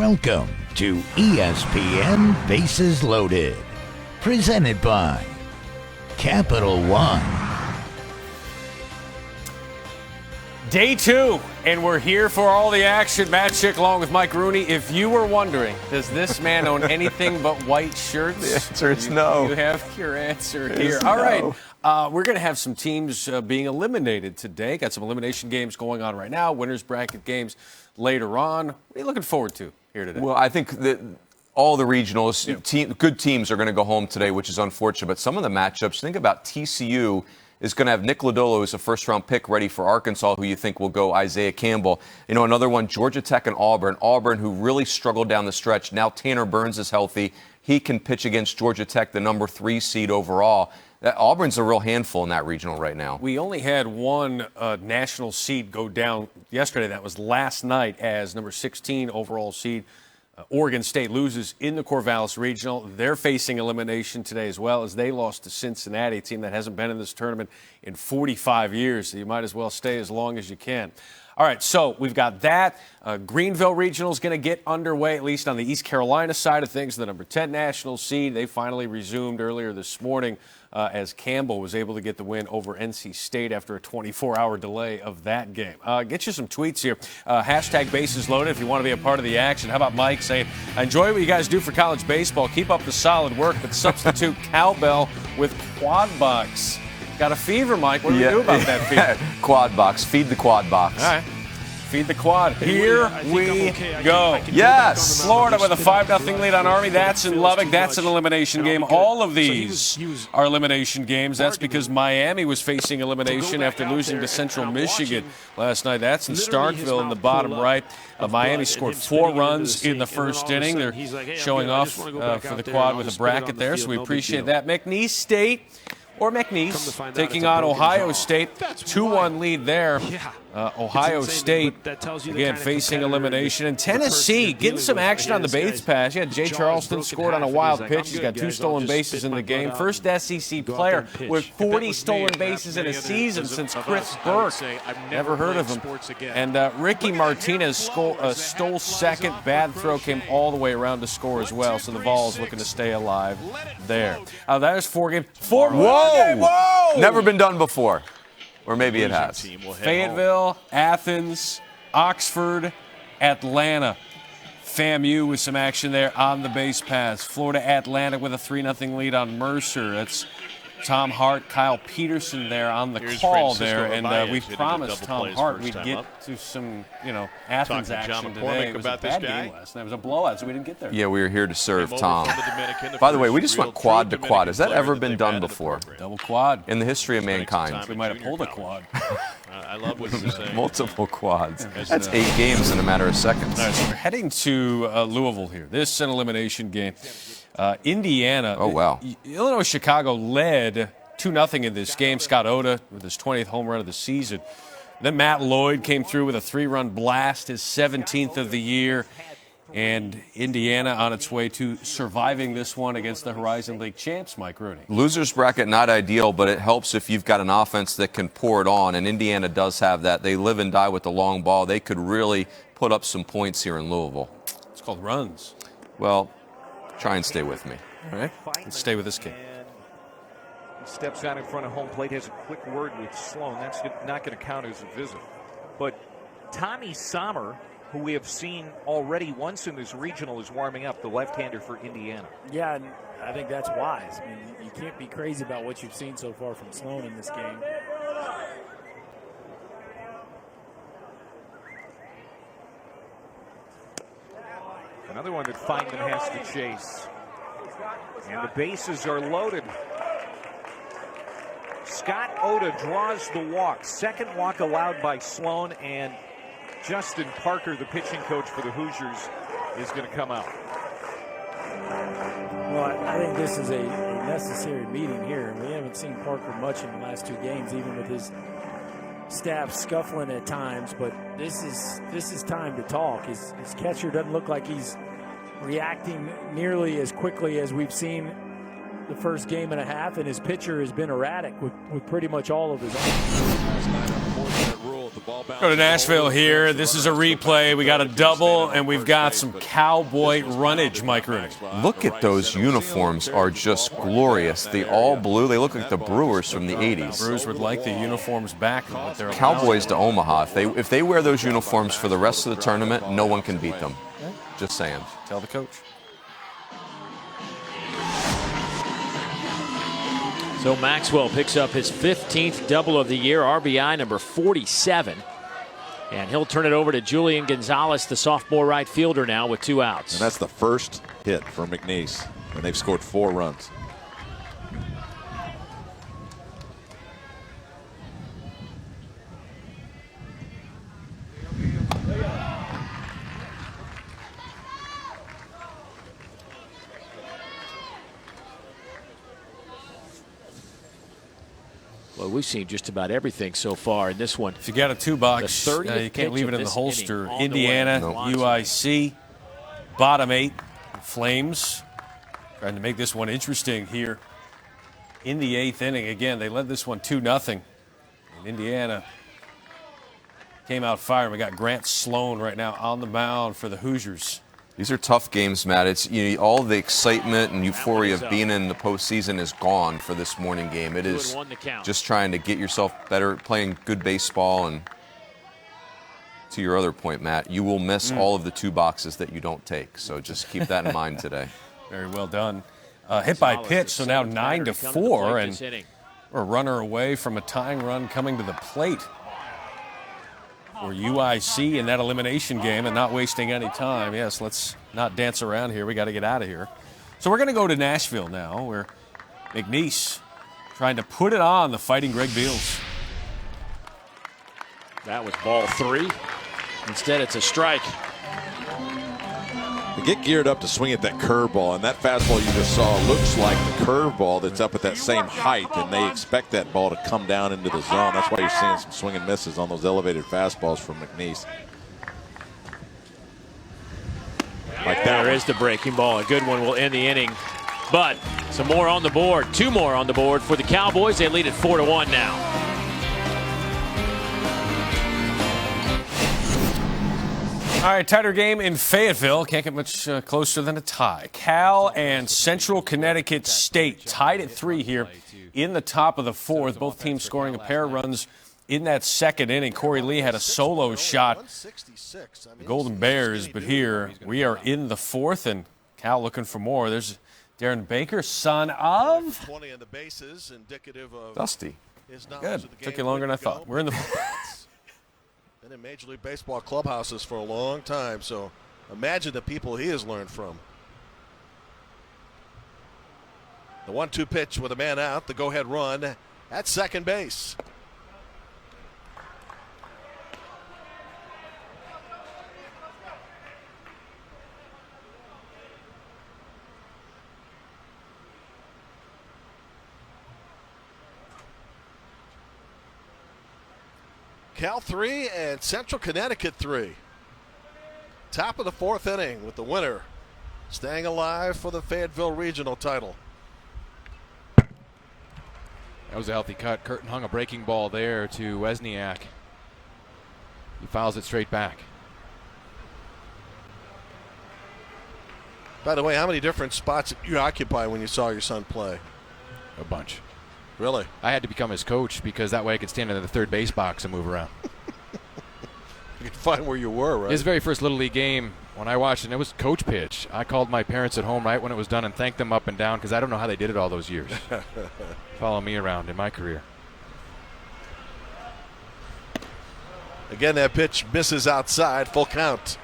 Welcome to ESPN Bases Loaded, presented by Capital One. Day 2, and we're here for all the action. Matt Schick along with Mike Rooney. If you were wondering, does this man own anything but white shirts? The answer is no. You have your answer here. All right, we're going to have some teams being eliminated today. Got some elimination games going on right now, winners bracket games later on. What are you looking forward to here today? Well, I think that all the regionals, good teams are going to go home today, which is unfortunate. But some of the matchups, think about TCU is going to have Nick Lodolo as a first-round pick ready for Arkansas, who you think will go Isaiah Campbell. You know, another one, Georgia Tech and Auburn. Auburn, who really struggled down the stretch. Now Tanner Burns is healthy. He can pitch against Georgia Tech, the number 3 seed overall. Auburn's a real handful in that regional right now. We only had one national seed go down yesterday. That was last night as number 16 overall seed. Oregon State loses in the Corvallis Regional. They're facing elimination today as well as they lost to Cincinnati, a team that hasn't been in this tournament in 45 years. So you might as well stay as long as you can. All right, so we've got that. Greenville Regional is going to get underway, at least on the East Carolina side of things. The number 10 national seed, they finally resumed earlier this morning as Campbell was able to get the win over NC State after a 24-hour delay of that game. Get you some tweets here. Hashtag bases loaded if you want to be a part of the action. How about Mike saying, I enjoy what you guys do for college baseball. Keep up the solid work, but substitute cowbell with quad box. Got a fever, Mike. What do we do about that fever? Quad box. Feed the quad box. All right. Feed the quad. Here we go. Yes. Florida with a 5-0 lead on Army. That's in Lubbock. That's an elimination game. All of these are elimination games. That's because Miami was facing elimination after losing to Central Michigan last night. That's in Starkville in the bottom right. Miami scored 4 runs in the first inning. They're showing off for the quad with a bracket there, so we appreciate that. McNeese State. Or McNeese taking on Ohio State. 2-1 lead there. Ohio State, again, facing elimination. And Tennessee getting some action on the base pass. Yeah, Jay Charleston scored on a wild pitch. He's got 2 stolen bases in the game. First SEC player with 40 stolen bases in a season since Chris Burke. Never heard of him. And Ricky Martinez stole second. Bad throw came all the way around to score as well. So the Vols looking to stay alive there. There's 4 games. Whoa! Never been done before. Or maybe it has. Fayetteville, Athens, Oxford, Atlanta. FAMU with some action there on the base pass. Florida Atlantic with a 3-0 lead on Mercer. That's Tom Hart, Kyle Peterson there on the call there. And we promised Tom Hart we'd get to some, Athens action today. It was a bad game last night. It was a blowout, so we didn't get there. Yeah, we were here to serve Tom. By the way, we just went quad to quad. Has that ever been done before? Double quad. In the history of mankind. We might have pulled a quad. I love what you're saying. Multiple quads. That's 8 games in a matter of seconds. All right, so we're heading to Louisville here. This is an elimination game. Indiana. Oh, wow. Illinois-Chicago led 2-0 in this game. Scott Oda with his 20th home run of the season. Then Matt Lloyd came through with a 3-run blast, his 17th of the year. And Indiana on its way to surviving this one against the Horizon League champs, Mike Rooney. Loser's bracket, not ideal, but it helps if you've got an offense that can pour it on, and Indiana does have that. They live and die with the long ball. They could really put up some points here in Louisville. It's called runs. Well, try and stay with me. All right? Let's stay with this kid. He steps out in front of home plate, has a quick word with Sloan. That's not going to count as a visit. But Tommy Sommer, who we have seen already once in this regional, is warming up, the left-hander for Indiana. Yeah, and I think that's wise. I mean, you can't be crazy about what you've seen so far from Sloan in this game. Another one that Feynman has to chase. And the bases are loaded. Scott Oda draws the walk. Second walk allowed by Sloan, and Justin Parker, the pitching coach for the Hoosiers, is going to come out. Well, I think this is a necessary meeting here. We haven't seen Parker much in the last 2 games, even with his staff scuffling at times. But this is time to talk. His catcher doesn't look like he's reacting nearly as quickly as we've seen the first game and a half, and his pitcher has been erratic with pretty much all of his own. Last night, unfortunate rule at the ballpark. Go to Nashville here. This is a replay. We got a double, and we've got some Cowboy runnage, Mike Rooney. Look at those uniforms, are just glorious. The all blue, they look like the Brewers from the 80s. Brewers would like the uniforms back. Cowboys to Omaha. If they wear those uniforms for the rest of the tournament, no one can beat them. Just saying. Tell the coach. So Maxwell picks up his 15th double of the year, RBI number 47. And he'll turn it over to Julian Gonzalez, the sophomore right fielder now with 2 outs. And that's the first hit for McNeese, and they've scored 4 runs. Well, we've seen just about everything so far in this one. If you got a 2-box, you can't leave it in the holster. Indiana, UIC, bottom 8, Flames. Trying to make this one interesting here in the 8th inning. Again, they led this one 2-0. And Indiana came out firing. We got Grant Sloan right now on the mound for the Hoosiers. These are tough games, Matt. It's all the excitement and euphoria of being in the postseason is gone for this morning game. It is just trying to get yourself better, playing good baseball. And to your other point, Matt, you will miss all of the 2 boxes that you don't take. So just keep that in mind today. Very well done. Hit by pitch, so now 9-4, and we're a runner away from a tying run coming to the plate for UIC in that elimination game, and not wasting any time. Yes, let's not dance around here. We got to get out of here. So we're going to go to Nashville now, where McNeese trying to put it on the Fighting Greg Beals. That was ball 3. Instead, it's a strike. They get geared up to swing at that curveball, and that fastball you just saw looks like the curveball that's up at that same height, and they expect that ball to come down into the zone. That's why you're seeing some swing and misses on those elevated fastballs from McNeese. Like that. There is the breaking ball. A good one will end the inning. But some more on the board. 2 more on the board for the Cowboys. They lead at 4-1 now. All right, tighter game in Fayetteville. Can't get much closer than a tie. Cal and Central Connecticut State tied at 3 here in the top of the 4th. Both teams scoring a pair of runs in that 2nd inning. Corey Lee had a solo shot. The Golden Bears, but here we are in the 4th, and Cal looking for more. There's Darren Baker, son of Dusty. Good. Took you longer than I thought. We're in the 4th. Been in Major League Baseball clubhouses for a long time, so imagine the people he has learned from. The 1-2 pitch with a man out, the go-ahead run at second base. Cal 3 and Central Connecticut 3. Top of the 4th inning with the winner staying alive for the Fayetteville Regional title. That was a healthy cut. Curtin hung a breaking ball there to Wesniak. He fouls it straight back. By the way, how many different spots did you occupy when you saw your son play? A bunch. Really? I had to become his coach because that way I could stand in the third base box and move around. You could find where you were, right? His very first Little League game, when I watched it, it was coach pitch. I called my parents at home right when it was done and thanked them up and down because I don't know how they did it all those years. Follow me around in my career. Again, that pitch misses outside, full count.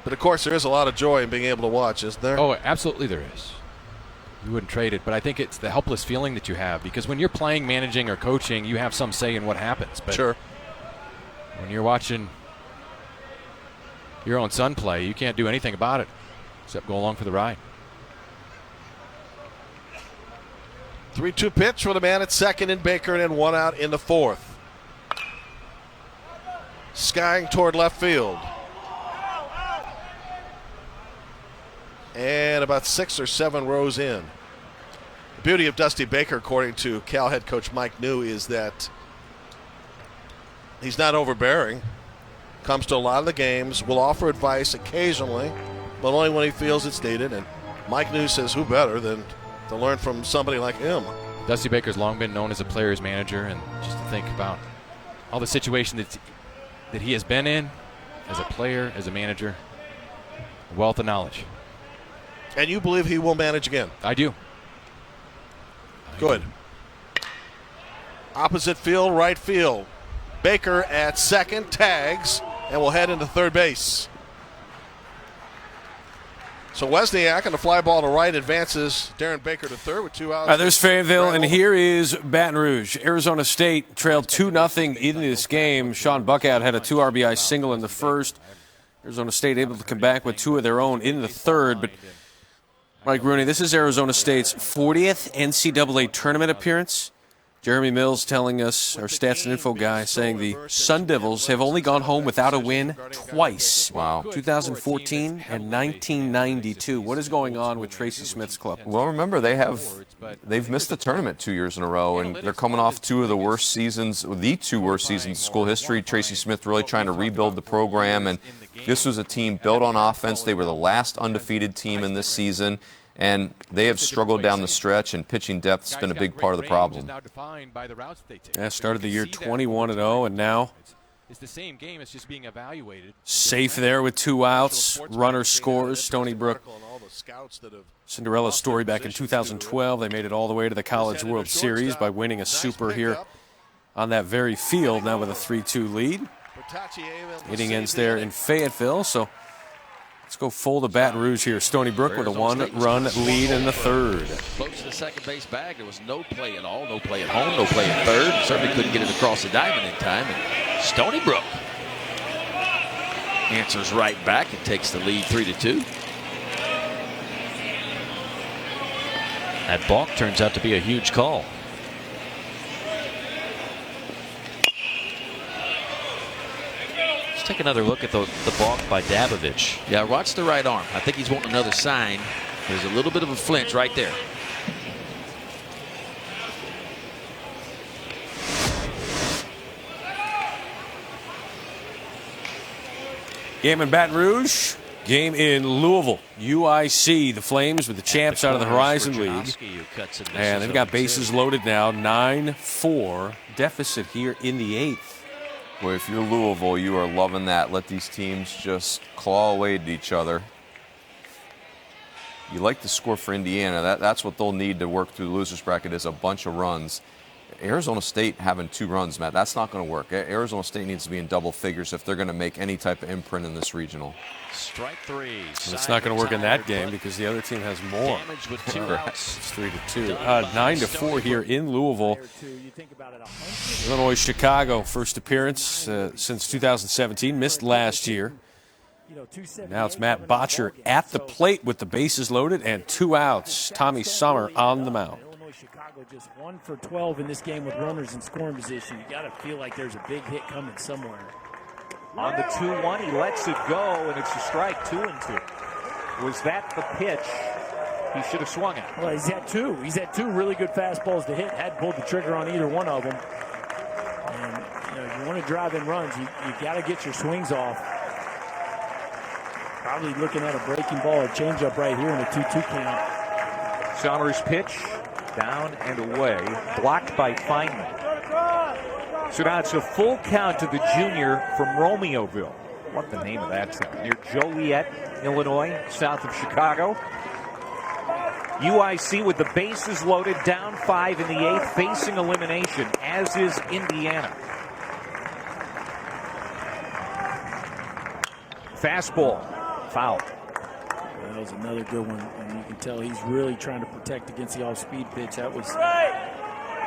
But, of course, there is a lot of joy in being able to watch, isn't there? Oh, absolutely there is. You wouldn't trade it, but I think it's the helpless feeling that you have because when you're playing, managing, or coaching, you have some say in what happens. But sure. When you're watching your own son play, you can't do anything about it except go along for the ride. 3-2 pitch with a man at second in Baker and then 1 out in the 4th. Skying toward left field. And about 6 or 7 rows in. The beauty of Dusty Baker, according to Cal head coach Mike New, is that He's not overbearing. Comes to a lot of the games. Will offer advice occasionally, but only when he feels it's needed. And Mike News says, who better than to learn from somebody like him? Dusty Baker's long been known as a player's manager, and just to think about all the situations that he has been in as a player, as a manager, a wealth of knowledge. And you believe he will manage again? I do. Good. Opposite field, right field. Baker at second, tags, and will head into third base. So Wozniak on the fly ball to right advances Darren Baker to third with 2 outs. There's Fayetteville, and here is Baton Rouge. Arizona State trailed 2-0 in this game. Sean Buckout had a 2 RBI single in the first. Arizona State able to come back with 2 of their own in the third. But Mike Rooney, this is Arizona State's 40th NCAA tournament appearance. Jeremy Mills telling us, our stats and info guy, saying the Sun Devils have only gone home without a win twice. Wow. 2014 and 1992. What is going on with Tracy Smith's club? Well, remember, they've missed the tournament 2 years in a row, and they're coming off the 2 worst seasons in school history. Tracy Smith really trying to rebuild the program, and this was a team built on offense. They were the last undefeated team in this season. And they have struggled down the stretch, and pitching depth has been a big part of the problem. Yeah, started the year 21-0, and now it's the same game. It's just being evaluated. Safe there with 2 outs. Runner scores. Stony Brook. Cinderella story back in 2012. They made it all the way to the College World Series by winning a super here on that very field, now with a 3-2 lead. Hitting ends there in Fayetteville, so let's go full to Baton Rouge here. Stony Brook with a 1-run lead in the third. Close to the second base bag. There was no play at all. No play at home. No play at third. Certainly couldn't get it across the diamond in time. And Stony Brook answers right back and takes the lead 3-2. That balk turns out to be a huge call. Take another look at the balk by Dabovich. Yeah, watch the right arm. I think he's wanting another sign. There's a little bit of a flinch right there. Game in Baton Rouge. Game in Louisville. UIC, the Flames with the champs out of the Horizon League. And they've got bases loaded now. 9-4 deficit here in the 8th. Boy, if you're Louisville, you are loving that. Let these teams just claw away at each other. You like to score for Indiana. That's what they'll need to work through the losers bracket is a bunch of runs. Arizona State having 2 runs, Matt, that's not going to work. Arizona State needs to be in double figures if they're going to make any type of imprint in this regional. Strike 3. It's not going to work in that game because the other team has more. With 2 outs. It's 3-2. 9-4 here in Louisville. Illinois Chicago, first appearance since 2017. Missed last year. Now it's Matt Botcher at the plate with the bases loaded and 2 outs. Tommy Sommer on the mound. Chicago just 1 for 12 in this game with runners in scoring position. You got to feel like there's a big hit coming somewhere. On the 2-1, he lets it go, and it's a strike. 2-2. Was that the pitch he should have swung at? Well, he's had 2. He's had 2 really good fastballs to hit. Had pulled the trigger on either one of them. And if you want to drive in runs, you got to get your swings off. Probably looking at a breaking ball, a changeup right here in a 2-2 count. Sommer's pitch. Down and away, blocked by Feynman. So now it's a full count to the junior from Romeoville. What the name of that town? Near Joliet, Illinois, south of Chicago. UIC with the bases loaded, down 5 in the 8th, facing elimination, as is Indiana. Fastball, foul. That was another good one, and you can tell he's really trying to protect against the off-speed pitch. That was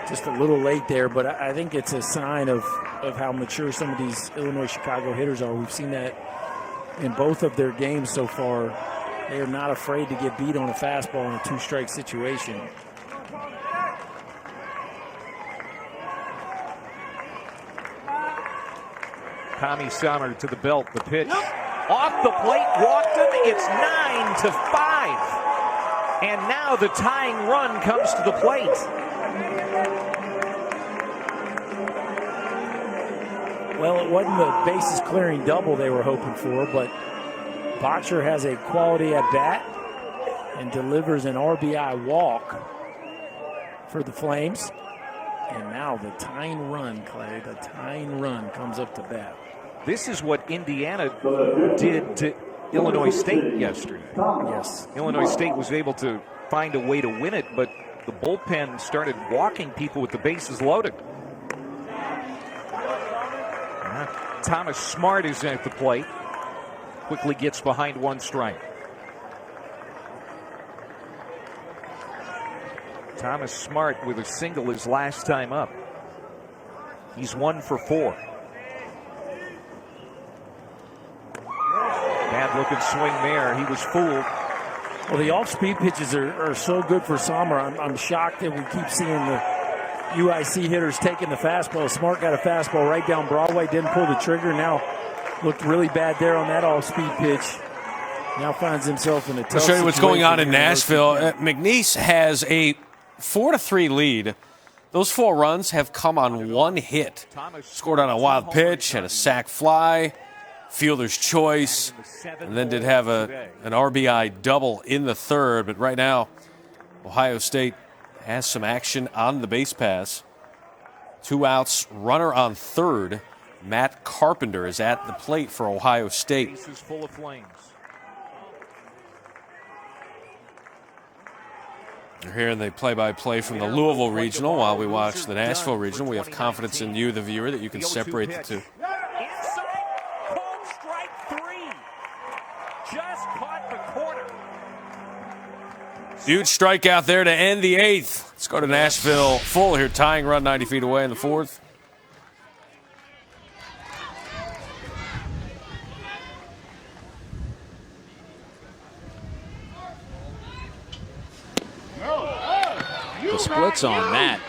just a little late there, but I think it's a sign of how mature some of these Illinois-Chicago hitters are. We've seen that in both of their games so far. They are not afraid to get beat on a fastball in a 2-strike situation. Tommy Sommer to the belt, the pitch. Off the plate, walked him. It's 9-5. And now the tying run comes to the plate. Well, it wasn't the bases clearing double they were hoping for, but Bottcher has a quality at bat and delivers an RBI walk for the Flames. And now the tying run, Clay, the tying run comes up to bat. This is what Indiana did to Illinois State yesterday. Yes. Illinois State was able to find a way to win it, but the bullpen started walking people with the bases loaded. Thomas Smart is at the plate. Quickly gets behind one strike. Thomas Smart with a single his last time up. He's 1 for 4. Bad looking swing there. He was fooled. Well, the off-speed pitches are so good for Sommer. I'm shocked that we keep seeing the UIC hitters taking the fastball. Smart got a fastball right down Broadway, didn't pull the trigger. Now looked really bad there on that off-speed pitch. Now finds himself in a tough I'll show you what's going on in situation. Nashville. McNeese has a 4-3 lead. Those 4 runs have come on 1 hit. Scored on a wild pitch, had a sac fly, fielder's choice, and then did have an RBI double in the third. But right now, Ohio State has some action on the base pass. 2 outs, runner on third. Matt Carpenter is at the plate for Ohio State. Bases full of Flames. You're hearing the play-by-play from the Louisville Regional while we watch the Nashville Regional. We have confidence in you, the viewer, that you can separate the two. Inside, called strike 3. Just caught the corner. Huge strikeout there to end the 8th. Let's go to Nashville full here, tying run 90 feet away in the 4th. The splits on Matt,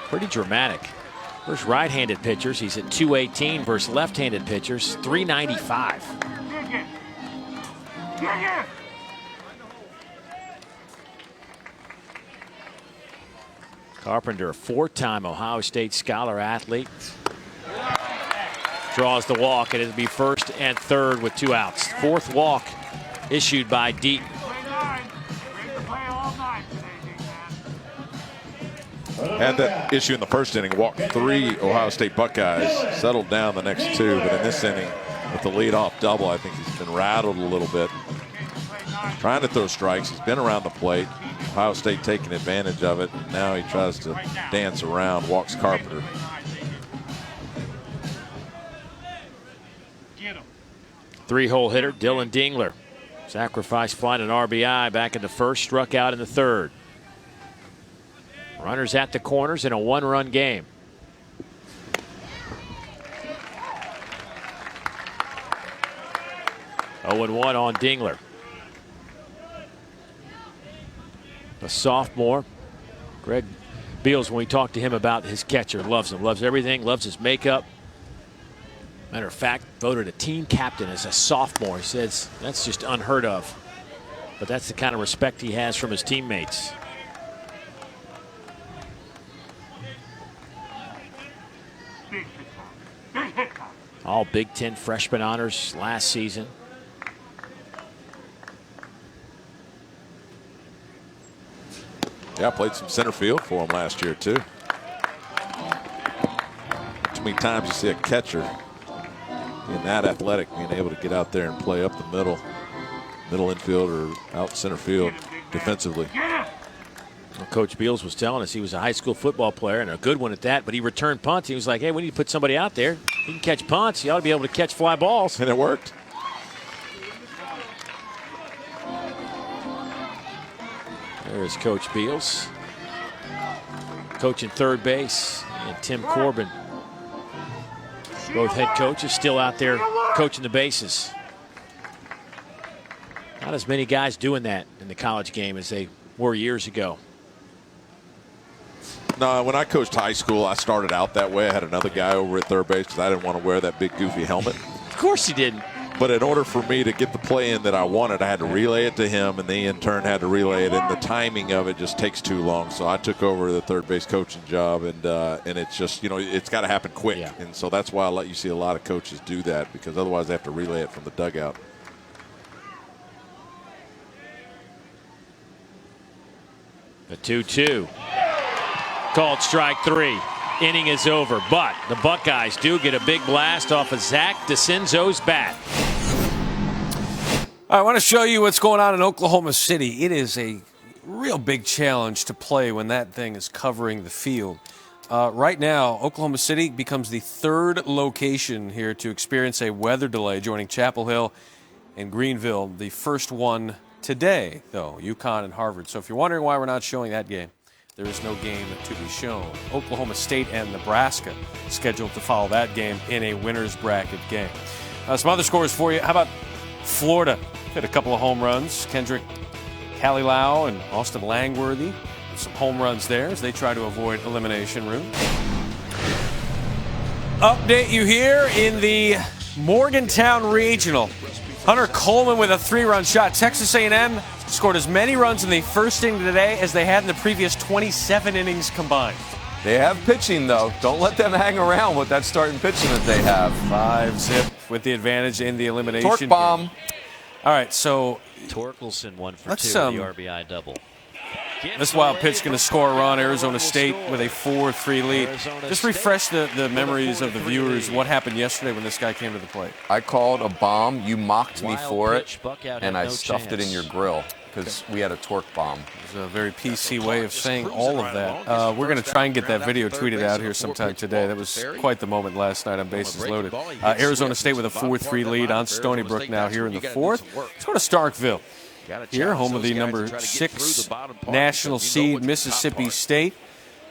pretty dramatic. Versus right-handed pitchers, he's at 218 versus left-handed pitchers, 395. Carpenter, a 4-time Ohio State Scholar athlete. Draws the walk, and it'll be first and third with 2 outs. 4th walk issued by Deaton. Had that issue in the first inning, walked 3 Ohio State Buckeyes, settled down the next 2, but in this inning, with the leadoff double, I think he's been rattled a little bit. Trying to throw strikes, he's been around the plate. Ohio State taking advantage of it, and now he tries to dance around, walks Carpenter. Three-hole hitter, Dylan Dingler. Sacrifice fly and an RBI back in the first, struck out in the third. Runners at the corners in a 1-run game. Oh, 0-1 on Dingler. A sophomore. Greg Beals, when we talked to him about his catcher, loves him, loves everything, loves his makeup. Matter of fact, voted a team captain as a sophomore. He says that's just unheard of. But that's the kind of respect he has from his teammates. All Big Ten freshman honors last season. Yeah, I played some center field for him last year, too. Too many times you see a catcher being that athletic, being able to get out there and play up the middle infield or out center field defensively. Well, Coach Beals was telling us he was a high school football player and a good one at that, but he returned punts. He was like, hey, we need to put somebody out there. He can catch punts. He ought to be able to catch fly balls. And it worked. There's Coach Beals. Coaching third base. And Tim Corbin. Both head coaches still out there coaching the bases. Not as many guys doing that in the college game as they were years ago. No, when I coached high school, I started out that way. I had another guy over at third base because I didn't want to wear that big goofy helmet. Of course you didn't. But in order for me to get the play in that I wanted, I had to relay it to him, and they in turn had to relay it, and the timing of it just takes too long. So I took over the third base coaching job, and it's just, it's got to happen quick. Yeah. And so that's why I let you see a lot of coaches do that, because otherwise they have to relay it from the dugout. The 2-2. Called strike 3. Inning is over, but the Buckeyes do get a big blast off of Zach DeCinzo's bat. I want to show you what's going on in Oklahoma City. It is a real big challenge to play when that thing is covering the field. Right now, Oklahoma City becomes the third location here to experience a weather delay, joining Chapel Hill and Greenville. The first one today, though, Uconn and Harvard. So if you're wondering why we're not showing that game, there is no game to be shown. Oklahoma State and Nebraska scheduled to follow that game in a winner's bracket game. Some other scores for you. How about Florida? Hit a couple of home runs. Kendrick Kalilau and Austin Langworthy. Some home runs there as they try to avoid elimination route. Update you here in the Morgantown Regional. Hunter Coleman with a 3-run shot. Texas A&M scored as many runs in the first inning today as they had in the previous 27 innings combined. They have pitching, though. Don't let them hang around with that starting pitching that they have. 5-zip with the advantage in the elimination. Torque bomb. Game. All right, so Torkelson 1 for 2 the RBI double. This wild pitch going to score a run. Arizona State with a 4-3 lead. Just refresh the memories of the viewers. What happened yesterday when this guy came to the plate? I called a bomb. You mocked me for it, and I stuffed it in your grill because we had a torque bomb. It's a very PC way of saying all of that. We're going to try and get that video tweeted out here sometime today. That was quite the moment last night on Bases Loaded. Arizona State with a 4-3 lead on Stony Brook now here in the fourth. Let's go to Starkville. Here, home of the number 6 national seed Mississippi State.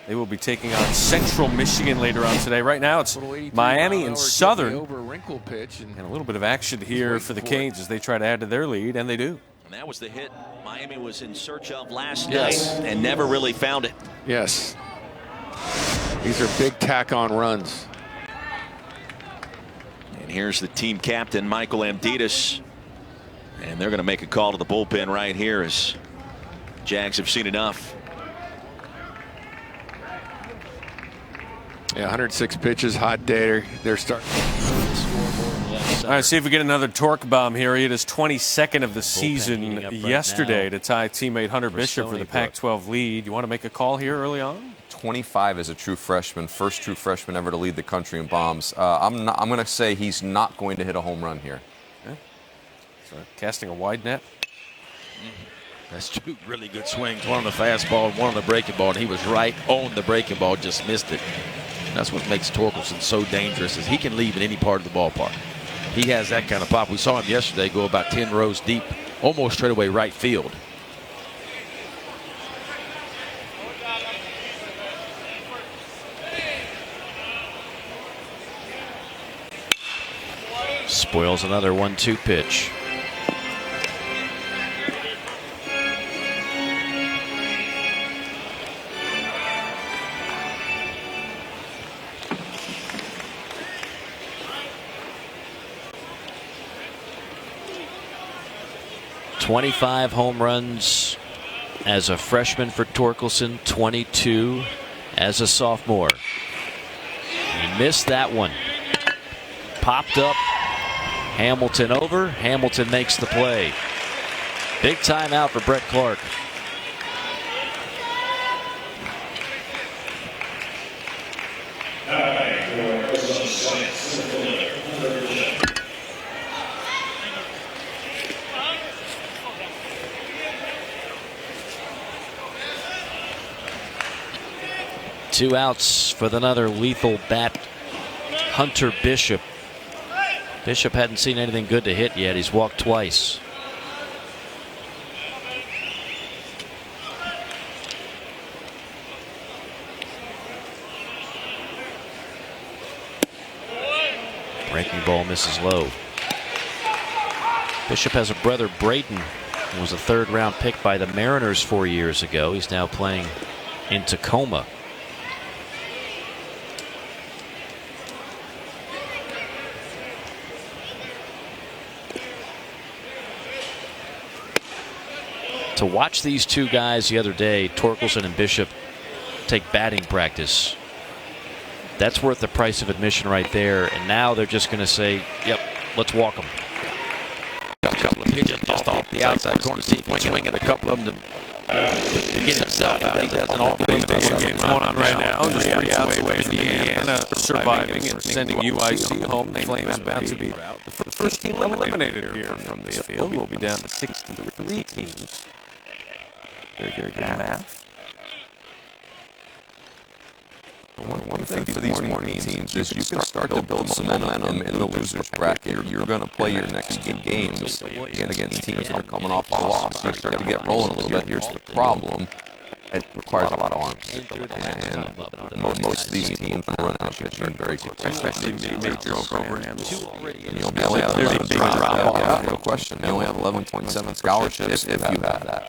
They will be taking on Central Michigan later on today. Right now it's Miami and Southern. And a little bit of action here for the Canes as they try to add to their lead, and they do. And that was the hit Miami was in search of last night and never really found it. Yes. These are big tack-on runs. And here's the team captain, Michael Amditas. And they're going to make a call to the bullpen right here as Jags have seen enough. Yeah, 106 pitches, hot day. They're starting. All right, see if we get another torque bomb here. He hit his 22nd of the season yesterday to tie teammate Hunter Bishop for the Pac-12 lead. You want to make a call here early on? 25 as a true freshman, first true freshman ever to lead the country in bombs. I'm going to say he's not going to hit a home run here. So casting a wide net. That's 2 really good swings. One on the fastball, one on the breaking ball. And he was right on the breaking ball, just missed it. That's what makes Torkelson so dangerous, is he can leave in any part of the ballpark. He has that kind of pop. We saw him yesterday go about 10 rows deep, almost straight away right field. Spoils another 1-2 pitch. .25 home runs as a freshman for Torkelson, 22 as a sophomore. He missed that one. Popped up. Hamilton over. Hamilton makes the play. Big timeout for Brett Clark. Two outs for another lethal bat, Hunter Bishop. Bishop hadn't seen anything good to hit yet. He's walked twice. Breaking ball misses low. Bishop has a brother, Brayton, who was a third-round pick by the Mariners 4 years ago. He's now playing in Tacoma. to watch these two guys the other day, Torkelson and Bishop, take batting practice. That's worth the price of admission right there. And now they're just going to say, yep, let's walk them. A couple of pitches just off the outside corner, swinging a couple of them to get himself out. He doesn't all game going on right now. Just 3 outs away from Indiana surviving and sending UIC home. The Flames about to be the first team eliminated here from this field. We'll be down to 63 teams. Very good math. One thing for these morning teams is you can start to build some momentum in the losers bracket. You're going to play your next few games against teams that are coming off a loss. You start to get rolling a little bit. Here's the problem. It requires a lot of arms. And most of these teams are running out pitching very quickly, especially major programs. And you only have 11, no question. You only have 11.7 scholarships if you have that.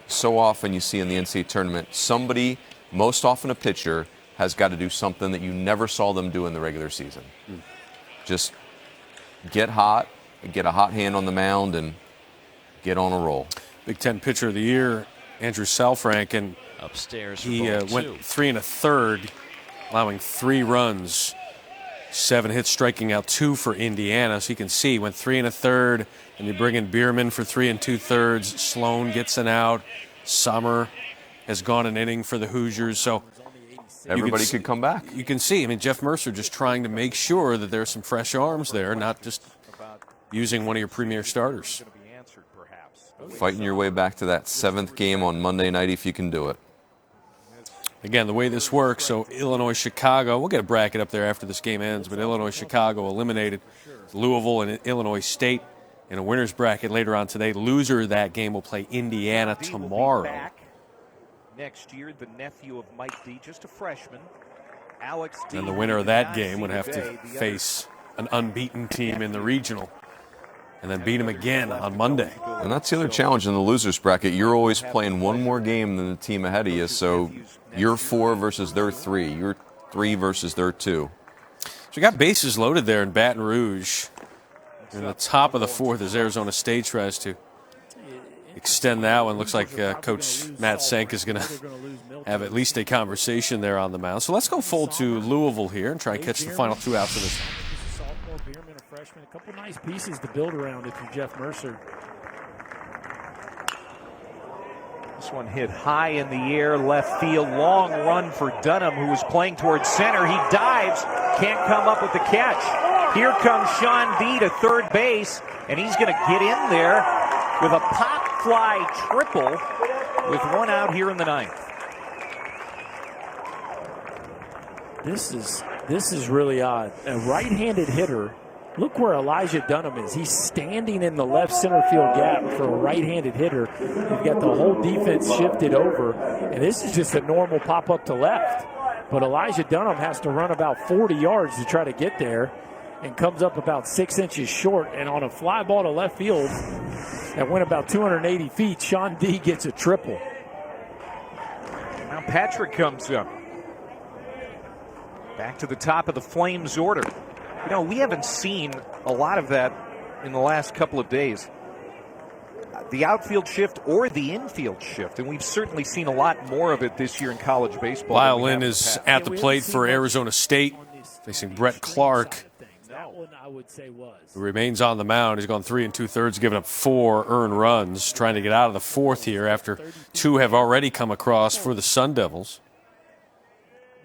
So often you see in the NCAA tournament, somebody, most often a pitcher, has got to do something that you never saw them do in the regular season. Just get hot, get a hot hand on the mound, and get on a roll. Big Ten Pitcher of the Year, Andrew Salfrank, and upstairs. He went 3 1/3, allowing 3 runs, 7 hits, striking out 2 for Indiana. So you can see, went 3 1/3, and you bring in Bierman for 3 2/3. Sloan gets an out. Sommer has gone an inning for the Hoosiers. So everybody could come back. You can see, I mean, Jeff Mercer just trying to make sure that there's some fresh arms there, not just using one of your premier starters. Fighting your way back to that 7th game on Monday night if you can do it. Again, the way this works, so Illinois-Chicago, we'll get a bracket up there after this game ends, but Illinois-Chicago eliminated Louisville and Illinois State in a winner's bracket later on today. Loser of that game will play Indiana tomorrow. Next year, the nephew of Mike D, just a freshman, Alex D. And the winner of that game would have to face an unbeaten team in the regional and then beat them again on Monday. And that's the other challenge in the losers bracket. You're always playing one more game than the team ahead of you, so you're 4 versus their 3. You're 3 versus their 2. So you got bases loaded there in Baton Rouge. In the top of the 4th as Arizona State tries to extend that one. Looks like Coach Matt Senk is going to have at least a conversation there on the mound. So let's go full to Louisville here and try and catch the final 2 outs of this. Sophomore, Bierman, a freshman. A couple nice pieces to build around if you're Jeff Mercer. This one hit high in the air, left field. Long run for Dunham, who was playing towards center. He dives, can't come up with the catch. Here comes Sean D to third base, and he's going to get in there with a pop fly triple with 1 out here in the 9th. This is really odd. A right-handed hitter. Look where Elijah Dunham is. He's standing in the left center field gap for a right-handed hitter. You've got the whole defense shifted over, and this is just a normal pop-up to left. But Elijah Dunham has to run about 40 yards to try to get there and comes up about 6 inches short. And on a fly ball to left field that went about 280 feet, Sean D gets a triple. Now Patrick comes up. Back to the top of the Flames order. You know, we haven't seen a lot of that in the last couple of days. The outfield shift or the infield shift, and we've certainly seen a lot more of it this year in college baseball. Lyle Lynn is at the plate for Arizona State, facing Brett Clark, That one I would say was. who remains on the mound. He's gone 3 2/3, giving up 4 earned runs, trying to get out of the 4th here after 2 have already come across for the Sun Devils.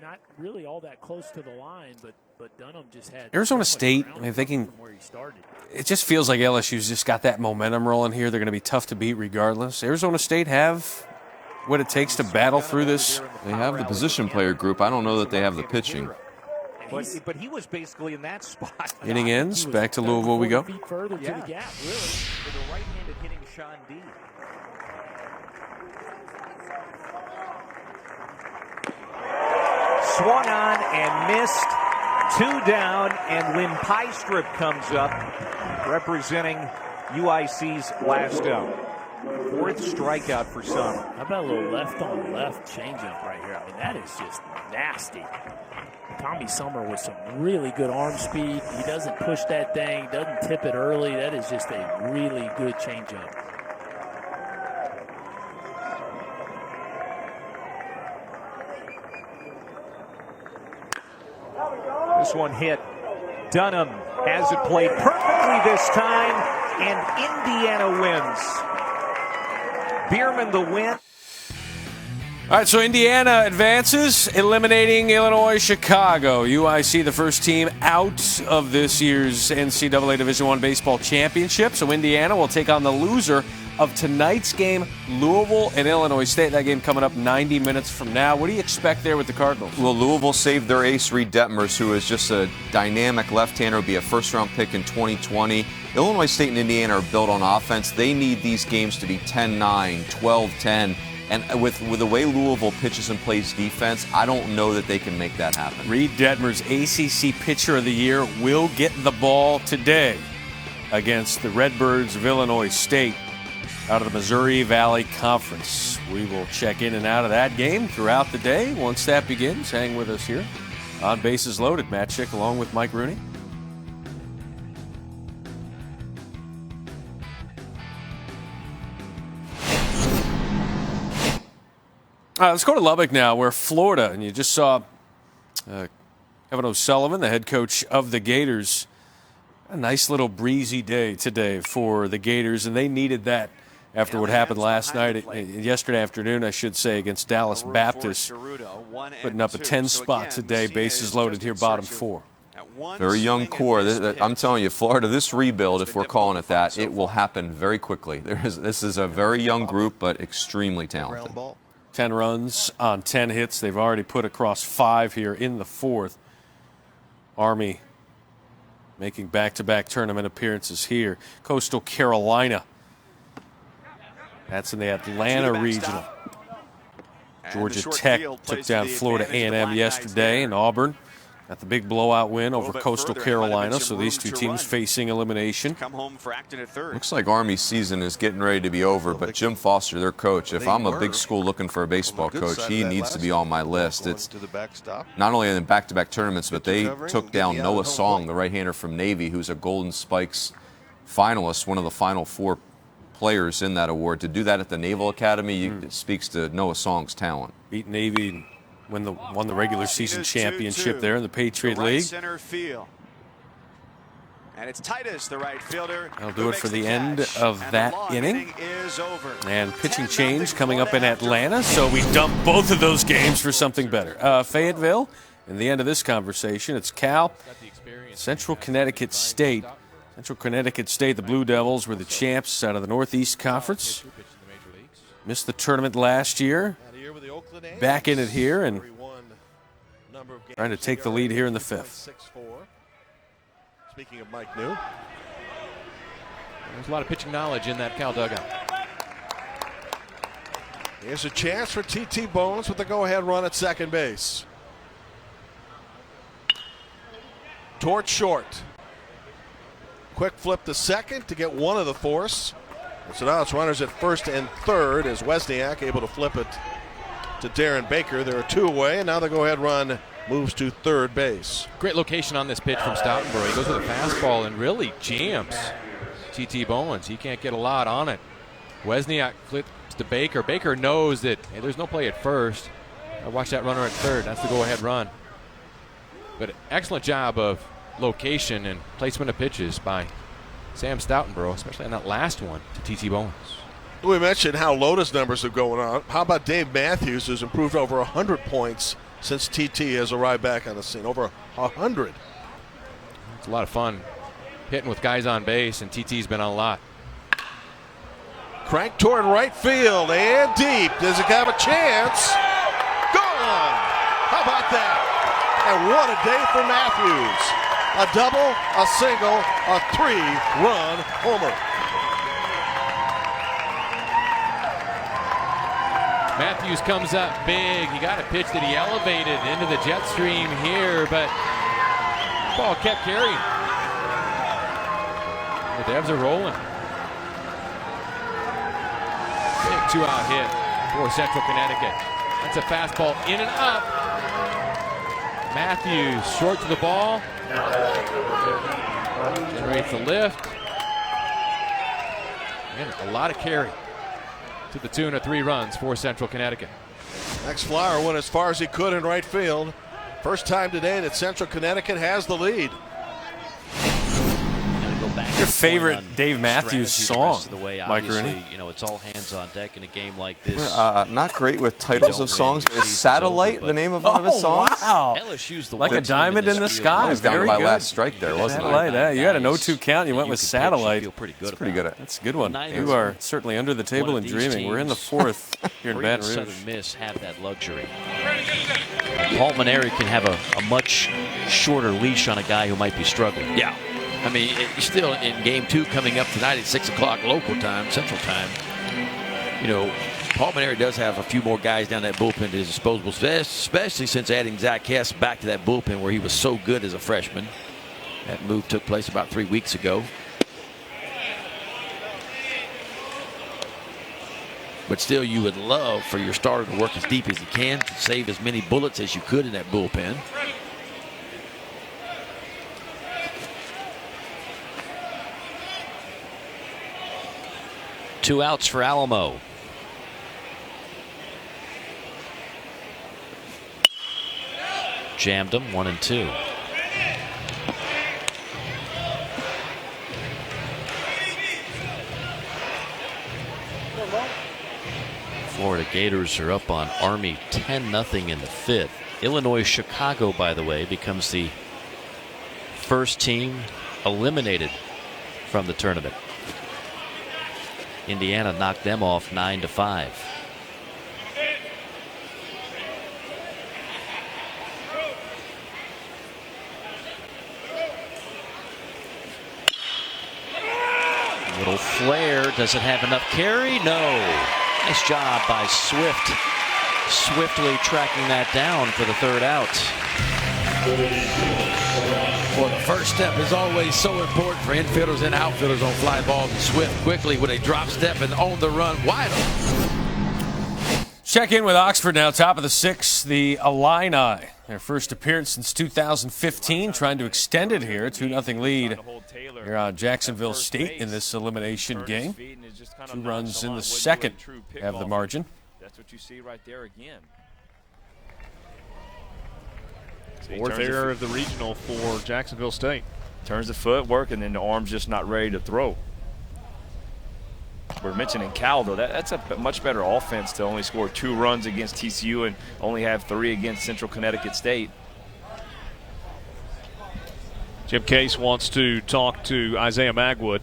Not really all that close to the line, but Dunham just had Arizona State, I mean, if they can, it just feels like LSU's just got that momentum rolling here. They're going to be tough to beat regardless. Arizona State have what it takes to battle through this. They have the position player group. I don't know that they have the pitching. But he was basically in that spot. Inning ends, back to Louisville we go. Further to the gap, really. With a right-handed hitting Sean D. Swung on and missed. 2 down, and Lynn Pystrip comes up, representing UIC's last out. Fourth strikeout for Sommer. How about a little left-on-left changeup right here? I mean, that is just nasty. Tommy Sommer with some really good arm speed. He doesn't push that thing, doesn't tip it early. That is just a really good changeup. This one hit. Dunham has it played perfectly this time, and Indiana wins. Bierman the win. All right, so Indiana advances, eliminating Illinois, Chicago. UIC, the first team out of this year's NCAA Division I baseball championship. So Indiana will take on the loser of tonight's game, Louisville and Illinois State. That game coming up 90 minutes from now. What do you expect there with the Cardinals? Well, Louisville saved their ace, Reed Detmers, who is just a dynamic left-hander, will be a first-round pick in 2020. Illinois State and Indiana are built on offense. They need these games to be 10-9, 12-10. And with the way Louisville pitches and plays defense, I don't know that they can make that happen. Reed Detmers, ACC Pitcher of the Year, will get the ball today against the Redbirds of Illinois State out of the Missouri Valley Conference. We will check in and out of that game throughout the day. Once that begins, hang with us here on Bases Loaded. Matt Schick along with Mike Rooney. Let's go to Lubbock now, where Florida, and you just saw Kevin O'Sullivan, the head coach of the Gators. A nice little breezy day today for the Gators, and they needed that after what happened last night, yesterday afternoon, I should say, against Dallas Baptist, putting up a 10 spot today. Bases loaded here, bottom four. Very young core. I'm telling you, Florida, this rebuild, if we're calling it that, it will happen very quickly. This is a very young group, but extremely talented. 10 runs on 10 hits. They've already put across 5 here in the fourth. Army making back-to-back tournament appearances here. Coastal Carolina. That's in the Atlanta Regional. Georgia Tech took down Florida A&M yesterday, and Auburn got the big blowout win over Coastal Carolina. So these two teams facing elimination. Looks like Army's season is getting ready to be over, but Jim Foster, their coach, if I'm a big school looking for a baseball coach, he needs to be on my list. It's not only in back-to-back tournaments, but they took down Noah Song, the right-hander from Navy, who's a Golden Spikes finalist, one of the final 4 players in that award. To do that at the Naval Academy, it speaks to Noah Song's talent. Beat Navy, won the regular season championship there in the Patriot League. Center field. And it's Titus, the right fielder. That'll do it for the end of that inning. And pitching change coming up in Atlanta, so we dump both of those games for something better. Fayetteville, in the end of this conversation, it's Cal, Central Connecticut State. Central Connecticut State, the Blue Devils, were the champs out of the Northeast Conference. Missed the tournament last year. Back in it here and trying to take the lead here in the 5th. Speaking of Mike New. There's a lot of pitching knowledge in that Cal dugout. Here's a chance for T.T. Bones with the go-ahead run at second base. Towards short. Quick flip to second to get one of the force. So now it's runners at first and third as Wesniak able to flip it to Darren Baker. There are 2 away, and now the go-ahead run moves to third base. Great location on this pitch from Stoutenborough. He goes with a fastball and really jams T.T. Bowens. He can't get a lot on it. Wesniak flips to Baker. Baker knows that hey, there's no play at first. I watch that runner at third. That's the go-ahead run. But excellent job of location and placement of pitches by Sam Stoutenborough, especially on that last one to T.T. Bowens. We mentioned how Lotus numbers are going on. How about Dave Matthews, who's improved over 100 points since TT has arrived back on the scene? Over 100. It's a lot of fun hitting with guys on base, and TT's been on a lot. Crank toward right field and deep. Does it have a chance? Gone! How about that? And what a day for Matthews. A double, a single, a 3-run homer. Matthews comes up big. He got a pitch that he elevated into the jet stream here, but the ball kept carrying. The Devs are rolling. 2-out hit for Central Connecticut. That's a fastball in and up. Matthews short to the ball. Generates the lift. And a lot of carry to the tune of 3 runs for Central Connecticut. Max Flower went as far as he could in right field. First time today that Central Connecticut has the lead. Your favorite Dave Matthews song, Mike Rooney? You know, it's all hands on deck in a game like this. Not great with titles of songs. Is Satellite the name of one of his songs? Wow. LSU's the Like a diamond in the sky. That was down to my last strike there, wasn't Satellite, it? yeah. You had an 0-2 count and you went with Satellite. Feel pretty good. That's pretty good. That's a good one. You are certainly under the table and dreaming. We're in the 4th here in Baton Rouge. Southern Miss have that luxury. Paul Maneri can have a much shorter leash on a guy who might be struggling. Yeah. I mean, still in game 2 coming up tonight at 6 o'clock local time, Central time. You know, Paul Maneri does have a few more guys down that bullpen at his disposal, especially since adding Zach Hess back to that bullpen where he was so good as a freshman. That move took place about 3 weeks ago. But still, you would love for your starter to work as deep as he can to save as many bullets as you could in that bullpen. Two outs for Alamo. Jammed him, 1-2. Florida Gators are up on Army 10-0 in the 5th. Illinois-Chicago, by the way, becomes the first team eliminated from the tournament. Indiana knocked them off 9-5. Little flare. Does it have enough carry? No. Nice job by Swift. Swiftly tracking that down for the 3rd out. Well, the first step is always so important for infielders and outfielders on fly balls. And Swift quickly with a drop step and on the run, wide open. Check in with Oxford now, top of the 6th. The Illini, their first appearance since 2015, trying to extend it here. 2-0 lead here on Jacksonville State in this elimination game. 2 runs in the 2nd have the margin. That's what you see right there again. 4th error of the regional for Jacksonville State. Turns the footwork, and then the arm's just not ready to throw. We're mentioning Cal, though. That's a much better offense to only score 2 runs against TCU and only have 3 against Central Connecticut State. Jim Case wants to talk to Isaiah Magwood.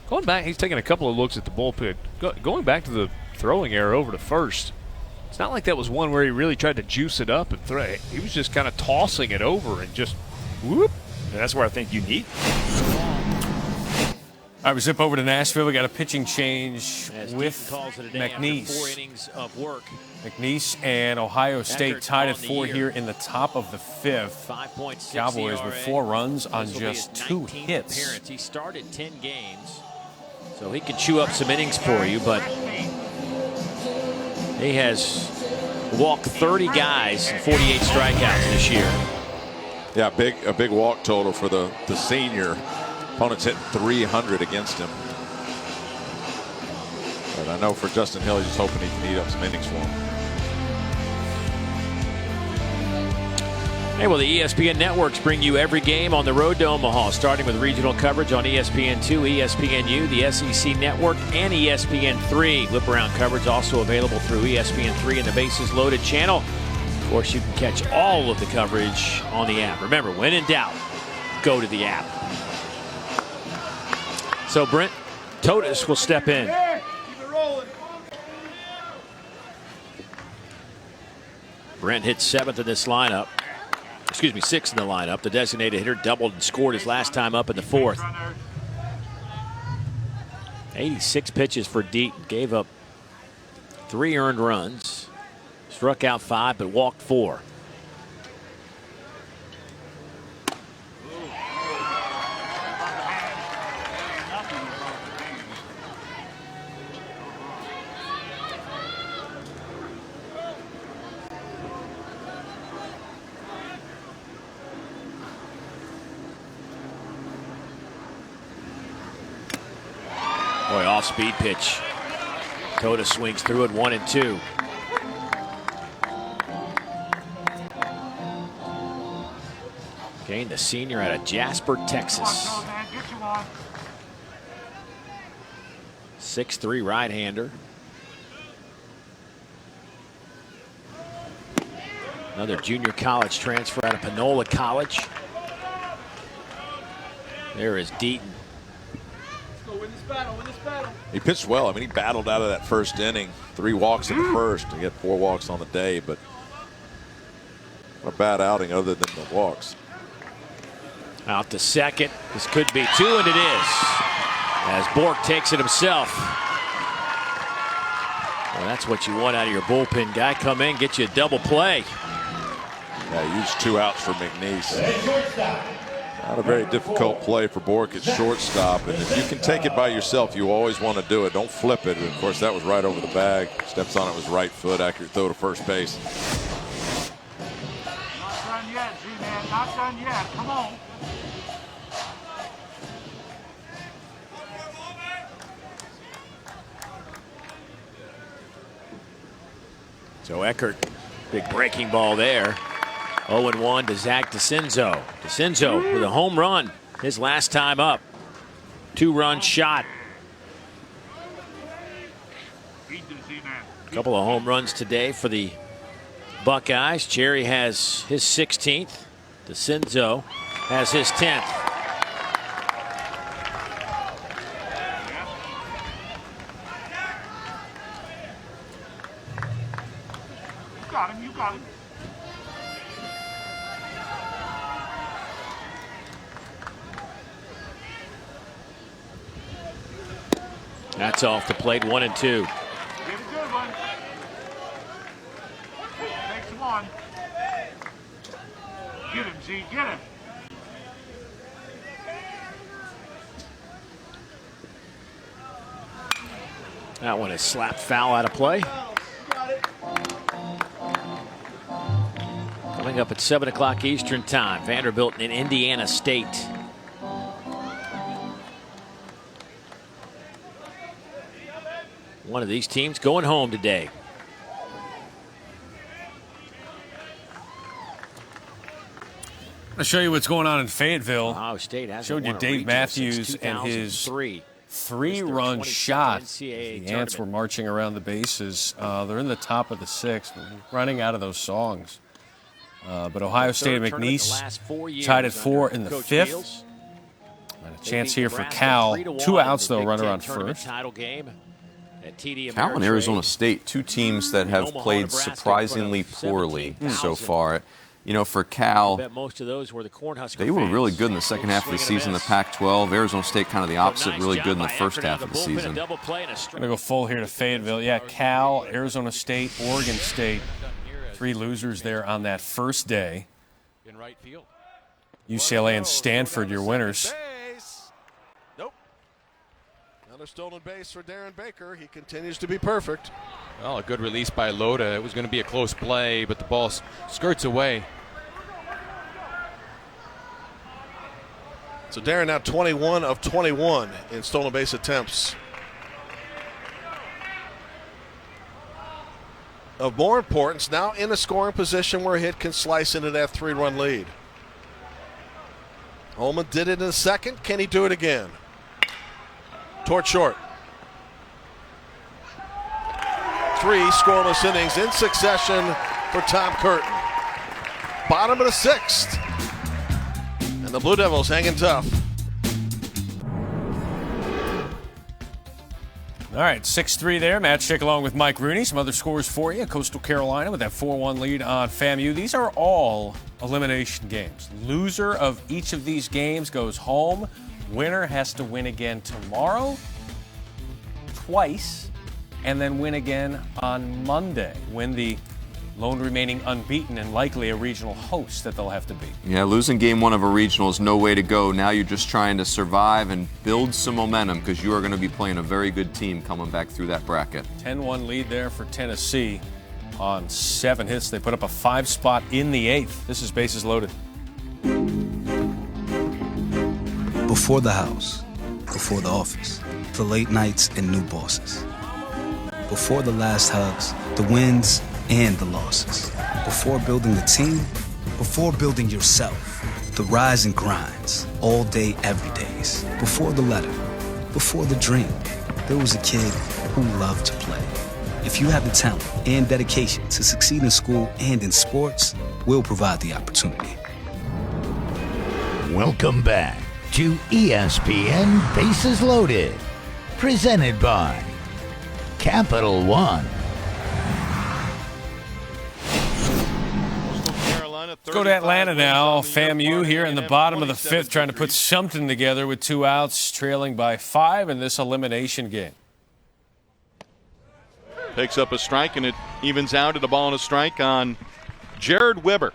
Going back, he's taking a couple of looks at the bullpen. Going back to the throwing error over to first. It's not like that was one where he really tried to juice it up and throw it. He was just kind of tossing it over and just whoop. And that's where I think you need. All right, we zip over to Nashville. We got a pitching change with McNeese. 4 innings of work. McNeese and Ohio State tied at 4 here in the top of the 5th. 5.6 Cowboys with 4 runs on This will just be his 2 19th hits. appearance. He started 10 games, so he can chew up some innings for you, but he has walked 30 guys and 48 strikeouts this year. Yeah, a big walk total for the senior. Opponents hitting 300 against him. But I know for Justin Hill, he's just hoping he can eat up some innings for him. Hey, well, the ESPN networks bring you every game on the road to Omaha, starting with regional coverage on ESPN2, ESPNU, the SEC Network, and ESPN3. Whip-around coverage also available through ESPN3 and the Bases Loaded channel. Of course, you can catch all of the coverage on the app. Remember, when in doubt, go to the app. So Brent Totis will step in. Brent hit 7th in this lineup. Excuse me, 6th in the lineup. The designated hitter doubled and scored his last time up in the 4th. 86 pitches for Deaton. Gave up 3 earned runs. Struck out 5, but walked 4. Boy, off-speed pitch. Toda swings through it, 1-2. Kane, the senior out of Jasper, Texas. 6'3" right-hander. Another junior college transfer out of Panola College. There is Deaton. He pitched well. I mean, he battled out of that first inning. 3 walks in the first. He had 4 walks on the day, but not a bad outing other than the walks. Out to second. This could be 2, and it is. As Bork takes it himself. Well, that's what you want out of your bullpen guy. Come in, get you a double play. Yeah, huge 2 outs for McNeese. Not a very difficult play for Bork at shortstop. And if you can take it by yourself, you always want to do it. Don't flip it. And of course, that was right over the bag. Steps on it with right foot. Accurate throw to first base. Not done yet, Z-Man. Not done yet. Come on. So Eckert, big breaking ball there. 0-1 to Zach DeCinzo. DeCinzo with a home run his last time up. 2-run shot. A couple of home runs today for the Buckeyes. Cherry has his 16th. DeCinzo has his 10th. You got him. You got him. That's off the plate, 1-2. Get a good one. Takes one. Get him, Z. Get him. That one is slapped foul out of play. Coming up at 7 o'clock Eastern time, Vanderbilt and Indiana State. One of these teams going home today. I'll show you what's going on in Fayetteville. Ohio State has showed you Dave Matthews and his 3-run shot. The Ants were marching around the bases. They're in the top of the 6th, running out of those songs. But Ohio State and McNeese tied at 4 in the 5th. And a chance here for Cal. 2 outs, though, runner on first. Cal and Arizona State, 2 teams that have played surprisingly poorly so far. You know, for Cal, they were really good in the second half of the season, the Pac-12. Arizona State kind of the opposite, really good in the first half of the season. Going to go full here to Fayetteville. Yeah, Cal, Arizona State, Oregon State. 3 losers there on that first day. UCLA and Stanford, your winners. Nope. Another stolen base for Darren Baker. He continues to be perfect. Well, a good release by Loda. It was going to be a close play, but the ball skirts away. So Darren now 21 of 21 in stolen base attempts. Of more importance, now in a scoring position where a hit can slice into that 3-run lead. Holman did it in the second. Can he do it again? Toward short. 3 scoreless innings in succession for Tom Curtin. Bottom of the 6th. And the Blue Devils hanging tough. All right, 6-3 there. Matt Schick along with Mike Rooney. Some other scores for you. Coastal Carolina with that 4-1 lead on FAMU. These are all elimination games. Loser of each of these games goes home. Winner has to win again tomorrow, twice, and then win again on Monday. Win the lone remaining unbeaten and likely a regional host that they'll have to beat. Yeah, losing game 1 of a regional is no way to go. Now you're just trying to survive and build some momentum because you are going to be playing a very good team coming back through that bracket. 10-1 lead there for Tennessee on 7 hits. They put up a 5 spot in the 8th. This is Bases Loaded. Before the house, before the office, the late nights and new bosses. Before the last hugs, the wins and the losses. Before building the team, before building yourself. The rise and grinds, all day, every days. Before the letter, before the dream, there was a kid who loved to play. If you have the talent and dedication to succeed in school and in sports, we'll provide the opportunity. Welcome back to ESPN Bases Loaded, presented by Capital One. Let's go to Atlanta now. FAMU here in the bottom of the fifth trying to put something together with 2 outs, trailing by 5 in this elimination game. Picks up a strike, and it evens out at a ball and a strike on Jared Weber.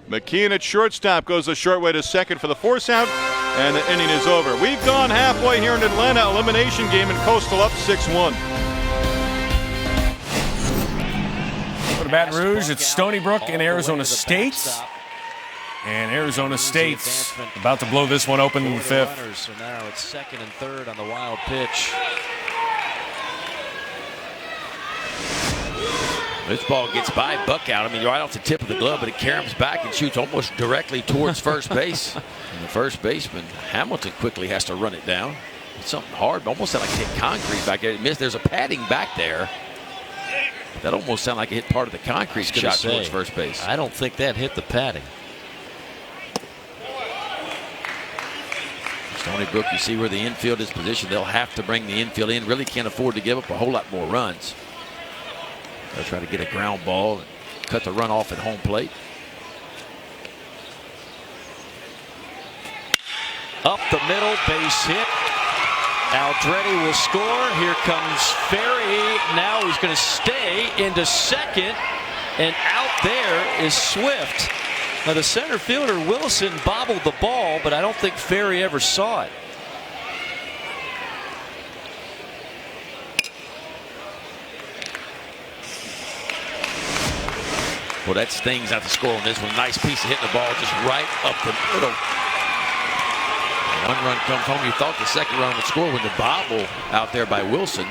McKeon at shortstop goes a short way to second for the force out, and the inning is over. We've gone halfway here in Atlanta. Elimination game, and Coastal up 6-1. Go to Baton Rouge. It's Stony Brook and Arizona State. And Arizona State about to blow this one open in the fifth. So now it's second and third on the wild pitch. This ball gets by Buckout. I mean, right off the tip of the glove, but it caroms back and shoots almost directly towards first base. And the first baseman, Hamilton, quickly has to run it down. It's something hard, almost sounded like it hit concrete back there. It missed. There's a padding back there. That almost sounded like it hit part of the concrete shot towards first base. I don't think that hit the padding. Stony Brook, you see where the infield is positioned. They'll have to bring the infield in. Really can't afford to give up a whole lot more runs. They'll try to get a ground ball and cut the run off at home plate. Up the middle, base hit. Aldretti will score. Here comes Ferry. Now he's going to stay into second. And out there is Swift. Now the center fielder, Wilson, bobbled the ball, but I don't think Ferry ever saw it. Well, that stings out the score on this one. Nice piece of hitting the ball just right up the middle. One run comes home. You thought the second run would score with the bobble out there by Wilson.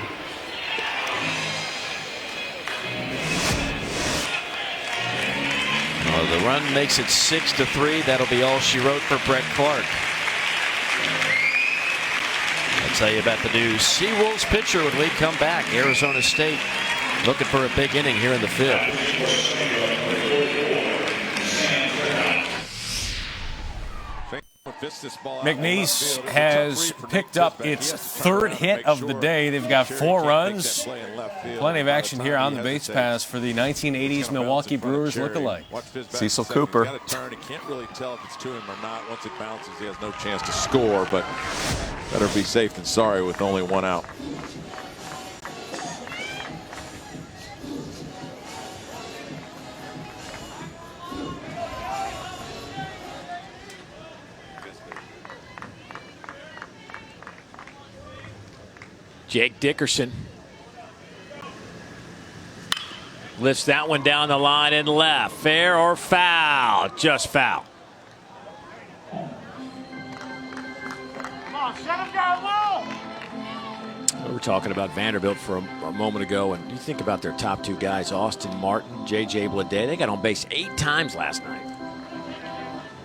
Well, the run makes it 6-3. That'll be all she wrote for Brett Clark. I'll tell you about the new Seawolves pitcher when we come back. Arizona State looking for a big inning here in the fifth. McNeese has picked up its third hit of the day. They've got 4 runs. Plenty of action here on the base pass for the 1980s Milwaukee Brewers lookalike. Cecil Cooper. He can't really tell if it's to him or not. Once it bounces, he has no chance to score, but better be safe than sorry with only 1 out. Jake Dickerson lifts that one down the line and left. Fair or foul? Just foul. Come on, set him down low. We were talking about Vanderbilt for a moment ago, and you think about their top 2 guys, Austin Martin, J.J. Blade. They got on base 8 times last night.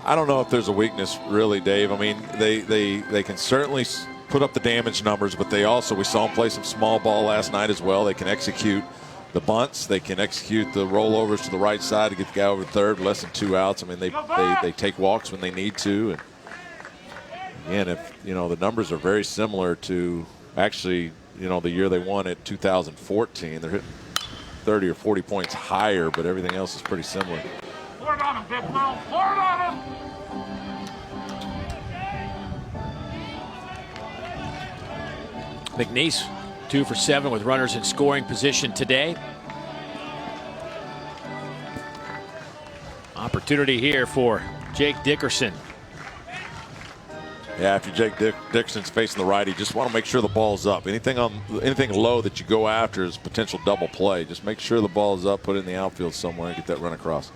I don't know if there's a weakness, really, Dave. I mean, they can certainly put up the damage numbers, but we saw them play some small ball last night as well. They can execute the bunts. They can execute the rollovers to the right side to get the guy over third, less than 2 outs. I mean, they take walks when they need to. And again, if the numbers are very similar to actually, the year they won at 2014. They're hitting 30 or 40 points higher, but everything else is pretty similar. Pour it on him, Big Will. Pour it on him. McNeese 2 for 7 with runners in scoring position today. Opportunity here for Jake Dickerson. Yeah, if you're Jake Dickerson's facing the righty, just want to make sure the ball's up. Anything low that you go after is potential double play. Just make sure the ball is up, put it in the outfield somewhere, and get that run across.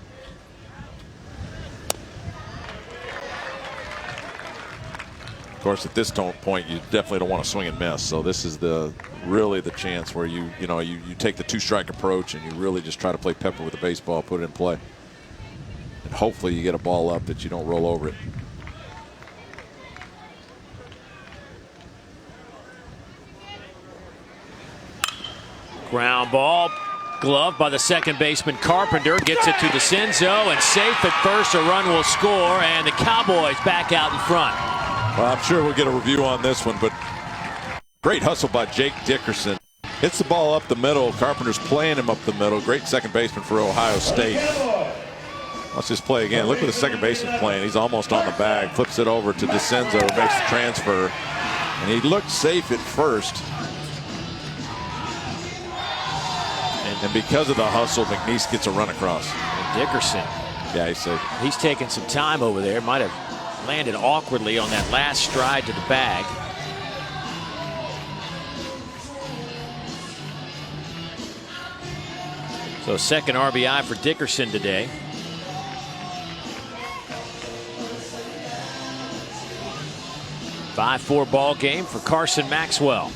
Of course, at this point, you definitely don't want to swing and miss. So this is really the chance where you take the two-strike approach and you really just try to play pepper with the baseball, put it in play, and hopefully you get a ball up that you don't roll over it. Ground ball, glove by the second baseman Carpenter, gets it to DeCenzo, and safe at first. A run will score, and the Cowboys back out in front. Well, I'm sure we'll get a review on this one, but great hustle by Jake Dickerson. Hits the ball up the middle. Carpenter's playing him up the middle. Great second baseman for Ohio State. Let's just play again. Look where the second baseman's playing. He's almost on the bag. Flips it over to DeCenzo, makes the transfer. And he looked safe at first. And because of the hustle, McNeese gets a run across. And Dickerson. Yeah, he's safe. He's taking some time over there. Might have landed awkwardly on that last stride to the bag. So second RBI for Dickerson today. A 5-4 ball game for Carson Maxwell.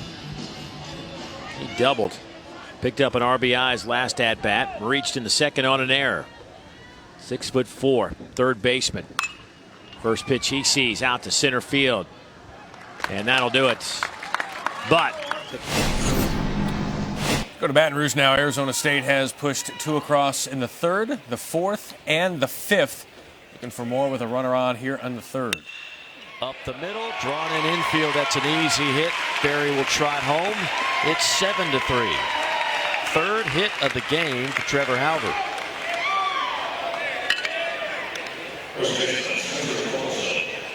He doubled. Picked up an RBI's last at bat. Reached in the second on an error. 6'4", third baseman. First pitch he sees out to center field. And that'll do it. But go to Baton Rouge now. Arizona State has pushed 2 across in the 3rd, the 4th, and the 5th. Looking for more with a runner on here on the 3rd. Up the middle, drawn in infield. That's an easy hit. Barry will trot home. It's 7-3. Third hit of the game for Trevor Halver.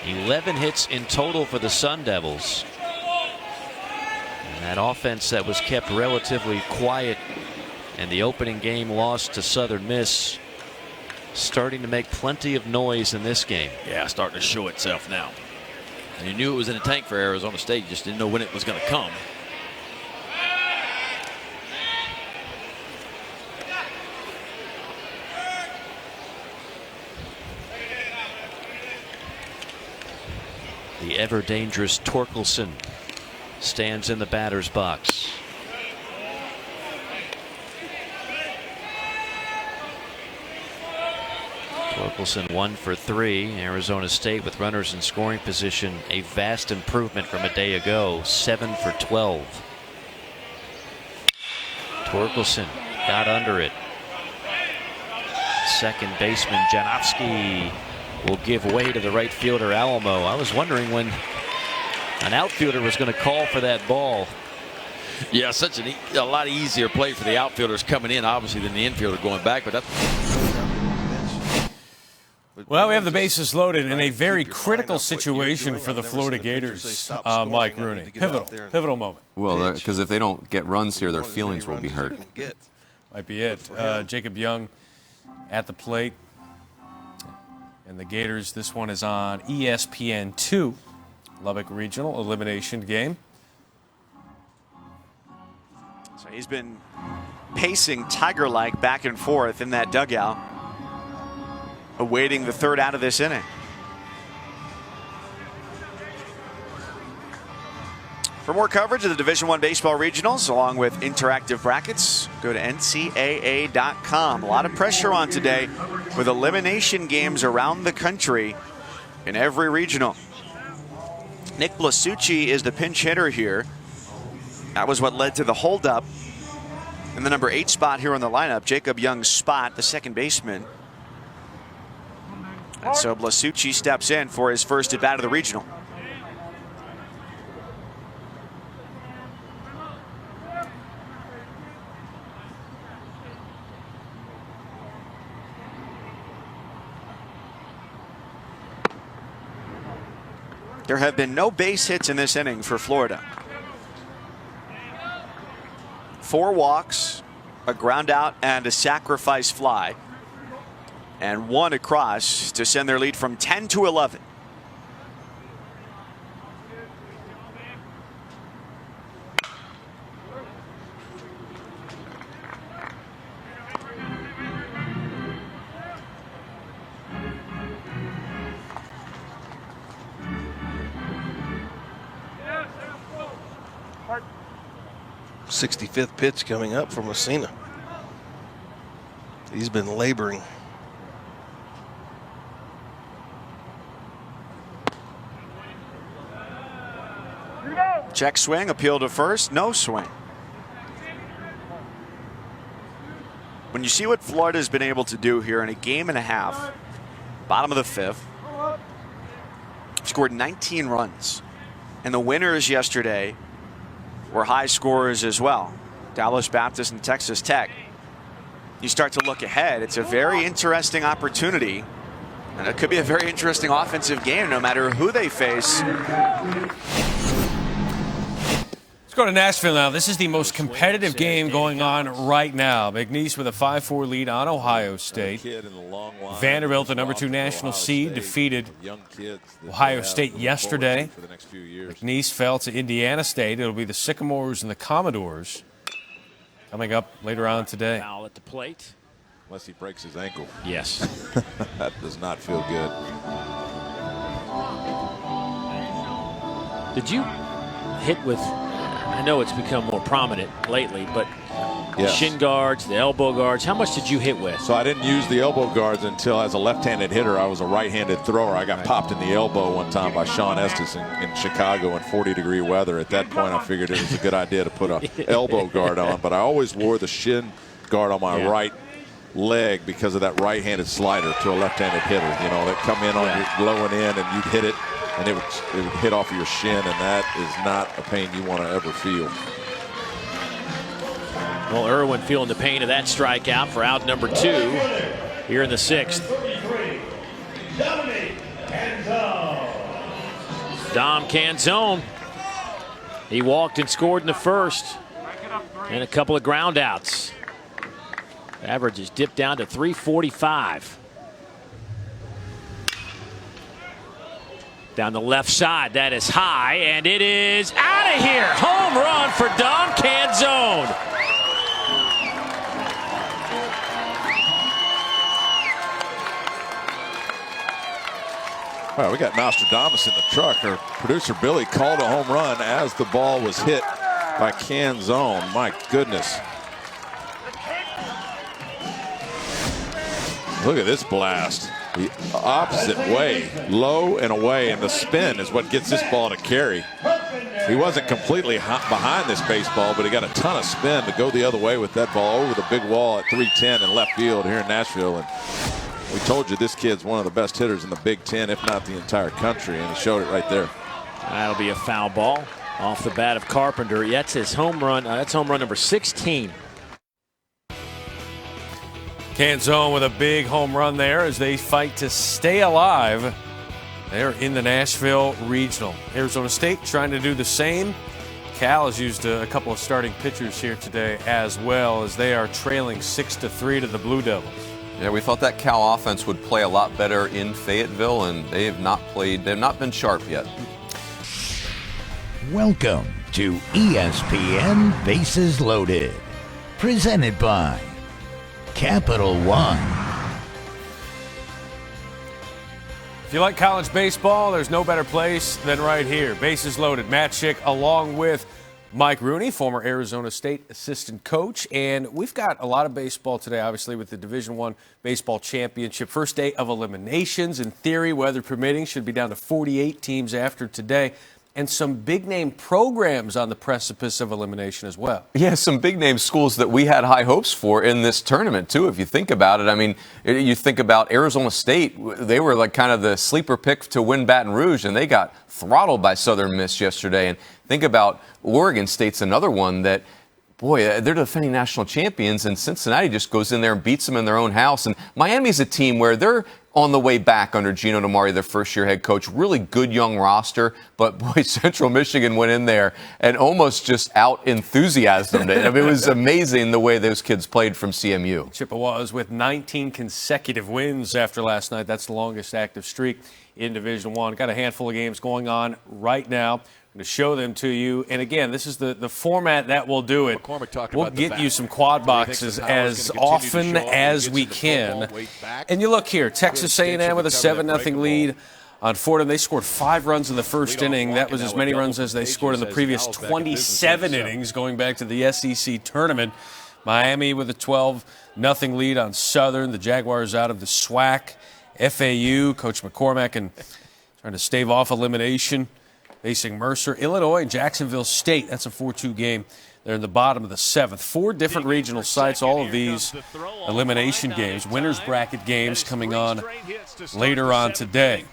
$11 hits in total for the Sun Devils. And that offense that was kept relatively quiet in the opening game loss to Southern Miss starting to make plenty of noise in this game. Yeah, starting to show itself now. And you knew it was in the tank for Arizona State. You just didn't know when it was going to come. The ever-dangerous Torkelson stands in the batter's box. Torkelson 1 for 3. Arizona State with runners in scoring position. A vast improvement from a day ago. 7 for 12. Torkelson got under it. Second baseman Janowski will give way to the right fielder Alamo. I was wondering when an outfielder was going to call for that ball. Yeah, such a lot easier play for the outfielders coming in, obviously, than the infielder going back. But well, we have the bases loaded in a very critical situation for the Florida Gators. Mike Rooney, pivotal moment. Well, because if they don't get runs here, their feelings will be hurt. Might be it. Jacob Young at the plate. And the Gators, this one is on ESPN 2, Lubbock Regional elimination game. So he's been pacing tiger-like back and forth in that dugout, awaiting the 3rd out of this inning. For more coverage of the Division I baseball regionals, along with interactive brackets, go to NCAA.com. A lot of pressure on today with elimination games around the country in every regional. Nick Blasucci is the pinch hitter here. That was what led to the holdup in the number 8 spot here on the lineup. Jacob Young's spot, the second baseman. And so Blasucci steps in for his first at bat of the regional. There have been no base hits in this inning for Florida. 4 walks, a ground out, and a sacrifice fly. And 1 across to send their lead from 10 to 11. 65th pitch coming up for Messina. He's been laboring. Check swing, appeal to first, no swing. When you see what Florida's been able to do here in a game and a half, bottom of the fifth, scored 19 runs. And the winners yesterday were high scorers as well. Dallas Baptist and Texas Tech. You start to look ahead, it's a very interesting opportunity. And it could be a very interesting offensive game no matter who they face. Let's go to Nashville now. This is the most competitive game going on right now. McNeese with a 5-4 lead on Ohio State. Vanderbilt, the number 2 national seed, defeated Ohio State yesterday. McNeese fell to Indiana State. It'll be the Sycamores and the Commodores coming up later on today. Foul at the plate. Unless he breaks his ankle. Yes. That does not feel good. Did you hit with, I know it's become more prominent lately, but Yes. shin guards, the elbow guards, how much did you hit with? So I didn't use the elbow guards until, as a left-handed hitter, I was a right-handed thrower. I got popped in the elbow one time by Sean Estes in Chicago in 40-degree weather. At that point, I figured it was a good idea to put an elbow guard on, but I always wore the shin guard on my right leg because of that right-handed slider to a left-handed hitter. You know, that come in on your low and in, and you'd hit it, and it would hit off of your shin, and that is not a pain you want to ever feel. Well, Irwin feeling the pain of that strikeout for out number 2 here in the 6th. Dom Canzone. He walked and scored in the first, and a couple of ground outs. Average is dipped down to 345. Down the left side, that is high, and it is out of here. Home run for Dom Canzone. All right, we got Nostradamus in the truck. Our producer Billy called a home run as the ball was hit by Canzone. My goodness. Look at this blast. The opposite way, low and away, and the spin is what gets this ball to carry. He wasn't completely behind this baseball, but he got a ton of spin to go the other way with that ball over the big wall at 310 in left field here in Nashville. And we told you this kid's one of the best hitters in the Big Ten, if not the entire country, and he showed it right there. That'll be a foul ball off the bat of Carpenter. That's his home run. That's home run number 16. Canzone with a big home run there as they fight to stay alive. They're in the Nashville Regional. Arizona State trying to do the same. Cal has used a couple of starting pitchers here today as well, as they are trailing 6-3 to the Blue Devils. Yeah, we thought that Cal offense would play a lot better in Fayetteville, and they have not played. They've not been sharp yet. Welcome to ESPN Bases Loaded, presented by Capital One. If you like college baseball, there's no better place than right here. Bases Loaded. Matt Schick along with Mike Rooney, former Arizona State assistant coach. And we've got a lot of baseball today, obviously, with the Division I Baseball Championship. First day of eliminations. In theory, weather permitting, should be down to 48 teams after today. And some big-name programs on the precipice of elimination as well. Yeah, some big-name schools that we had high hopes for in this tournament, too, if you think about it. I mean, you think about Arizona State. They were like kind of the sleeper pick to win Baton Rouge, and they got throttled by Southern Miss yesterday. And think about Oregon State's another one that, boy, they're defending national champions, and Cincinnati just goes in there and beats them in their own house. And Miami's a team where they're on the way back under Gino DiMaria, their first-year head coach. Really good young roster, but boy, Central Michigan went in there and almost just out-enthusiasmed it. I mean, it was amazing the way those kids played from CMU. Chippewas with 19 consecutive wins after last night. That's the longest active streak in Division I. Got a handful of games going on right now. To show them to you. And again, this is the format that will do it. We'll get you some quad boxes as often as we can. And you look here, Texas A&M with a 7-0 lead on Fordham. They scored 5 runs in the first inning. That was as many runs as they scored in the previous 27 innings going back to the SEC tournament. Miami with a 12-0 lead on Southern. The Jaguars out of the SWAC. FAU, Coach McCormack, and trying to stave off elimination, facing Mercer. Illinois and Jacksonville State. That's a 4-2 game. They're in the bottom of the 7th. 4 different regional sites, all of these elimination games, winners bracket games coming on later on today.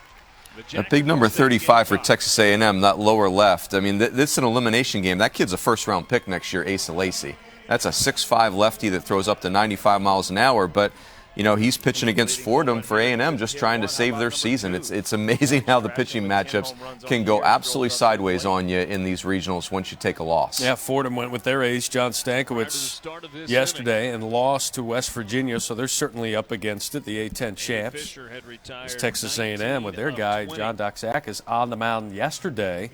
That big number 35 for Texas A&M, that lower left. I mean, this is an elimination game. That kid's a first-round pick next year, Asa Lacy. That's a 6'5 lefty that throws up to 95 miles an hour, but you know, he's pitching against Fordham for A&M, just trying to save their season. It's amazing how the pitching matchups can go absolutely sideways on you in these regionals once you take a loss. Yeah, Fordham went with their ace, John Stankiewicz, yesterday and lost to West Virginia, so they're certainly up against it, the A-10 champs. It's Texas A&M with their guy, John Doxakis, on the mound yesterday.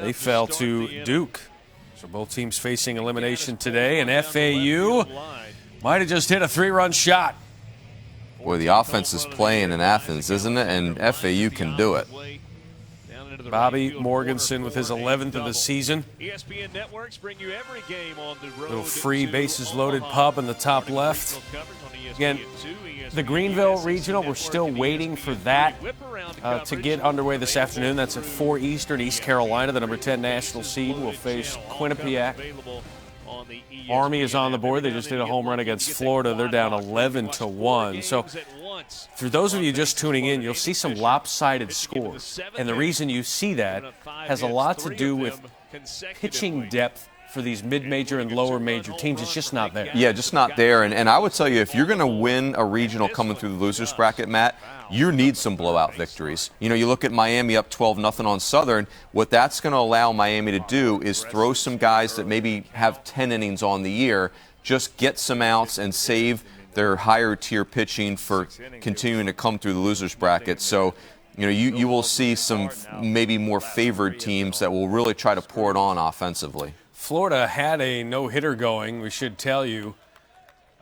They fell to Duke. So both teams facing elimination today, and FAU might have just hit a 3-run shot. Boy, the offense is playing in Athens, isn't it? And FAU can do it. Bobby Morganson with his 11th of the season. Little free bases loaded pub in the top left. Again, the Greenville Regional, we're still waiting for that to get underway this afternoon. That's at 4 Eastern. East Carolina, the number 10 national seed, will face Quinnipiac. Army is on the board. They just did a home run against Florida. They're down 11-1. So for those of you just tuning in, you'll see some lopsided scores. And the reason you see that has a lot to do with pitching depth for these mid-major and lower major teams. It's just not there. Yeah, just not there. And I would tell you, if you're going to win a regional coming through the losers bracket, Matt, you need some blowout victories. You know, you look at Miami up 12-0 on Southern. What that's going to allow Miami to do is throw some guys that maybe have 10 innings on the year, just get some outs and save their higher tier pitching for continuing to come through the losers bracket. So, you know, you will see some maybe more favored teams that will really try to pour it on offensively. Florida had a no-hitter going, we should tell you,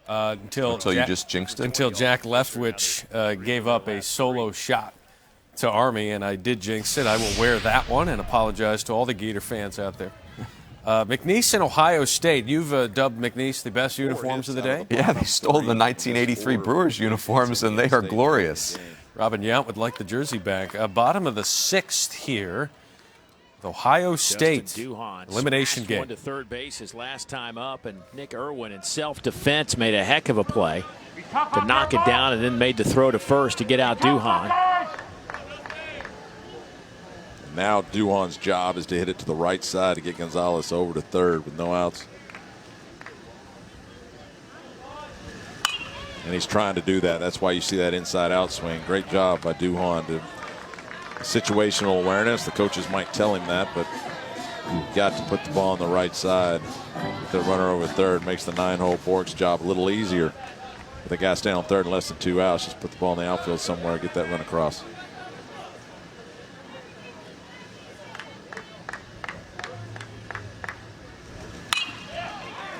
until you just jinxed it? Until Jack Leftwich gave up a solo shot to Army, and I did jinx it. I will wear that one and apologize to all the Gator fans out there. McNeese and Ohio State. You've dubbed McNeese the best uniforms of the day? Yeah, they stole the 1983 Brewers uniforms, and they are glorious. Robin Yount would like the jersey back. Bottom of the 6th here. Ohio State elimination game. One to third base his last time up, and Nick Irwin in self-defense made a heck of a play to knock it down, and then made the throw to first to get out Duhan. Now Duhan's job is to hit it to the right side to get Gonzalez over to third with no outs. And he's trying to do that. That's why you see that inside-out swing. Great job by Duhan to situational awareness. The coaches might tell him that, but you've got to put the ball on the right side. With the runner over third makes the 9-hole Bork's job a little easier. With the guy staying on third and less than 2 outs, just put the ball in the outfield somewhere, get that run across.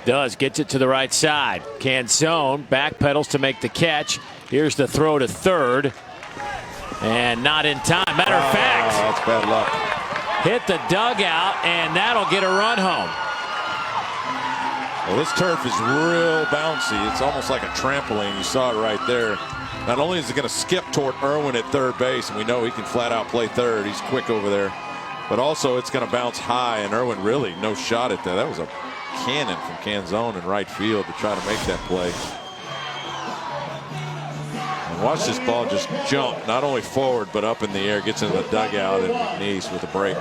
Gets it to the right side. Canzone backpedals to make the catch. Here's the throw to third. And not in time. Matter of fact, that's bad luck. Hit the dugout, and that'll get a run home. Well, this turf is real bouncy. It's almost like a trampoline. You saw it right there. Not only is it going to skip toward Irwin at third base, and we know he can flat out play third. He's quick over there. But also it's going to bounce high, and Irwin really no shot at that. That was a cannon from Canzone in right field to try to make that play. Watch this ball just jump, not only forward, but up in the air, gets into the dugout, and McNeese with a break.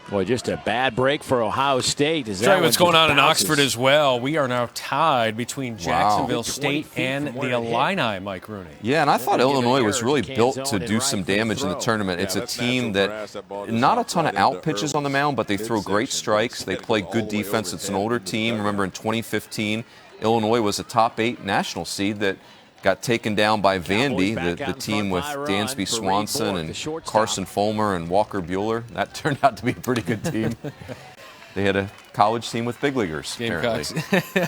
Boy, just a bad break for Ohio State. Tell you what's going on in Oxford as well. We are now tied between Jacksonville State and the Illini, Mike Rooney. Yeah, and I thought Illinois was really built to do some damage in the tournament. It's a team that not a ton of out pitches on the mound, but they throw great strikes. They play good defense. It's an older team. Remember in 2015, Illinois was a top 8 national seed that got taken down by Vandy, the team with Dansby Swanson and Carson Fulmer and Walker Buehler. That turned out to be a pretty good team. They had a college team with big leaguers. Gamecocks.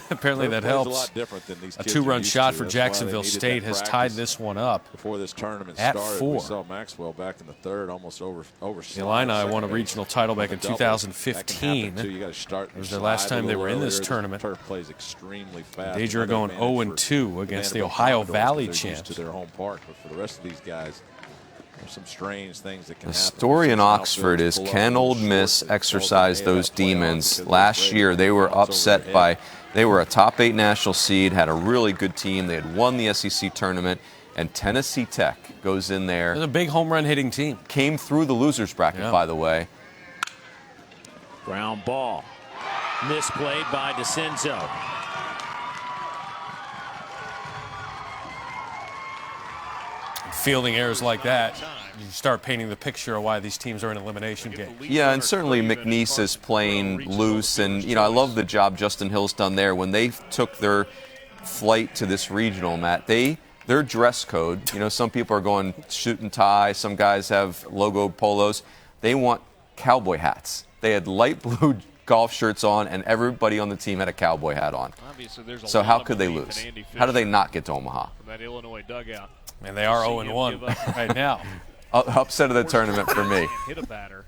Apparently that Their play's helps. a lot different than these A kids two-run are used shot to. for That's why they Jacksonville needed State that has tied practice this one up before this tournament at started. 4. We saw Maxwell back in the third, almost over. The Illini won a regional title back in 2015. You got to start. It was their last time they were in this tournament. Turf plays extremely fast. Deja are going 0-2 against the Ohio Valley champs. To their home park, but for the rest of these guys, there's some strange things that can The happen. story in Oxford is, can Old Miss exercise those demons? Last year, they were upset by, they were a top 8 national seed, had a really good team. They had won the SEC tournament, and Tennessee Tech goes in there. They're a big home run hitting team. Came through the losers bracket, by the way. Ground ball. Misplayed by DeCenzo. Fielding errors like that, you start painting the picture of why these teams are in elimination games. Yeah, and certainly McNeese is playing loose, and I love the job Justin Hill's done there. When they took their flight to this regional, Matt, their dress code, some people are going suit and tie, some guys have logo polos. They want cowboy hats. They had light blue golf shirts on, and everybody on the team had a cowboy hat on. So how could they lose? How did they not get to Omaha? From that Illinois dugout. And they are 0-1 right now. Upset of the tournament for me. Hit a batter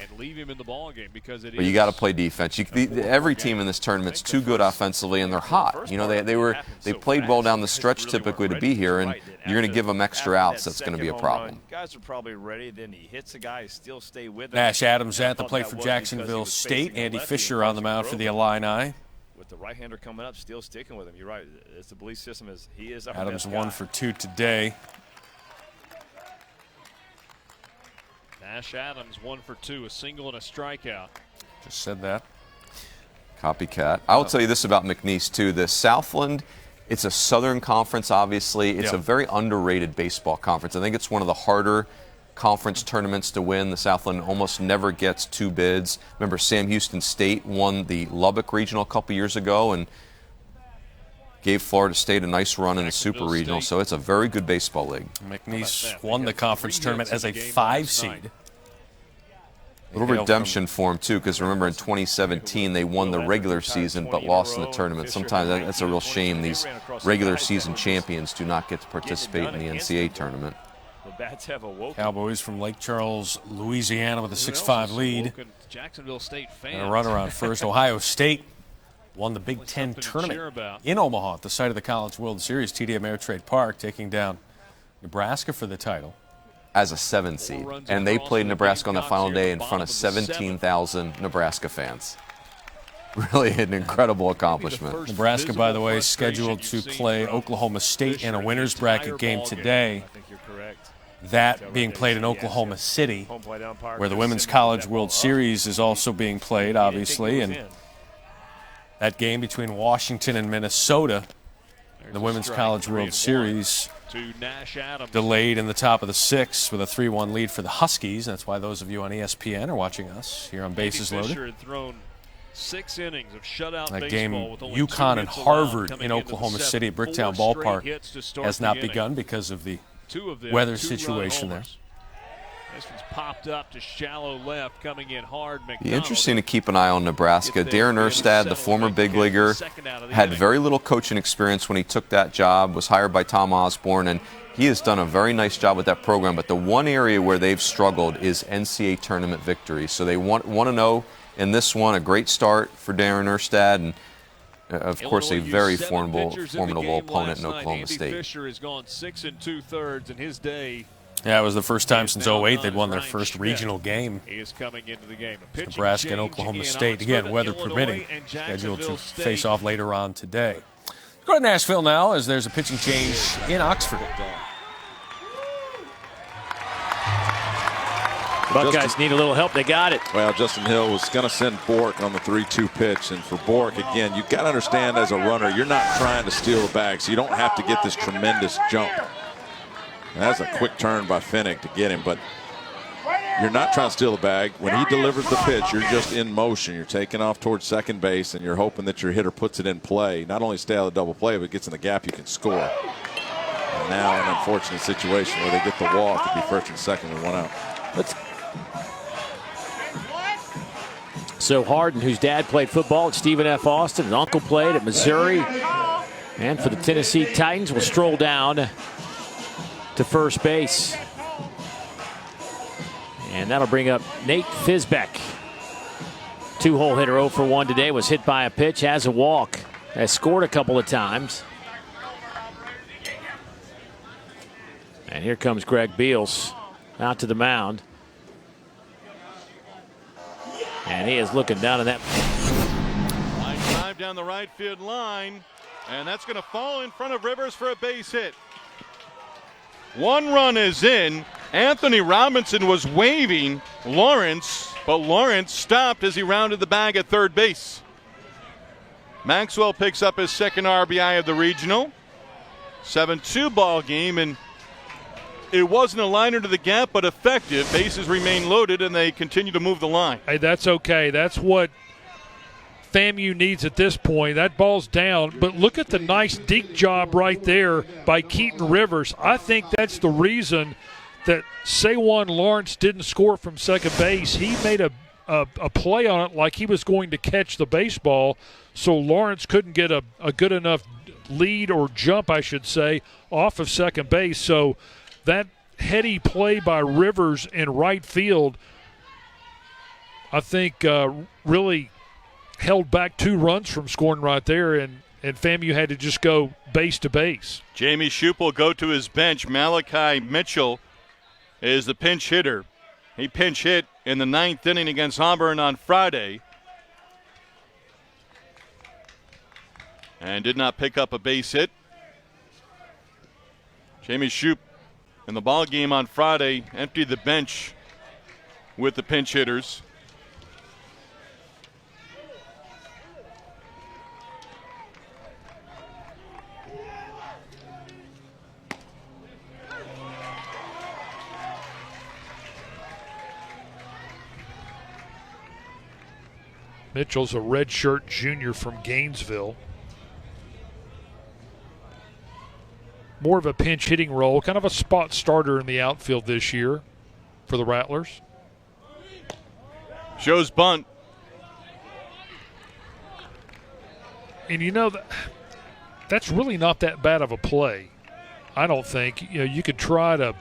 and leave him in the ball game because it But you got to play defense. Every team in this tournament's too good offensively, and they're hot. They played well down the stretch typically to be here, and you're going to give them extra outs. That's going to be a problem. Guys are probably ready. Then he hits a guy, still stay with him. Nash Adams at the plate for Jacksonville State. Andy Fisher on the mound for the Illini. With the right-hander coming up, still sticking with him. You're right. It's the belief system is he is our Adams best 1 guy. for 2 today. Nash Adams 1 for 2, a single and a strikeout. Just said that. Copycat. I will tell you this about McNeese, too. The Southland, it's a Southern Conference, obviously. It's a very underrated baseball conference. I think it's one of the harder conference tournaments to win. The Southland almost never gets 2 bids. Remember, Sam Houston State won the Lubbock Regional a couple years ago and gave Florida State a nice run in the Super Regional, so it's a very good baseball league. McNeese won the conference tournament as a 5 seed. A little redemption for them, too, because remember in 2017 they won the regular season but lost in the tournament. Sometimes that's a real shame. These regular season champions do not get to participate in the NCAA tournament. The bats have awoken. Cowboys from Lake Charles, Louisiana with a 6-5 lead. Jacksonville State fans. And a runner on first. Ohio State won the Big Ten tournament in Omaha at the site of the College World Series, TD Ameritrade Park, taking down Nebraska for the title. As a 7 seed. And they played Nebraska on the final day in front of 17,000 Nebraska fans. Really an incredible accomplishment. Nebraska, by the way, is scheduled to play Oklahoma State in a winner's bracket game today. That being played in Oklahoma City, where the Women's College World Series is also being played, obviously. And that game between Washington and Minnesota, the Women's College World Series, delayed in the top of the 6th with a 3-1 lead for the Huskies. That's why those of you on ESPN are watching us here on Bases Loaded. Fisher had thrown 6 innings of shutout that game, baseball with only Uconn 2 and hits Harvard allowed in coming into Oklahoma the City at 7th. Bricktown 4 Ballpark straight hits to start has the not inning. begun because of the 2 of them weather 2-run situation there. homers. This one's popped up to shallow left, coming in hard. Be interesting to keep an eye on Nebraska. Darren Erstad, the former big leaguer, had very little coaching experience when he took that job, was hired by Tom Osborne, and he has done a very nice job with that program. But the one area where they've struggled is NCAA tournament victories. So they want to know in this one, a great start for Darren Erstad, and of course a very formidable opponent in Oklahoma State. Fisher has gone 6 2/3 in his day. Yeah, it was the first time since 08 they'd won their first regional game. He is coming into the game. Nebraska and Oklahoma State, again, weather permitting, scheduled to face off later on today. Let's go to Nashville now as there's a pitching change in Oxford. Buckeyes need a little help. They got it. Well, Justin Hill was going to send Bork on the 3-2 pitch. And for Bork, again, you've got to understand as a runner, you're not trying to steal the bag, so you don't have to get this tremendous jump. And that's a quick turn by Finnick to get him, but you're not trying to steal the bag. When he delivers the pitch, you're just in motion. You're taking off towards second base, and you're hoping that your hitter puts it in play. Not only stay out of the double play, but gets in the gap, you can score. And now an unfortunate situation where they get the walk to be first and second with 1 out. So Harden, whose dad played football at Stephen F. Austin, and uncle played at Missouri, and for the Tennessee Titans, will stroll down to first base. And that'll bring up Nate Fisbeck. 2-hole hitter, 0 for 1 today, was hit by a pitch, has a walk, has scored a couple of times. And here comes Greg Beals out to the mound. And he is looking down in that. Line drive down the right field line, and that's going to fall in front of Rivers for a base hit. 1 run is in. Anthony Robinson was waving Lawrence, but Lawrence stopped as he rounded the bag at third base. Maxwell picks up his second RBI of the regional. 7-2 ball game, and it wasn't a liner to the gap, but effective. Bases remain loaded, and they continue to move the line. Hey, that's okay. That's what FAMU needs at this point. That ball's down, but look at the nice deke job right there by Keaton Rivers. I think that's the reason that Saywan Lawrence didn't score from second base. He made a play on it like he was going to catch the baseball, so Lawrence couldn't get a good enough lead or jump, I should say, off of second base. So that heady play by Rivers in right field, I think, really held back 2 runs from scoring right there, and FAMU had to just go base to base. Jamie Shoup will go to his bench. Malachi Mitchell is the pinch hitter. He pinch hit in the 9th inning against Auburn on Friday and did not pick up a base hit. Jamie Shoup in the ball game on Friday emptied the bench with the pinch hitters. Mitchell's a redshirt junior from Gainesville. More of a pinch hitting role, kind of a spot starter in the outfield this year for the Rattlers. Shows bunt. And you know, that's really not that bad of a play, I don't think. You know, you could try to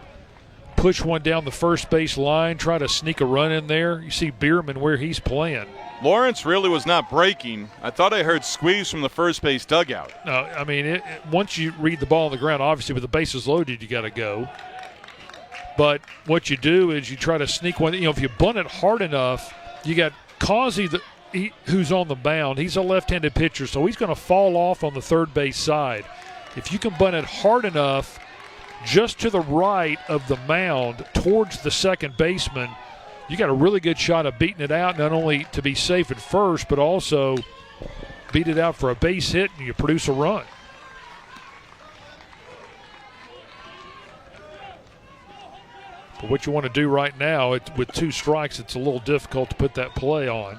push one down the first base line, try to sneak a run in there. You see Bierman where he's playing. Lawrence really was not breaking. I thought I heard squeeze from the first base dugout. No, I mean, once you read the ball on the ground, obviously with the bases loaded, you got to go. But what you do is you try to sneak one. You know, if you bunt it hard enough, you got Causey who's on the mound. He's a left-handed pitcher, so he's going to fall off on the third base side. If you can bunt it hard enough just to the right of the mound towards the second baseman, you got a really good shot of beating it out, not only to be safe at first, but also beat it out for a base hit and you produce a run. But what you want to do right now, with 2 strikes, it's a little difficult to put that play on.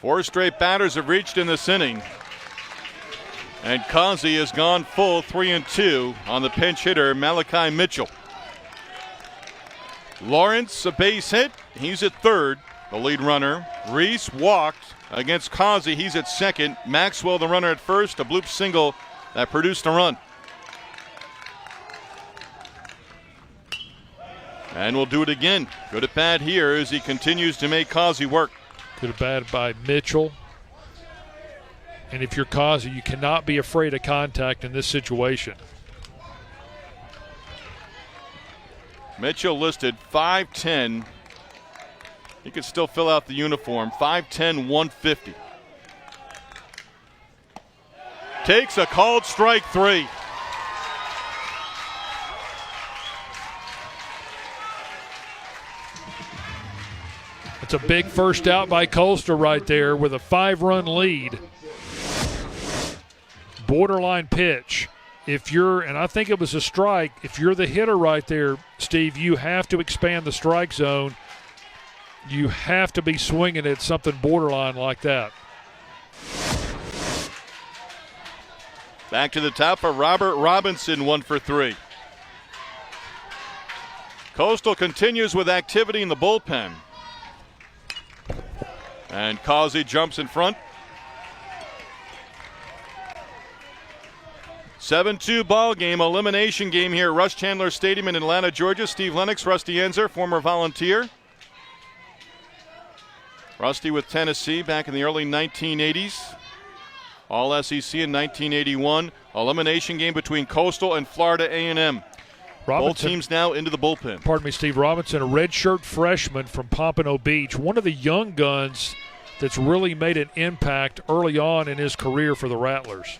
Four straight batters have reached in this inning. And Causey has gone full 3-2 on the pinch hitter, Malachi Mitchell. Lawrence, a base hit. He's at third, the lead runner. Reese walked against Causey. He's at second. Maxwell, the runner, at first. A bloop single that produced a run. And we'll do it again. Good at bat here as he continues to make Causey work. Good at bat by Mitchell. And if you're Causey, you cannot be afraid of contact in this situation. Mitchell listed 5'10". He could still fill out the uniform. 5'10", 150. Takes a called strike 3. It's a big first out by Colster right there with a 5-run lead. Borderline pitch. If you're, and I think it was a strike, if you're the hitter right there, Steve, you have to expand the strike zone. You have to be swinging at something borderline like that. Back to the top for Robert Robinson, 1 for 3. Coastal continues with activity in the bullpen. And Causey jumps in front. 7-2 ball game, elimination game here at Rush Chandler Stadium in Atlanta, Georgia. Steve Lennox, Rusty Enzer, former Volunteer. Rusty with Tennessee back in the early 1980s. All SEC in 1981. Elimination game between Coastal and Florida A&M. Both teams now into the bullpen. Pardon me, Steve. Robinson, a redshirt freshman from Pompano Beach, one of the young guns that's really made an impact early on in his career for the Rattlers.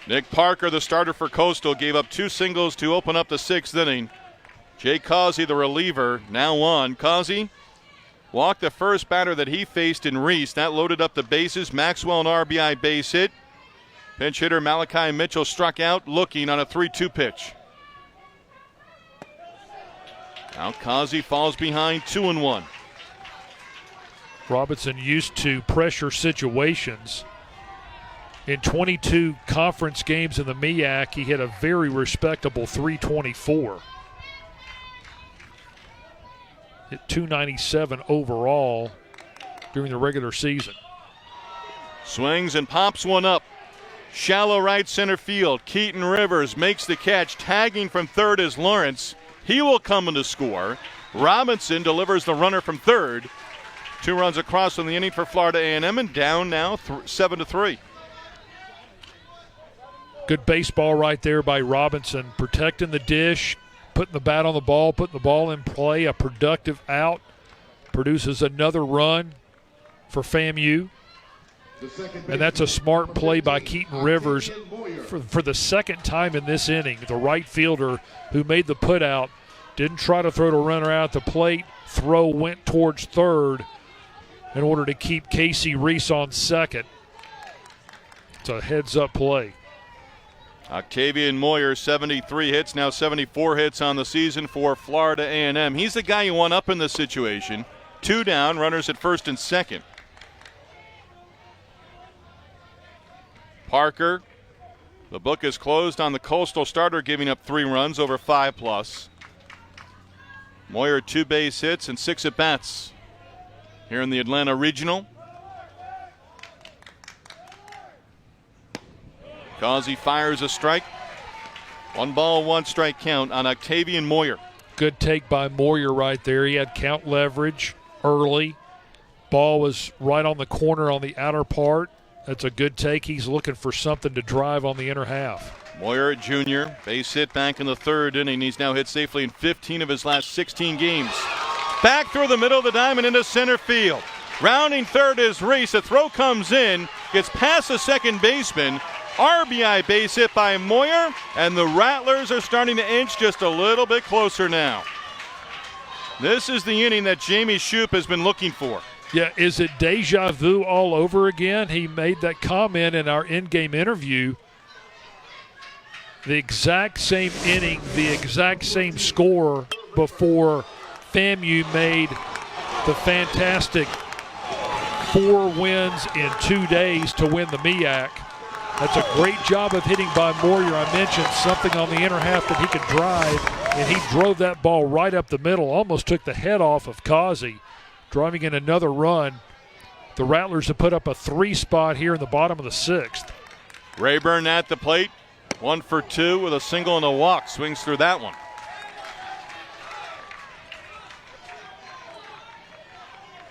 Nick Parker, the starter for Coastal, gave up 2 singles to open up the 6th inning. Jay Causey, the reliever, now on. Causey walked the first batter that he faced in Reese. That loaded up the bases. Maxwell, an RBI base hit. Pinch hitter Malachi Mitchell struck out looking on a 3-2 pitch. Now Causey falls behind 2-1. Robinson used to pressure situations. In 22 conference games in the MEAC, he hit a very respectable .324. Hit .297 overall during the regular season. Swings and pops one up. Shallow right center field. Keaton Rivers makes the catch. Tagging from third is Lawrence. He will come in to score. Robinson delivers the runner from third. 2 runs across in the inning for Florida A&M, and down now 7-3. Good baseball right there by Robinson, protecting the dish, putting the bat on the ball, putting the ball in play. A productive out produces another run for FAMU. And that's a smart play by Keaton Rivers for the second time in this inning. The right fielder who made the putout didn't try to throw the runner out the plate. Throw went towards third in order to keep Casey Reese on second. It's a heads-up play. Octavian Moyer, 73 hits, now 74 hits on the season for Florida A&M. He's the guy you want up in this situation. 2 down, runners at first and second. Parker, the book is closed on the Coastal starter, giving up 3 runs over 5+. Moyer 2 base hits and 6 at-bats here in the Atlanta Regional. Causey fires a strike. 1 ball, 1 strike count on Octavian Moyer. Good take by Moyer right there. He had count leverage early. Ball was right on the corner on the outer part. That's a good take. He's looking for something to drive on the inner half. Moyer, junior, base hit back in the 3rd inning. He's now hit safely in 15 of his last 16 games. Back through the middle of the diamond into center field. Rounding third is Reese. A throw comes in, gets past the second baseman. RBI base hit by Moyer, and the Rattlers are starting to inch just a little bit closer now. This is the inning that Jamie Shoup has been looking for. Yeah, is it deja vu all over again? He made that comment in our in-game interview. The exact same inning, the exact same score before FAMU made the fantastic 4 wins in 2 days to win the MEAC. That's a great job of hitting by Moyer. I mentioned something on the inner half that he could drive, and he drove that ball right up the middle, almost took the head off of Causey, driving in another run. The Rattlers have put up a 3 spot here in the bottom of the 6th. Rayburn at the plate, 1 for 2 with a single and a walk. Swings through that one.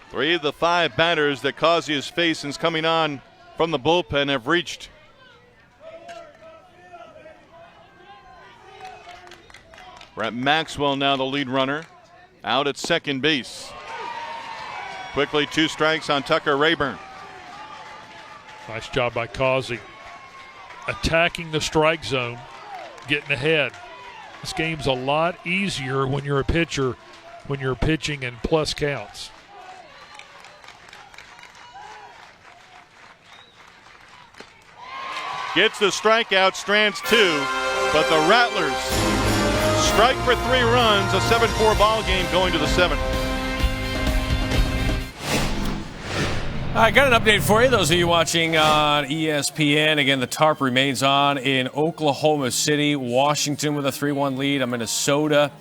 Three of the 5 batters that Causey has faced since coming on from the bullpen have reached. Brett Maxwell now the lead runner, out at second base. Quickly 2 strikes on Tucker Rayburn. Nice job by Causey. Attacking the strike zone, getting ahead. This game's a lot easier when you're a pitcher, when you're pitching in plus counts. Gets the strikeout, strands 2, but the Rattlers strike for 3 runs, a 7-4 ball game going to the 7th. I got an update for you. Those of you watching on ESPN, again, the tarp remains on in Oklahoma City. Washington with a 3-1 lead on Minnesota.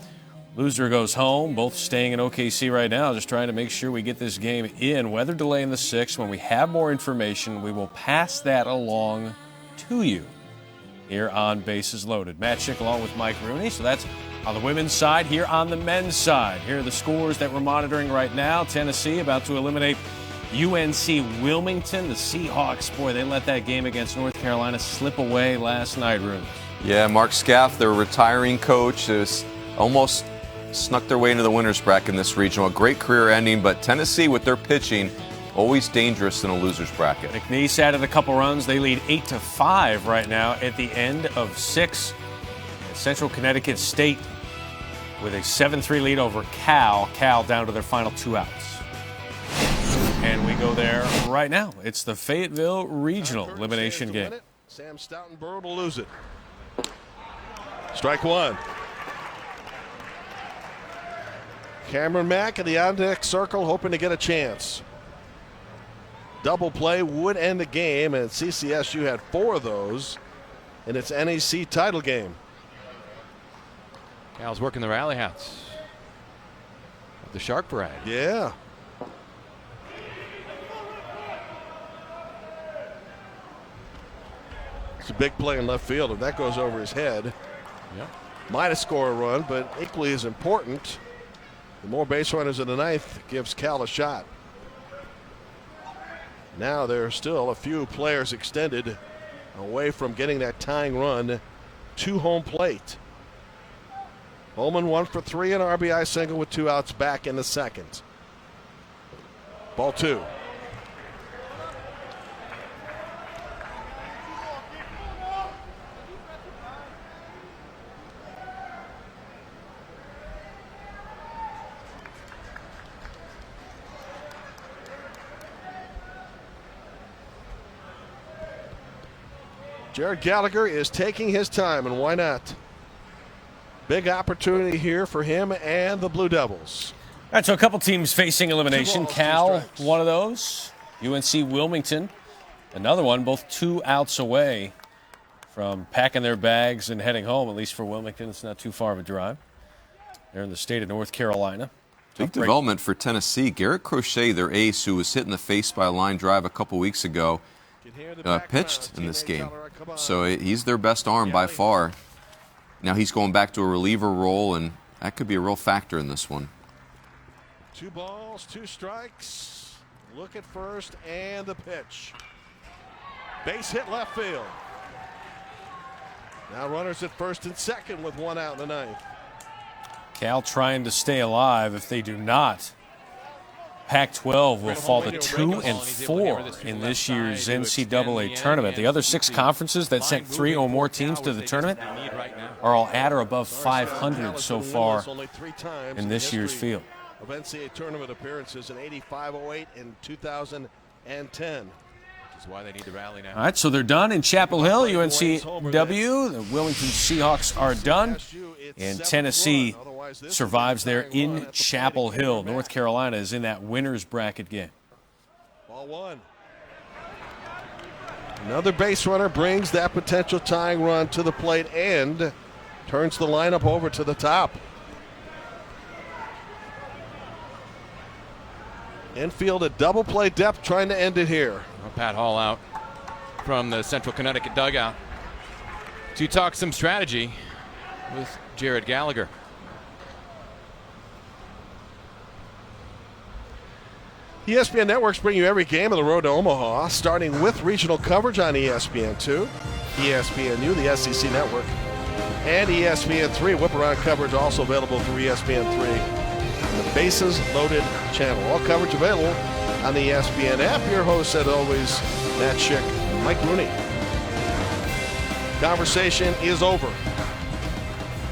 Loser goes home. Both staying in OKC right now, just trying to make sure we get this game in. Weather delay in the 6th. When we have more information, we will pass that along to you here on Bases Loaded. Matt Schick along with Mike Rooney. So that's on the women's side. Here on the men's side, here are the scores that we're monitoring right now. Tennessee about to eliminate UNC Wilmington. The Seahawks, boy, they let that game against North Carolina slip away last night, Rooney. Yeah, Mark Scaff, their retiring coach, has almost snuck their way into the winner's bracket in this regional. A great career ending, but Tennessee with their pitching, always dangerous in a loser's bracket. McNeese added a couple runs. They lead 8-5 right now at the end of 6. Central Connecticut State with a 7-3 lead over Cal. Cal down to their final 2 outs. And we go there right now. It's the Fayetteville Regional elimination game. Sam Stoutenburg will lose it. Strike one. Cameron Mack in the on-deck circle hoping to get a chance. Double play would end the game, and CCSU had 4 of those in its NEC title game. Cal's working the rally hats of the Shark variety. Yeah. It's a big play in left field. If that goes over his head, might have scored a run, but equally as important, the more base runners in the 9th gives Cal a shot. Now there are still a few players extended away from getting that tying run to home plate. Bowman 1 for 3, an RBI single with 2 outs back in the 2nd. Ball 2. Jared Gallagher is taking his time, and why not? Big opportunity here for him and the Blue Devils. All right, so a couple teams facing elimination. Cal, one of those. UNC Wilmington, another one. Both 2 outs away from packing their bags and heading home, at least for Wilmington. It's not too far of a drive. They're in the state of North Carolina. Big development for Tennessee. Garrett Crochet, their ace, who was hit in the face by a line drive a couple weeks ago, pitched in this game. So he's their best arm by far. Now he's going back to a reliever role, and that could be a real factor in this one. 2 balls, 2 strikes. Look at first and the pitch. Base hit left field. Now runners at first and second with 1 out in the 9th. Cal trying to stay alive. If they do not, Pac-12 will fall to 2-4 in this year's NCAA tournament. The other 6 conferences that sent 3 or more teams to the tournament are all at or above 500 so far in this year's field. Of NCAA tournament appearances in 85, 08, and 2010. Which is why they need to rally now. All right, so they're done in Chapel Hill. UNCW, the Wilmington Seahawks are done. And Tennessee survives there in Chapel Hill. North Carolina is in that winner's bracket game. Ball 1. Another base runner brings that potential tying run to the plate and turns the lineup over to the top. Infield at double play depth, trying to end it here. Pat Hall out from the Central Connecticut dugout to talk some strategy with Jared Gallagher. ESPN Networks bring you every game on the road to Omaha, starting with regional coverage on ESPN2, ESPNU, the SEC Network, and ESPN3. Whip-around coverage also available through ESPN3 and the Bases Loaded channel. All coverage available on the ESPN app. Your host, as always, Matt Schick, Mike Rooney. Conversation is over.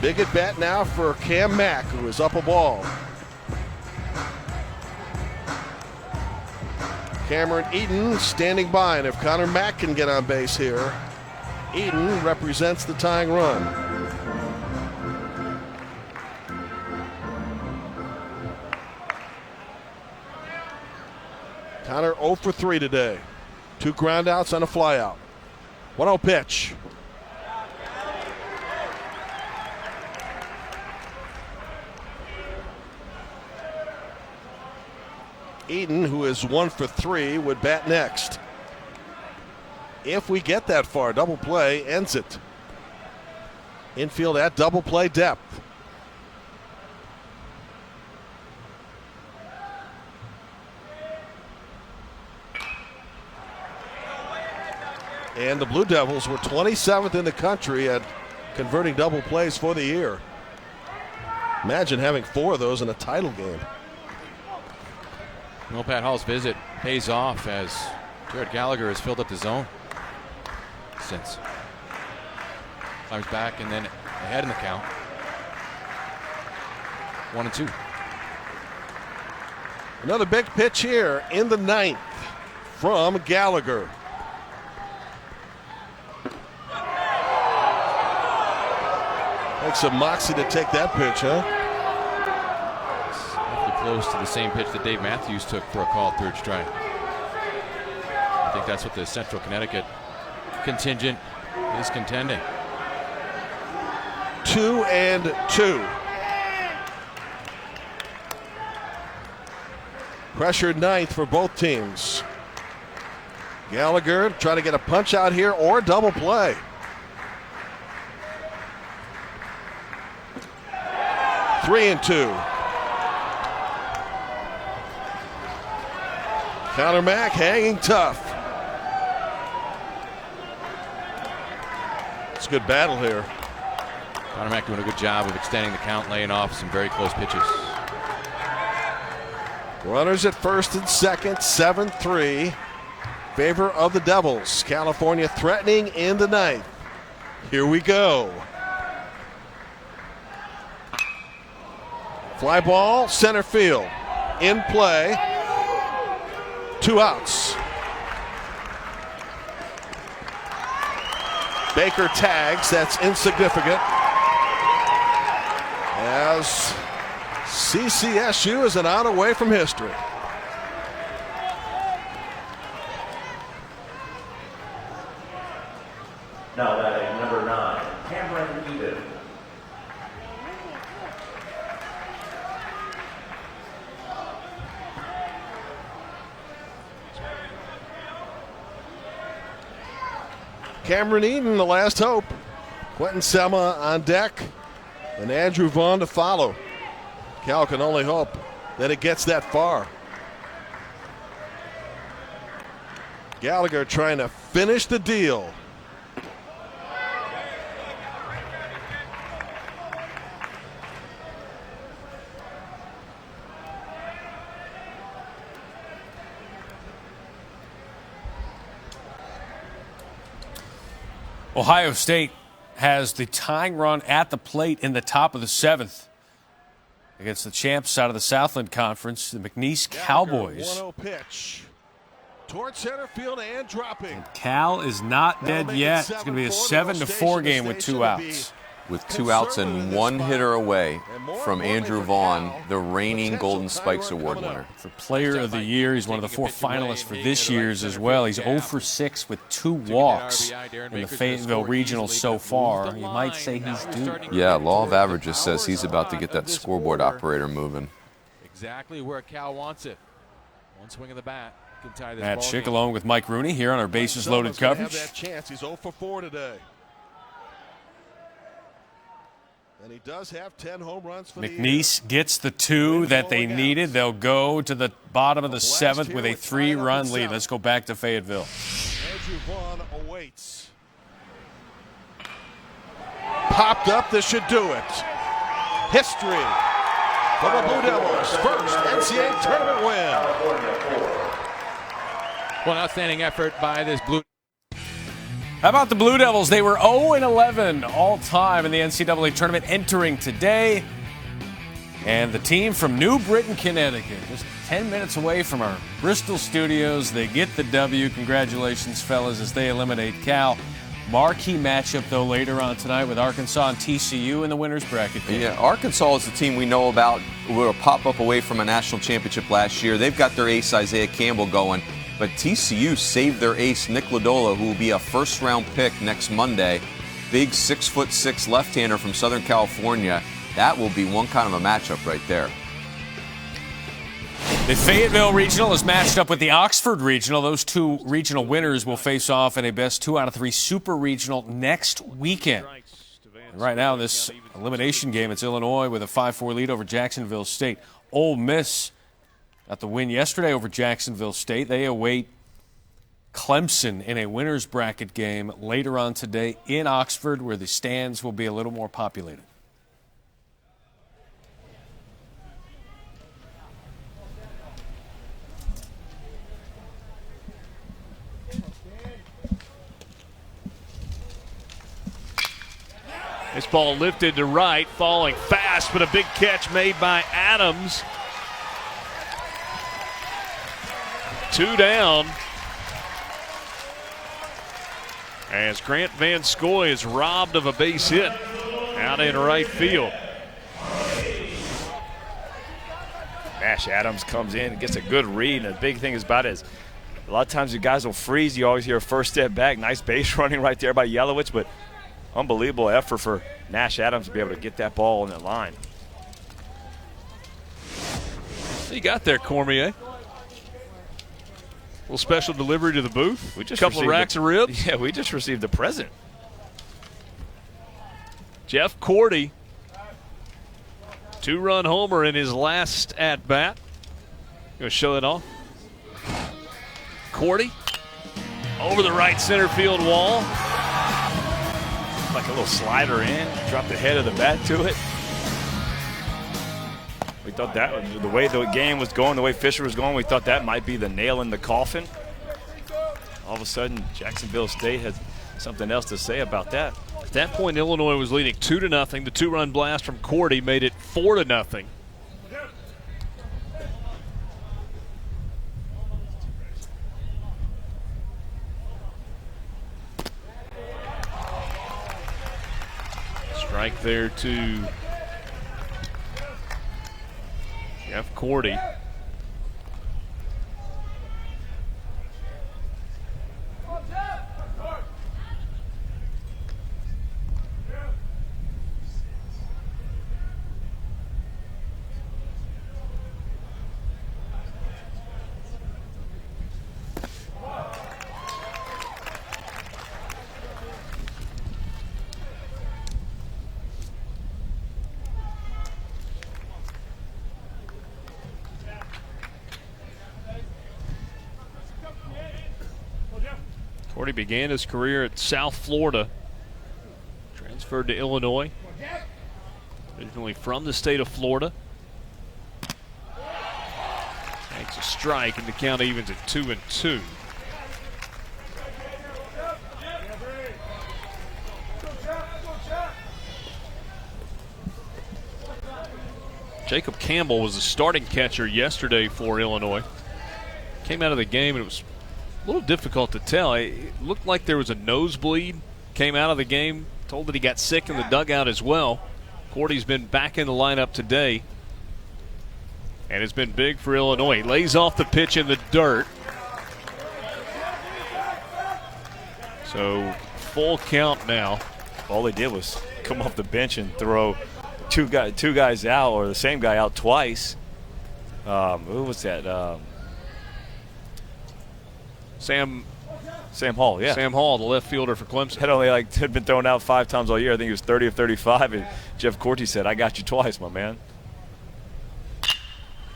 Big at bat now for Cam Mack, who is up a ball. Cameron Eaton standing by, and if Connor Mack can get on base here, Eaton represents the tying run. Connor 0 for 3 today. 2 groundouts and a flyout. 1-0 pitch. Eden, who is 1 for 3, would bat next. If we get that far, double play ends it. Infield at double play depth. And the Blue Devils were 27th in the country at converting double plays for the year. Imagine having 4 of those in a title game. Well, Pat Hall's visit pays off as Jared Gallagher has filled up the zone since. Climbs back and then ahead in the count. 1-2. Another big pitch here in the 9th from Gallagher. Takes some moxie to take that pitch, huh? Awfully close to the same pitch that Dave Matthews took for a called third strike. I think that's what the Central Connecticut contingent is contending. 2-2. Pressured 9th for both teams. Gallagher trying to get a punch out here or double play. Three and 2. Connor Mack hanging tough. It's a good battle here. Connor Mack doing a good job of extending the count, laying off some very close pitches. Runners at first and second, 7-3. Favor of the Devils. California threatening in the 9th. Here we go. Fly ball, center field. In play. 2 outs. Baker tags, that's insignificant. As CCSU is an out away from history. Now batting number 9, Cameron Eden. Cameron Eden, the last hope. Quentin Selma on deck, and Andrew Vaughn to follow. Cal can only hope that it gets that far. Gallagher trying to finish the deal. Ohio State has the tying run at the plate in the top of the 7th against the champs out of the Southland Conference, the McNeese Cowboys. 1-0 pitch towards center field and dropping. Cal is not dead yet. It's going to be a 7-4 game with 2 outs. With 2 outs and 1 hitter away from Andrew Vaughn, the reigning Golden Spikes Award winner. For Player of the Year, he's one of the 4 finalists for this year's as well. He's 0 for 6 with 2 walks in the Fayetteville Regional so far. You might say he's due. Yeah, law of averages says he's about to get that scoreboard operator moving. Exactly where Cal wants it. One swing of the bat can tie this Matt ball Schick game. along with Mike Rooney here on our bases loaded coverage. Have that chance. He's 0 for 4 today. And he does have 10 home runs for the year. McNeese gets the 2 that they needed. They'll go to the bottom of the 7th with a 3-run lead. Let's go back to Fayetteville. Andrew Vaughn awaits. Popped up. This should do it. History for the Blue Devils. First NCAA tournament win. Well, an outstanding effort by this Blue. How about the Blue Devils? They were 0-11 all time in the NCAA tournament entering today. And the team from New Britain, Connecticut, just 10 minutes away from our Bristol studios, they get the W. Congratulations, fellas, as they eliminate Cal. Marquee matchup, though, later on tonight with Arkansas and TCU in the winner's bracket game. Yeah, Arkansas is the team we know about. Will pop up away from a national championship last year. They've got their ace, Isaiah Campbell, going. But TCU saved their ace, Nick Lodola, who will be a first-round pick next Monday. Big 6'6" left-hander from Southern California. That will be one kind of a matchup right there. The Fayetteville Regional is matched up with the Oxford Regional. Those two regional winners will face off in a best 2 out of 3 Super Regional next weekend. And right now, this elimination game, it's Illinois with a 5-4 lead over Jacksonville State. Ole Miss got the win yesterday over Jacksonville State. They await Clemson in a winner's bracket game later on today in Oxford, where the stands will be a little more populated. This ball lifted to right, falling fast, but a big catch made by Adams. 2 down. As Grant Van Scoy is robbed of a base hit out in right field. Nash Adams comes in and gets a good read, and the big thing is about it is a lot of times you guys will freeze. You always hear a first step back. Nice base running right there by Yelowitz, but unbelievable effort for Nash Adams to be able to get that ball in the line. You got there, Cormier. Little special delivery to the booth. We just couple of racks of ribs. Yeah, we just received a present. Jeff Cordy, 2-run homer in his last at bat. Gonna show that off. Cordy over the right center field wall. Like a little slider in, dropped the head of the bat to it. We thought that was the way the game was going, the way Fisher was going, we thought that might be the nail in the coffin. All of a sudden, Jacksonville State has something else to say about that. At that point, Illinois was leading 2-0. The 2-run blast from Cordy made it 4-0. Strike there to Jeff Cordy. Cordy began his career at South Florida, transferred to Illinois, originally from the state of Florida. Takes a strike, and the count evens at 2-2. Jacob Campbell was the starting catcher yesterday for Illinois. Came out of the game and it was a little difficult to tell. It looked like there was a nosebleed. Came out of the game, told that he got sick in the dugout as well. Cordy's been back in the lineup today, and it's been big for Illinois. He lays off the pitch in the dirt. So full count now. All they did was come off the bench and throw two guys out, or the same guy out twice. Who was that? Sam Hall, yeah. Sam Hall, the left fielder for Clemson. Had been thrown out 5 times all year. I think he was 30 of 35, and Jeff Cordy said, "I got you twice, my man."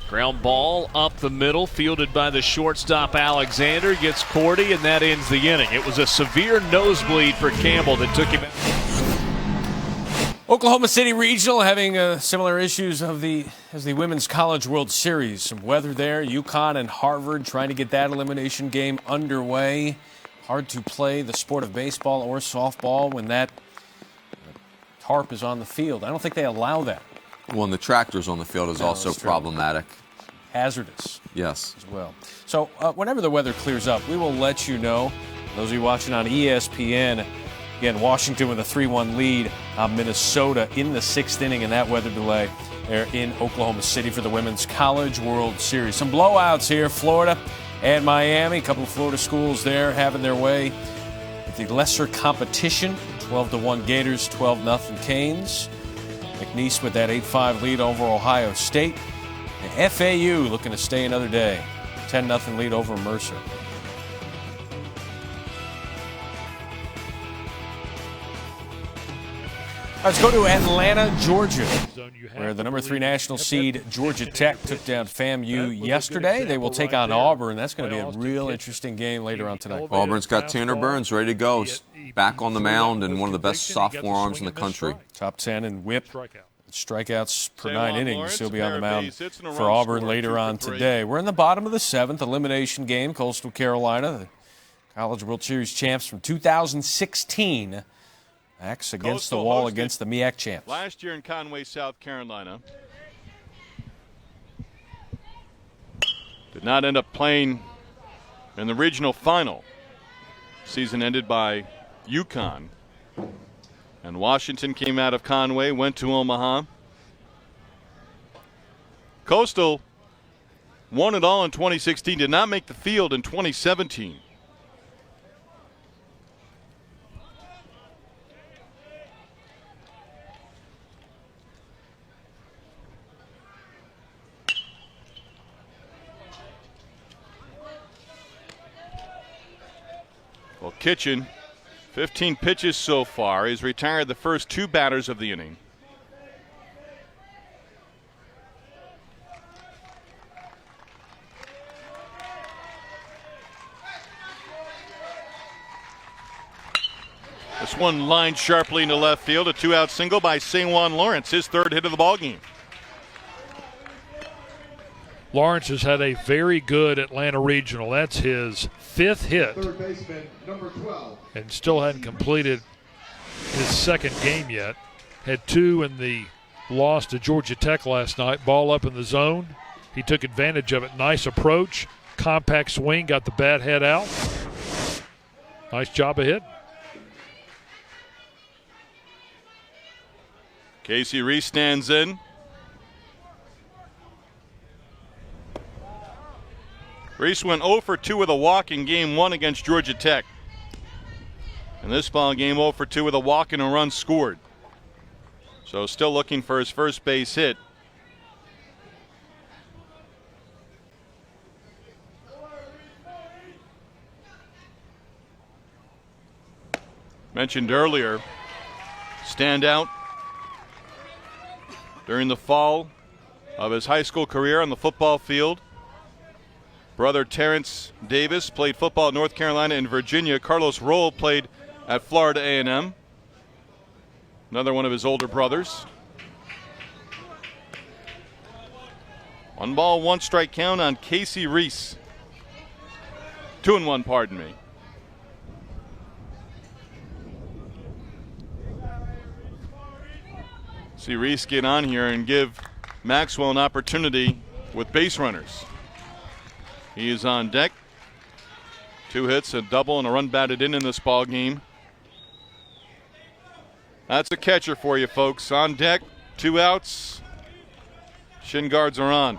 Ground ball up the middle, fielded by the shortstop Alexander, gets Cordy, and that ends the inning. It was a severe nosebleed for Campbell that took him out. Oklahoma City Regional having similar issues as the Women's College World Series. Some weather there. Uconn and Harvard trying to get that elimination game underway. Hard to play the sport of baseball or softball when that tarp is on the field. I don't think they allow that. Well, and the tractors on the field is also problematic. Hazardous. Yes. As well. So whenever the weather clears up, we will let you know. Those of you watching on ESPN, again, Washington with a 3-1 lead on Minnesota in the 6th inning in that weather delay there in Oklahoma City for the Women's College World Series. Some blowouts here. Florida and Miami. A couple of Florida schools there having their way with the lesser competition. 12-1 Gators, 12-0 Canes. McNeese with that 8-5 lead over Ohio State. And FAU looking to stay another day. 10-0 lead over Mercer. Let's go to Atlanta, Georgia, where the number 3 national seed Georgia Tech took down FAMU yesterday. They will take on Auburn. That's going to be a real interesting game later on tonight. Auburn's got Tanner Burns ready to go, back on the mound, and one of the best sophomore arms in the country. Top 10 in whip, strikeouts per 9 innings. He'll be on the mound for Auburn later on today. We're in the bottom of the 7th elimination game. Coastal Carolina, the College World Series champs from 2016. Backs against the wall against the MEAC champs. Last year in Conway, South Carolina. Did not end up playing in the regional final. Season ended by Uconn. And Washington came out of Conway, went to Omaha. Coastal won it all in 2016, did not make the field in 2017. Well, Kitchen, 15 pitches so far. He's retired the first 2 batters of the inning. This one lined sharply into left field. A 2-out single by Sajuan Lawrence, his 3rd hit of the ballgame. Lawrence has had a very good Atlanta Regional. That's his 5th hit. Third baseman, number 12. And still hadn't completed his 2nd game yet. Had 2 in the loss to Georgia Tech last night. Ball up in the zone. He took advantage of it. Nice approach. Compact swing. Got the bat head out. Nice job of hitting. Casey Reese stands in. Reese went 0 for 2 with a walk in game 1 against Georgia Tech. In this ball game, 0 for 2 with a walk and a run scored. So still looking for his first base hit. Mentioned earlier, standout during the fall of his high school career on the football field. Brother Terrence Davis played football at North Carolina and Virginia. Carlos Roll played at Florida A&M. Another one of his older brothers. 1 ball, 1 strike count on Casey Reese. 2-1, pardon me. See Reese get on here and give Maxwell an opportunity with base runners. He is on deck. 2 hits, a double, and a run batted in this ball game. That's a catcher for you, folks. On deck, 2 outs. Shin guards are on.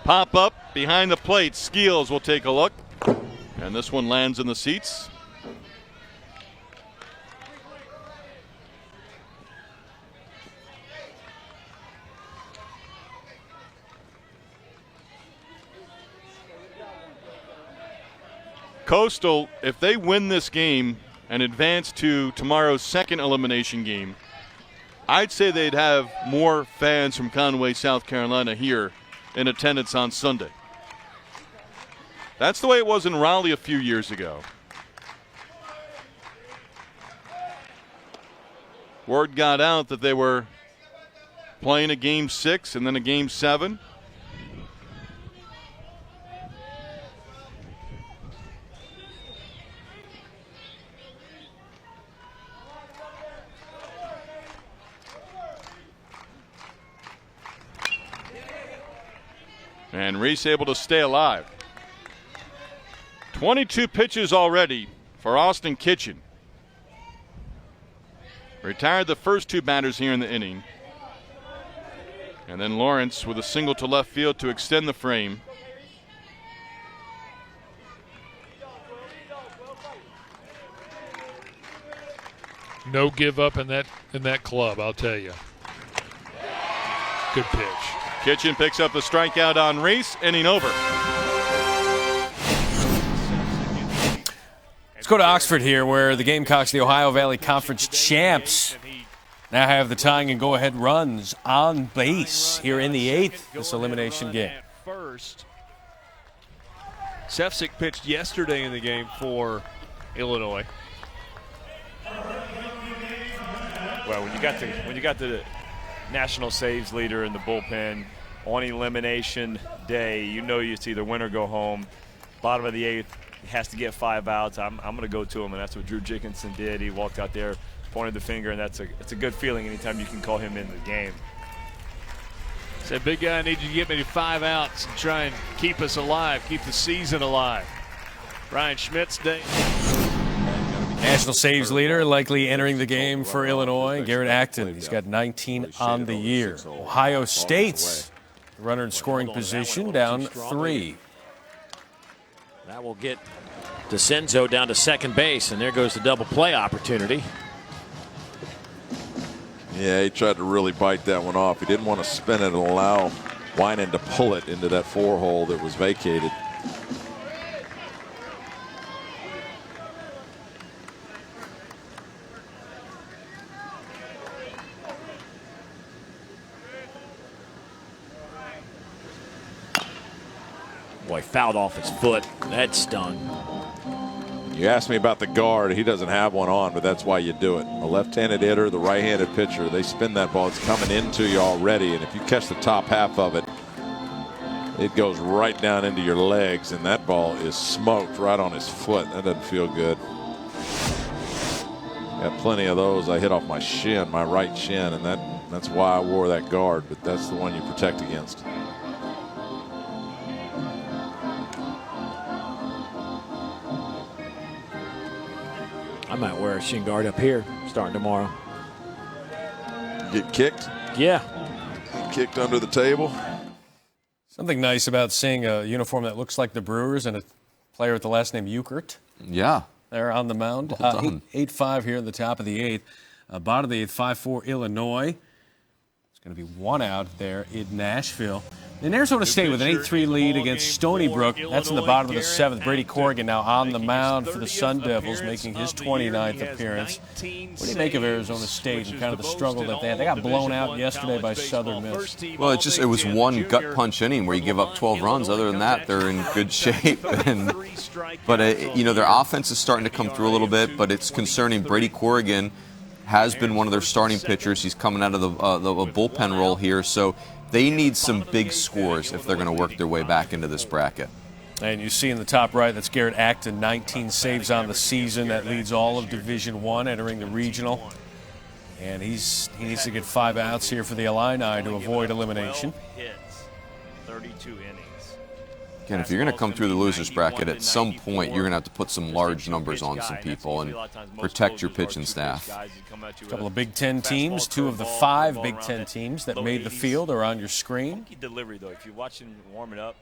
Pop up behind the plate. Skeels will take a look. And this one lands in the seats. Coastal, if they win this game and advance to tomorrow's 2nd elimination game, I'd say they'd have more fans from Conway, South Carolina here in attendance on Sunday. That's the way it was in Raleigh a few years ago. Word got out that they were playing a game 6 and then a game 7. And Reese able to stay alive. 22 pitches already for Austin Kitchen. Retired the first 2 batters here in the inning. And then Lawrence with a single to left field to extend the frame. No give up in that club, I'll tell you. Good pitch. Kitchen picks up the strikeout on Reese, inning over. Let's go to Oxford here, where the Gamecocks, the Ohio Valley Conference champs, now have the tying and go-ahead runs on base here in the 8th, this elimination game. First, Sefcik pitched yesterday in the game for Illinois. Well, when you got the national saves leader in the bullpen on elimination day, you know it's either win or go home. Bottom of the 8th, he has to get 5 outs. I'm going to go to him, and that's what Drew Dickinson did. He walked out there, pointed the finger, and it's a good feeling anytime you can call him into the game. Said, big guy, I need you to get me to 5 outs and try and keep us alive, keep the season alive. Brian Schmidt's day. National saves leader likely entering the game for Illinois, Garrett Acton. He's got 19 on the year. Ohio State's runner in scoring position, down 3. That will get DeCenzo down to second base, and there goes the double play opportunity. Yeah, he tried to really bite that one off. He didn't want to spin it and allow Winan to pull it into that 4-hole that was vacated. Boy, fouled off his foot. That stung. You asked me about the guard. He doesn't have one on, but that's why you do it. A left-handed hitter, the right-handed pitcher, they spin that ball. It's coming into you already, and if you catch the top half of it, it goes right down into your legs, and that ball is smoked right on his foot. That doesn't feel good. Got plenty of those. I hit off my shin, my right shin, and that's why I wore that guard, but that's the one you protect against. I might wear a shin guard up here starting tomorrow. Get kicked? Yeah. Kicked under the table. Something nice about seeing a uniform that looks like the Brewers and a player with the last name Uckert. Yeah. There on the mound. Well done. 8-5 here in the top of the 8th. Bottom of the 8th, 5-4 Illinois. It's going to be 1 out there in Nashville. And Arizona State with an 8-3 lead against Stony Brook. That's in the bottom of the 7th. Brady Corrigan now on the mound for the Sun Devils, making his 29th appearance. What do you make of Arizona State and kind of the struggle that they had? They got blown out yesterday by Southern Miss. Well, it was one gut punch inning where you give up 12 runs. Other than that, they're in good shape. But their offense is starting to come through a little bit, but it's concerning. Brady Corrigan has been one of their starting pitchers. He's coming out of the bullpen role here, so they need some big scores if they're going to work their way back into this bracket. And you see in the top right, that's Garrett Acton, 19 saves on the season. That leads all of Division I entering the regional. And he needs to get 5 outs here for the Illini to avoid elimination. 32 innings. Again, if you're going to come through the losers bracket, at some point you're going to have to put some large numbers on some people and protect your pitching staff. A couple of Big Ten teams, 2 of the 5 Big Ten teams that made the field are on your screen. Delivery, though, if you watch him warming up,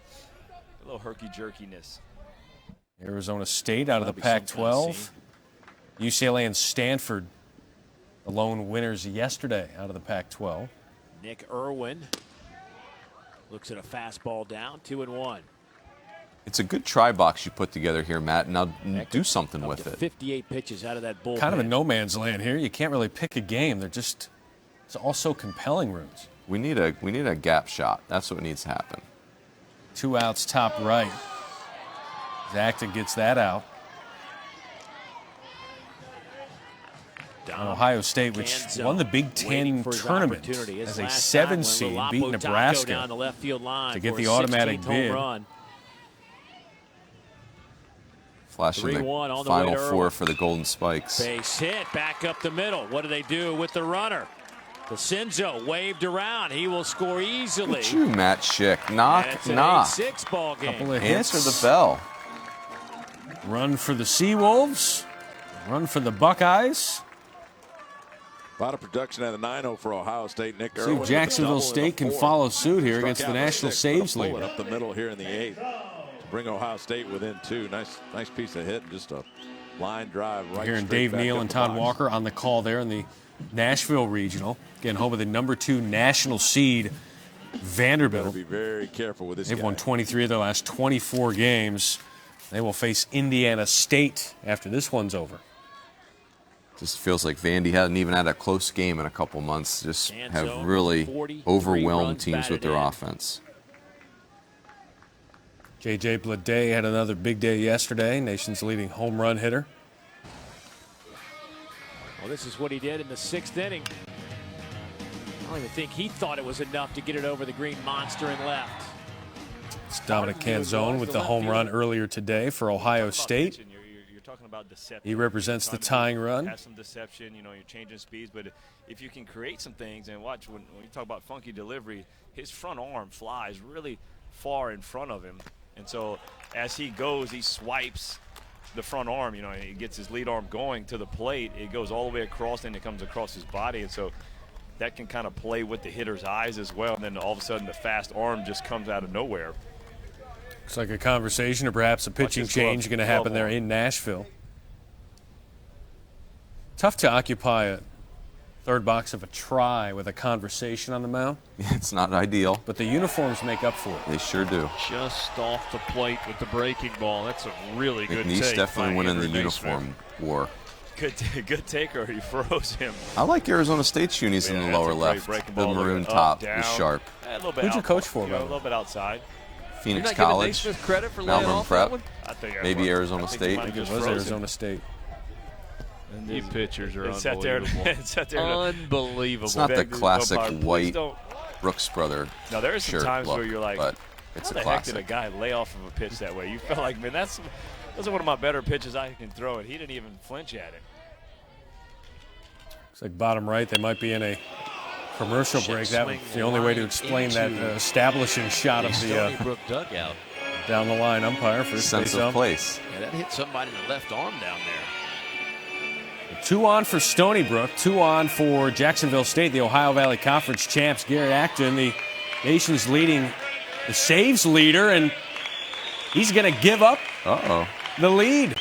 a little herky-jerkiness. Arizona State out of the Pac-12. UCLA and Stanford, the lone winners yesterday out of the Pac-12. Nick Irwin looks at a fastball down, 2-1. It's a good try box you put together here, Matt. Now do something with it. 58 pitches out of that bullpen. Kind of a no man's land here. You can't really pick a game. It's all so compelling, Runes. We need a gap shot. That's what needs to happen. 2 outs, top right. Acton gets that out. Ohio State, which won the Big Ten tournament as a 7 seed, beat Nebraska to get the automatic bid. Flashing the Final Four for the Golden Spikes. Base hit, back up the middle. What do they do with the runner? DeCenzo waved around. He will score easily. Look at you, Matt Schick. Knock. It's an 8-6 ball game. Answer the bell. Run for the Seawolves. Run for the Buckeyes. A lot of production at the 9-0 for Ohio State. Nick See if Jacksonville State can follow suit here against the national saves lead. Up the middle here in the 8th to bring Ohio State within 2. Nice piece of hit and just a line drive right. Hearing Dave Neal and Todd Walker on the call there in the Nashville Regional. Getting home with the number 2 national seed, Vanderbilt. Be very careful with this. They've won 23 of their last 24 games. They will face Indiana State after this one's over. Just feels like Vandy hasn't even had a close game in a couple months. Just have really overwhelmed teams with their offense. J.J. Blade had another big day yesterday, nation's leading home run hitter. Well, this is what he did in the 6th inning. I don't even think he thought it was enough to get it over the green monster and left. It's Dominic Canzone with the home run earlier today for Ohio State. You're talking about deception. He represents the tying run. Has some deception, you're changing speeds, but if you can create some things and watch when you talk about funky delivery, his front arm flies really far in front of him, and so as he goes, he swipes the front arm. He gets his lead arm going to the plate. It goes all the way across, and it comes across his body, and so that can kind of play with the hitter's eyes as well. And then all of a sudden, the fast arm just comes out of nowhere. Looks like a conversation or perhaps a pitching change going to happen there in Nashville. Tough to occupy a third box of a try with a conversation on the mound. It's not ideal. But the uniforms make up for it. They sure do. Just off the plate with the breaking ball. That's a really good take. He's definitely winning the Andrew uniform war. Good taker. He froze him. I like Arizona State's unis in the lower left. The maroon top is sharp. Who'd you coach for, a little bit outside. Phoenix College, Malvern Prep, maybe Arizona State. I think it was Arizona State. You pitchers are unbelievable. Unbelievable. It's not the classic white Brooks brother. Now there are some times where you're like, but it's how the heck did a guy lay off of a pitch that way? You felt like, man, those are one of my better pitches I can throw, and he didn't even flinch at it. Looks like bottom right, they might be in a commercial break. That's the only way to explain that establishing shot of the dugout. Down the line umpire for sense of place. Yeah, that hit somebody in the left arm down there. 2 on for Stony Brook, 2 on for Jacksonville State, the Ohio Valley Conference champs. Gary Acton, the nation's leading the saves leader, and he's going to give up the lead.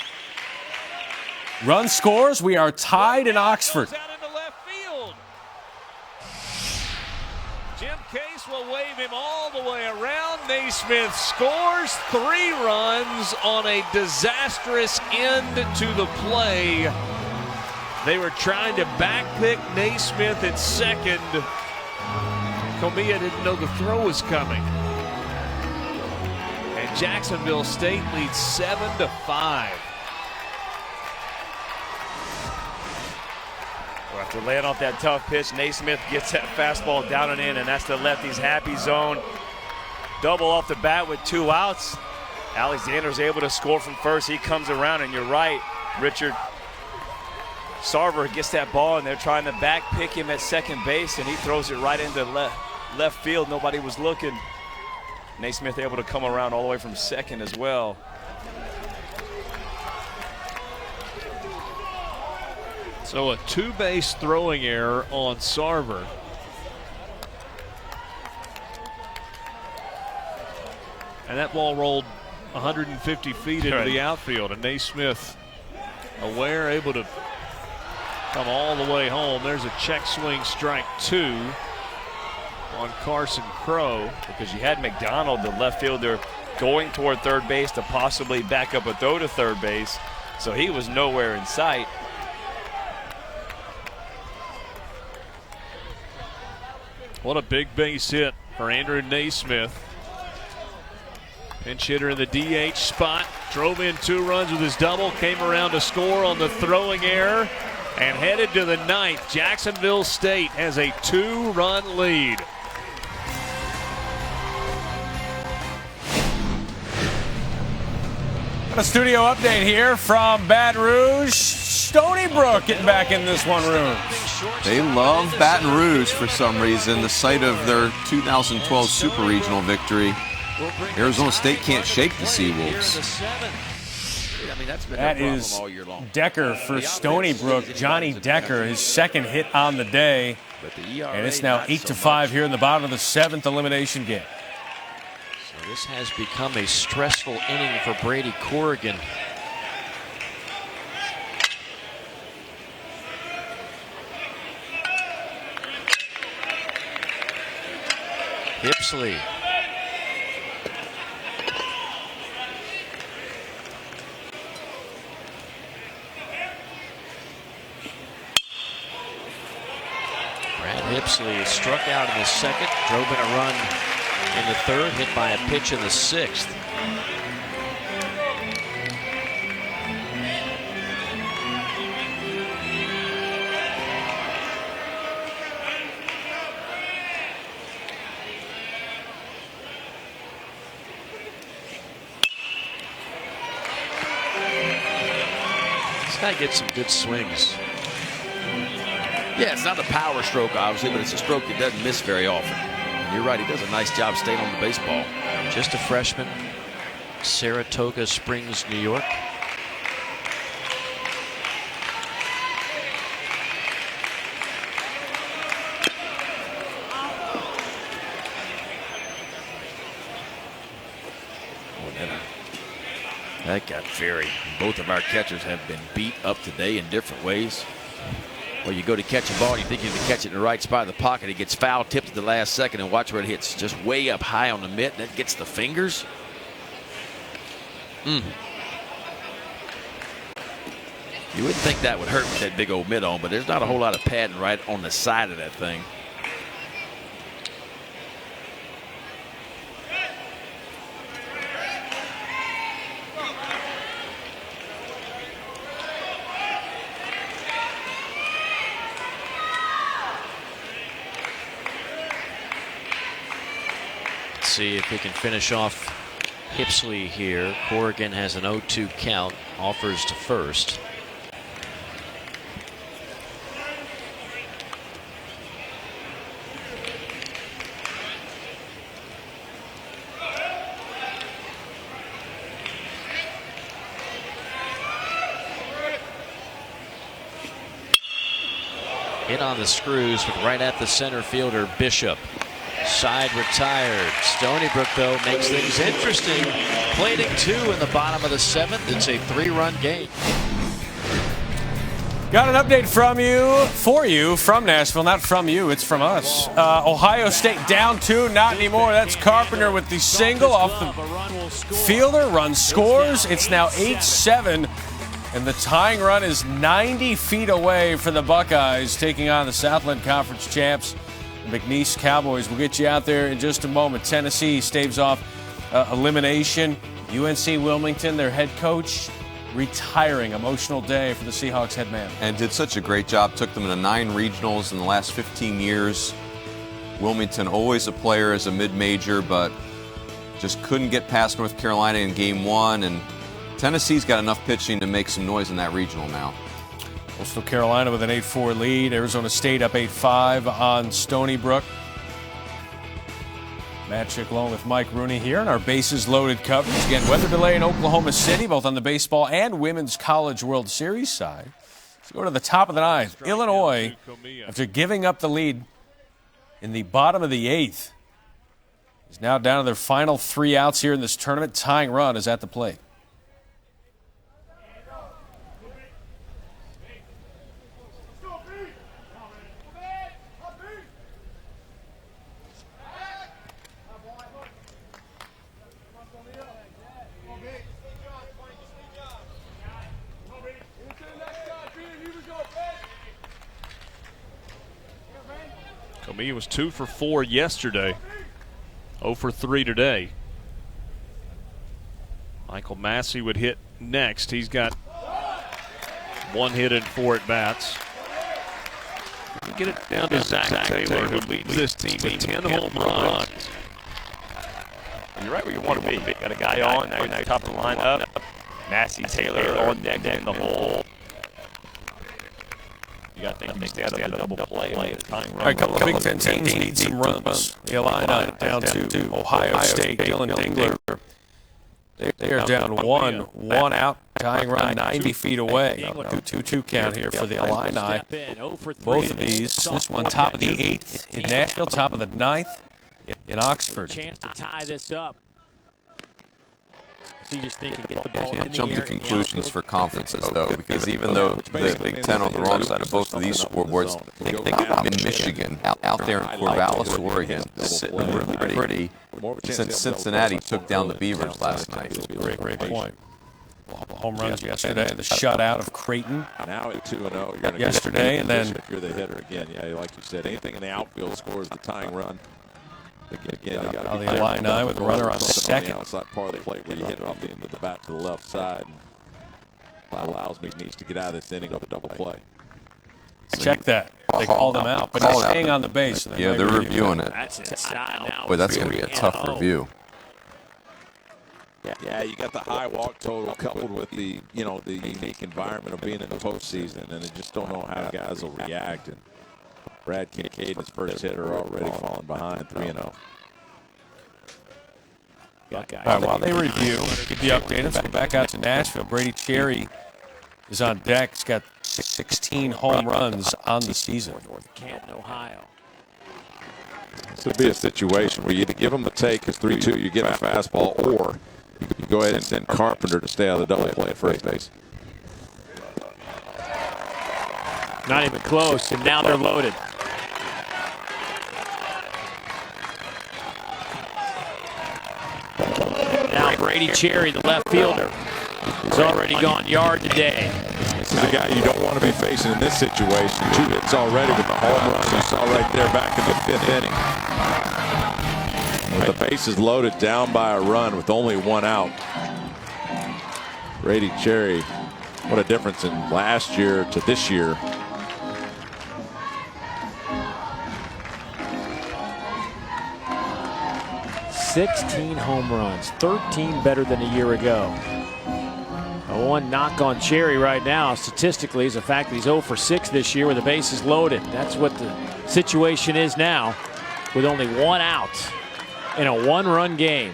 Run scores. We are tied in Oxford. Jim Case will wave him all the way around. Naismith scores 3 runs on a disastrous end to the play. They were trying to backpick Naismith at second. Comia didn't know the throw was coming. And Jacksonville State leads 7-5. Well, after laying off that tough pitch, Naismith gets that fastball down and in, and that's the lefty's happy zone. Double off the bat with 2 outs. Alexander's able to score from first. He comes around, and you're right, Richard. Sarver gets that ball, and they're trying to back pick him at second base, and he throws it right into left field. Nobody was looking. Naismith able to come around all the way from second as well. So a 2-base throwing error on Sarver. And that ball rolled 150 feet into the outfield, and Naismith aware, able to come all the way home. There's a check swing, strike 2 on Carson Crow. Because you had McDonald, the left fielder, going toward third base to possibly back up a throw to third base. So he was nowhere in sight. What a big base hit for Andrew Naismith. Pinch hitter in the DH spot. Drove in 2 runs with his double. Came around to score on the throwing error. And headed to the 9th. Jacksonville State has a 2-run lead. A studio update here from Baton Rouge. Stony Brook getting back in this one room. They love Baton Rouge for some reason, the site of their 2012 Super Regional victory. Arizona State can't shake the Seawolves. mean, that's been That their problem is all year long. Decker for Stony Brook. Johnny Decker, his second hit on the day. And it's now 8-5 here in the bottom of the 7th elimination game. So this has become a stressful inning for Brady Corrigan. Hipsley. Brad Hipsley is struck out in the second, drove in a run in the third, hit by a pitch in the sixth. This guy gets some good swings. Yeah, it's not a power stroke, obviously, but it's a stroke that doesn't miss very often. And you're right, he does a nice job staying on the baseball. Just a freshman, Saratoga Springs, New York. That got very. Both of our catchers have been beat up today in different ways. Where you go to catch a ball, you think you're going to catch it in the right spot of the pocket. It gets foul tipped at the last second, and watch where it hits. Just way up high on the mitt. That gets the fingers. You wouldn't think that would hurt with that big old mitt on, but there's not a whole lot of padding right on the side of that thing. See if we can finish off Hipsley here. Corrigan has an 0-2 count, offers to first. Hit on the screws, but right at the center fielder, Bishop. Side retired. Stony Brook, though, makes things interesting. Plating 2 in the bottom of the 7th. It's a 3-run game. Got an update for you from Nashville. Not from you, it's from us. Ohio State down 2, not anymore. That's Carpenter with the single off the fielder. Run scores. It's now 8-7. And the tying run is 90 feet away for the Buckeyes, taking on the Southland Conference champs. McNeese Cowboys. We'll get you out there in just a moment. Tennessee staves off elimination. UNC Wilmington, their head coach, retiring. Emotional day for the Seahawks head man. And did such a great job. Took them to 9 regionals in the last 15 years. Wilmington, always a player as a mid-major, but just couldn't get past North Carolina in game 1. And Tennessee's got enough pitching to make some noise in that regional now. Coastal Carolina with an 8-4 lead. Arizona State up 8-5 on Stony Brook. Matt Chick along with Mike Rooney here in our bases loaded coverage. Again, weather delay in Oklahoma City, both on the baseball and women's college World Series side. Let's go to the top of the 9th. Illinois, after giving up the lead in the bottom of the 8th, is now down to their final 3 outs here in this tournament. Tying run is at the plate. Comey was 2 for 4 yesterday, 0 for 3 today. Michael Massey would hit next. He's got 1 hit and 4 at bats. We get it down to Zach Taylor, who leads this team with 10 home runs. You're right where you want to be. Got a guy on, now you're top of the lineup. Massey, Taylor on deck in the hole. You got to stay out of the double play. All right, a couple of Big Ten teams need some runs. Illini down to Ohio State. Dylan Dingler. They are down 1 out Tying run 90 feet away. 2-2 count here for the Illini. Both of these. This one top of the 8th in Nashville, top of the 9th in Oxford. Chance to tie this up. So you just think you get the ball in the Jump to air, conclusions for conferences, though, because even though the Big Ten on the wrong side of both of these scoreboards, they got them in Michigan, out there in Corvallis, Oregon, sitting really pretty since Cincinnati took down the Beavers last night. Great point. Home runs yesterday, the shutout of Creighton. Now at 2-0, yesterday, and then if you're the hitter again, like you said, anything in the outfield scores the tying run. Again, you got the Illini with a runner on second. On the outside part of the plate where you hit it off the end of the bat to the left side. That allows me needs to get out of this inning of a double play. Check that. They called him out, but he's staying on the base. Yeah, they're reviewing it. That's inside now. Boy, that's going to be a tough review. Yeah, you got the high walk total coupled with the the unique environment of being in the postseason, and they just don't know how guys will react. And Brad Kincaid, his first hitter, already falling behind 3-0. All right, while they review, get the update. Let's go back out to Nashville. Brady Cherry is on deck. He's got 16 home runs on the season. North Canton, Ohio. This would be a situation where you either give them the take as 3-2, you get a fastball, or you go ahead and send Carpenter to stay out of the double play at first base. Not even close, and now they're loaded. Now Brady Cherry, the left fielder, has already gone yard today. This is a guy you don't want to be facing in this situation. 2 hits already with the home run you saw right there back in the 5th inning. With the bases loaded, down by a run with only 1 out. Brady Cherry, what a difference in last year to this year. $16 home runs, 13 better than a year ago. One knock on Cherry right now, statistically, is the fact that he's 0 for 6 this year with the bases loaded. That's what the situation is now, with only 1 out in a 1-run game.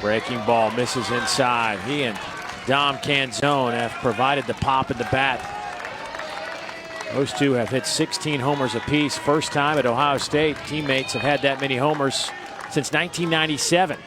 Breaking ball misses inside. He and Dom Canzone have provided the pop at the bat. Those two have hit 16 homers apiece. First time at Ohio State. Teammates have had that many homers since 1997.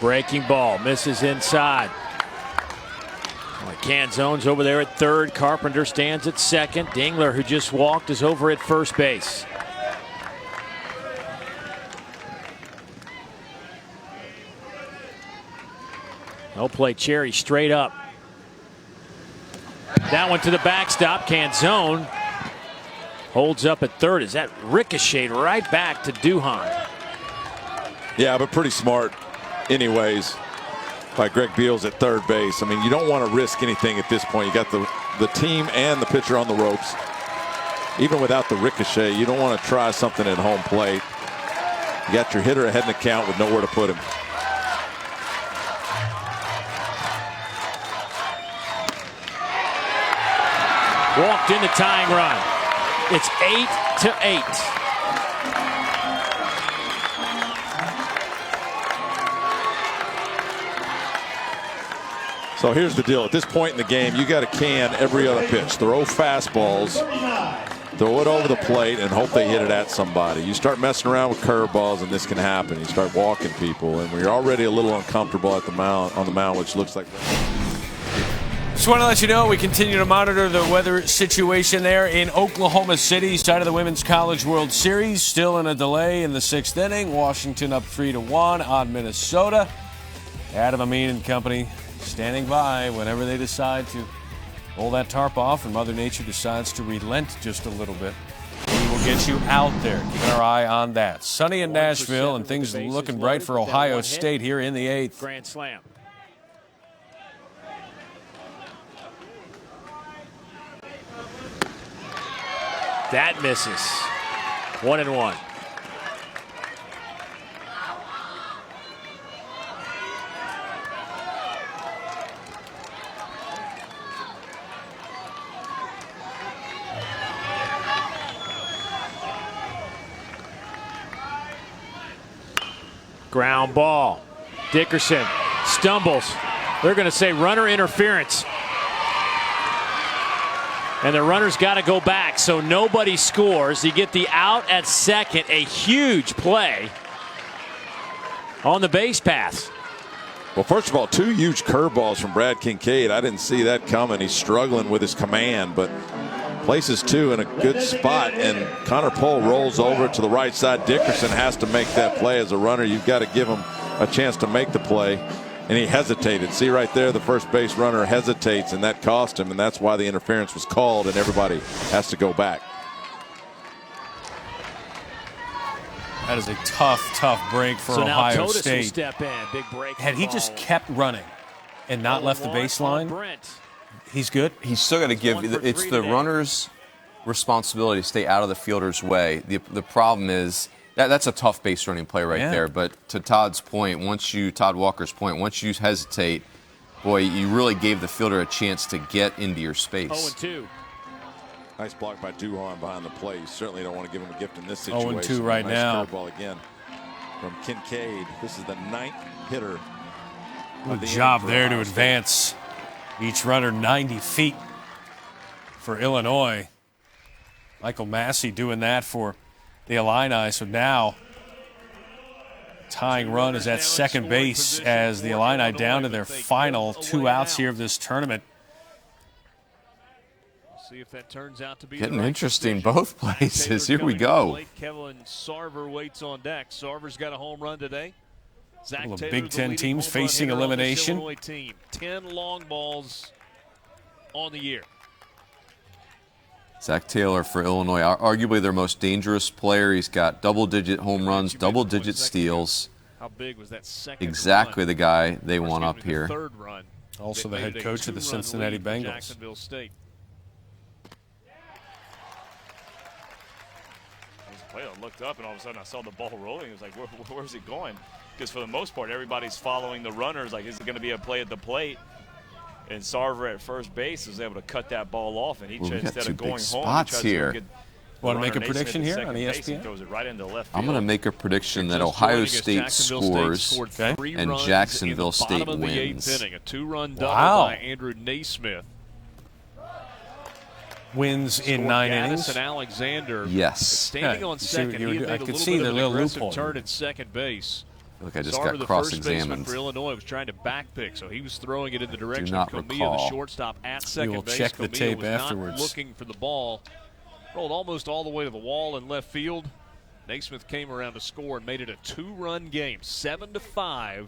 Breaking ball misses inside. Canzone's over there at third. Carpenter stands at second. Dingler, who just walked, is over at first base. They'll play Cherry straight up. That one to the backstop. Canzone holds up at third. Is that ricocheted right back to Duhan? Yeah, but pretty smart anyways by Greg Beals at third base. I mean, you don't want to risk anything at this point. You got the team and the pitcher on the ropes. Even without the ricochet, you don't want to try something at home plate. You got your hitter ahead in the count with nowhere to put him. Walked in the tying run. It's 8-8. So here's the deal. At this point in the game, you got to can every other pitch. Throw fastballs, throw it over the plate, and hope they hit it at somebody. You start messing around with curveballs, and this can happen. You start walking people, and we're already a little uncomfortable at the mound, on the mound, which looks like. Just want to let you know we continue to monitor the weather situation there in Oklahoma City, side of the Women's College World Series. Still in a delay in the 6th inning. Washington up 3-1 on Minnesota. Adam Amin and company standing by whenever they decide to roll that tarp off and Mother Nature decides to relent just a little bit. We will get you out there, keeping our eye on that. Sunny in Nashville and things looking bright for Ohio State here in the 8th. Grand slam. That misses. 1-1. Ground ball. Dickerson stumbles. They're going to say runner interference. And the runner's got to go back, so nobody scores. You get the out at second, a huge play on the base paths. Well, first of all, 2 huge curveballs from Brad Kincaid. I didn't see that coming. He's struggling with his command, but places 2 in a good spot, and Connor Pohl rolls over to the right side. Dickerson has to make that play as a runner. You've got to give him a chance to make the play, and he hesitated. See right there, the first base runner hesitates, and that cost him, and that's why the interference was called, and everybody has to go back. That is a tough break for Ohio now Totis State. will step in. Big break. Had he just kept running and not left the baseline, he's good. He's still got to give. It's the runner's responsibility to stay out of the fielder's way. The problem is that's a tough base running play right there. But to Todd Walker's point, once you hesitate, boy, you really gave the fielder a chance to get into your space. 0-2. Nice block by Duhan behind the plate. You certainly don't want to give him a gift in this situation. 0-2 right now. Curveball again from Kincaid. This is the 9th hitter. Good job there to advance each runner 90 feet for Illinois. Michael Massey doing that for the Illini. So now tying run is at second base as the Illini down to their final 2 outs here of this tournament. See if that turns out to be getting interesting both places. Here we go. Kevin Sarver waits on deck. Sarver's got a home run today. Zach Taylor, Big Ten teams facing elimination. 10 long balls on the year. Zach Taylor for Illinois, arguably their most dangerous player. He's got double-digit home runs, double-digit steals. How big was that second exactly run? The guy they want up here. Third run. Also the head coach of the Cincinnati Bengals. Jacksonville State. I looked up and all of a sudden I saw the ball rolling. It was like, where's it going? Because for the most part, everybody's following the runners. Like, is it going to be a play at the plate? And Sarver at first base was able to cut that ball off, and instead of going home, he tries here. to get Want to make a prediction here on ESPN? Throws it right into left field. I'm going to make a prediction that Ohio State scores and Jacksonville State wins. A 2-run double by Andrew Naismith. Wins in 9 innings. And Alexander. Yes. Standing on second, I could see the little loophole turn at second base. Look, I just got cross-examined. For Illinois was trying to backpick, so he was throwing it in the direction of Comilla, the shortstop at second base. We will check the tape afterwards. Not looking for the ball. Rolled almost all the way to the wall in left field. Naismith came around to score and made it a 2-run game, 7-5.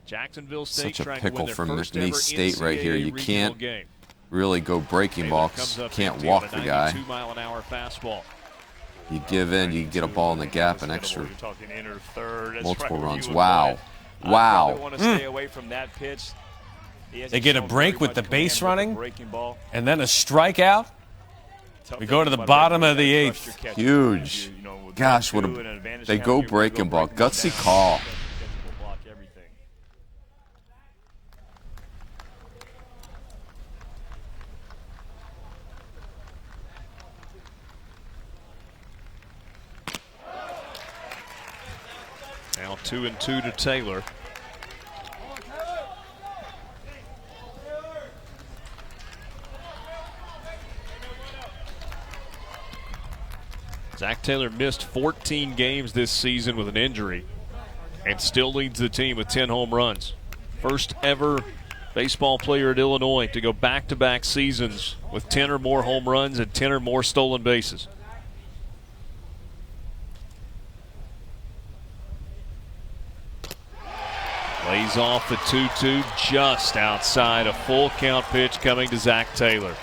Jacksonville State Such a trying to pickle win their from first McNeese ever State right here. You can't game. really go breaking ball because you can't walk the guy. 92-mile-an-hour fastball. You give in, you get a ball in the gap, and extra multiple runs. Wow. Wow. Want to stay away from that pitch. They get a break with the base running, and then a strikeout. We go to the bottom of the 8th. Huge. Gosh, what they go breaking ball. Gutsy call. Now 2-2 to Taylor. Zach Taylor missed 14 games this season with an injury and still leads the team with 10 home runs. First ever baseball player at Illinois to go back-to-back seasons with 10 or more home runs and 10 or more stolen bases. Lays off the 2-2 just outside, a full count pitch coming to Zach Taylor.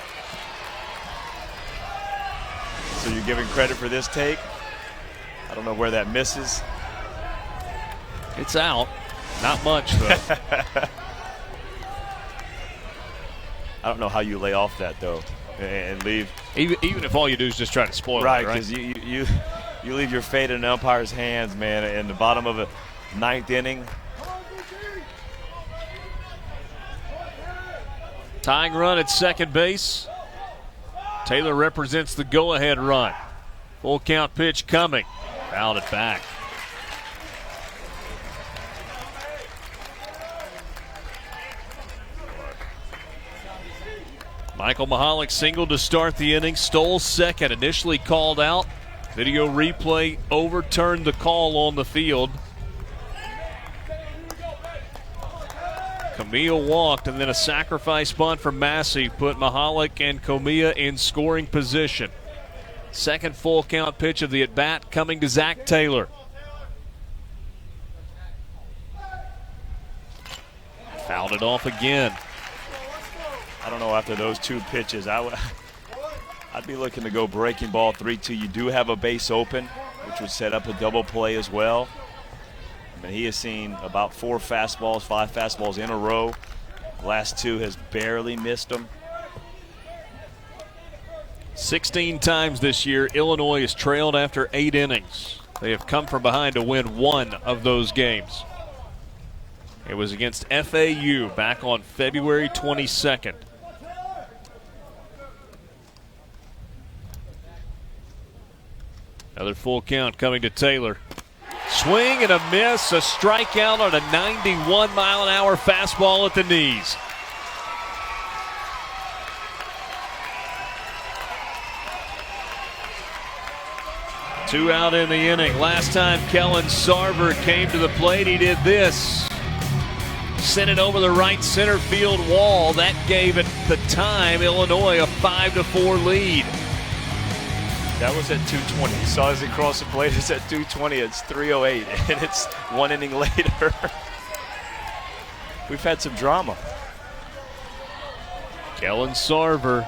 So you're giving credit for this take? I don't know where that misses. It's out. Not much, though. I don't know how you lay off that, though, and leave Even if all you do is just try to spoil right, it, right? Because you leave your fate in the umpire's hands, man, in the bottom of a ninth inning. Tying run at second base. Taylor represents the go-ahead run. Full count pitch coming. Fouled it back. Michael Mahalik singled to start the inning, stole second, initially called out. Video replay overturned the call on the field. Camille walked, and then a sacrifice bunt from Massey put Mahalik and Comia in scoring position. Second full count pitch of the at-bat coming to Zach Taylor. Fouled it off again. I don't know, after those two pitches, I'd be looking to go breaking ball 3-2. You do have a base open, which would set up a double play as well. I mean, he has seen about 5 fastballs in a row. Last 2 has barely missed them. 16 times this year, Illinois has trailed after 8 innings. They have come from behind to win 1 of those games. It was against FAU back on February 22nd. Another full count coming to Taylor. Swing and a miss, a strikeout on a 91-mile-an-hour fastball at the knees. Two out in the inning. Last time Kellen Sarver came to the plate, he did this. Sent it over the right center field wall. That gave at the time Illinois a 5-4 lead. That was at 220. You saw as he crossed the plate, it's at 220. It's 308, and it's 1 inning later. We've had some drama. Kellen Sarver,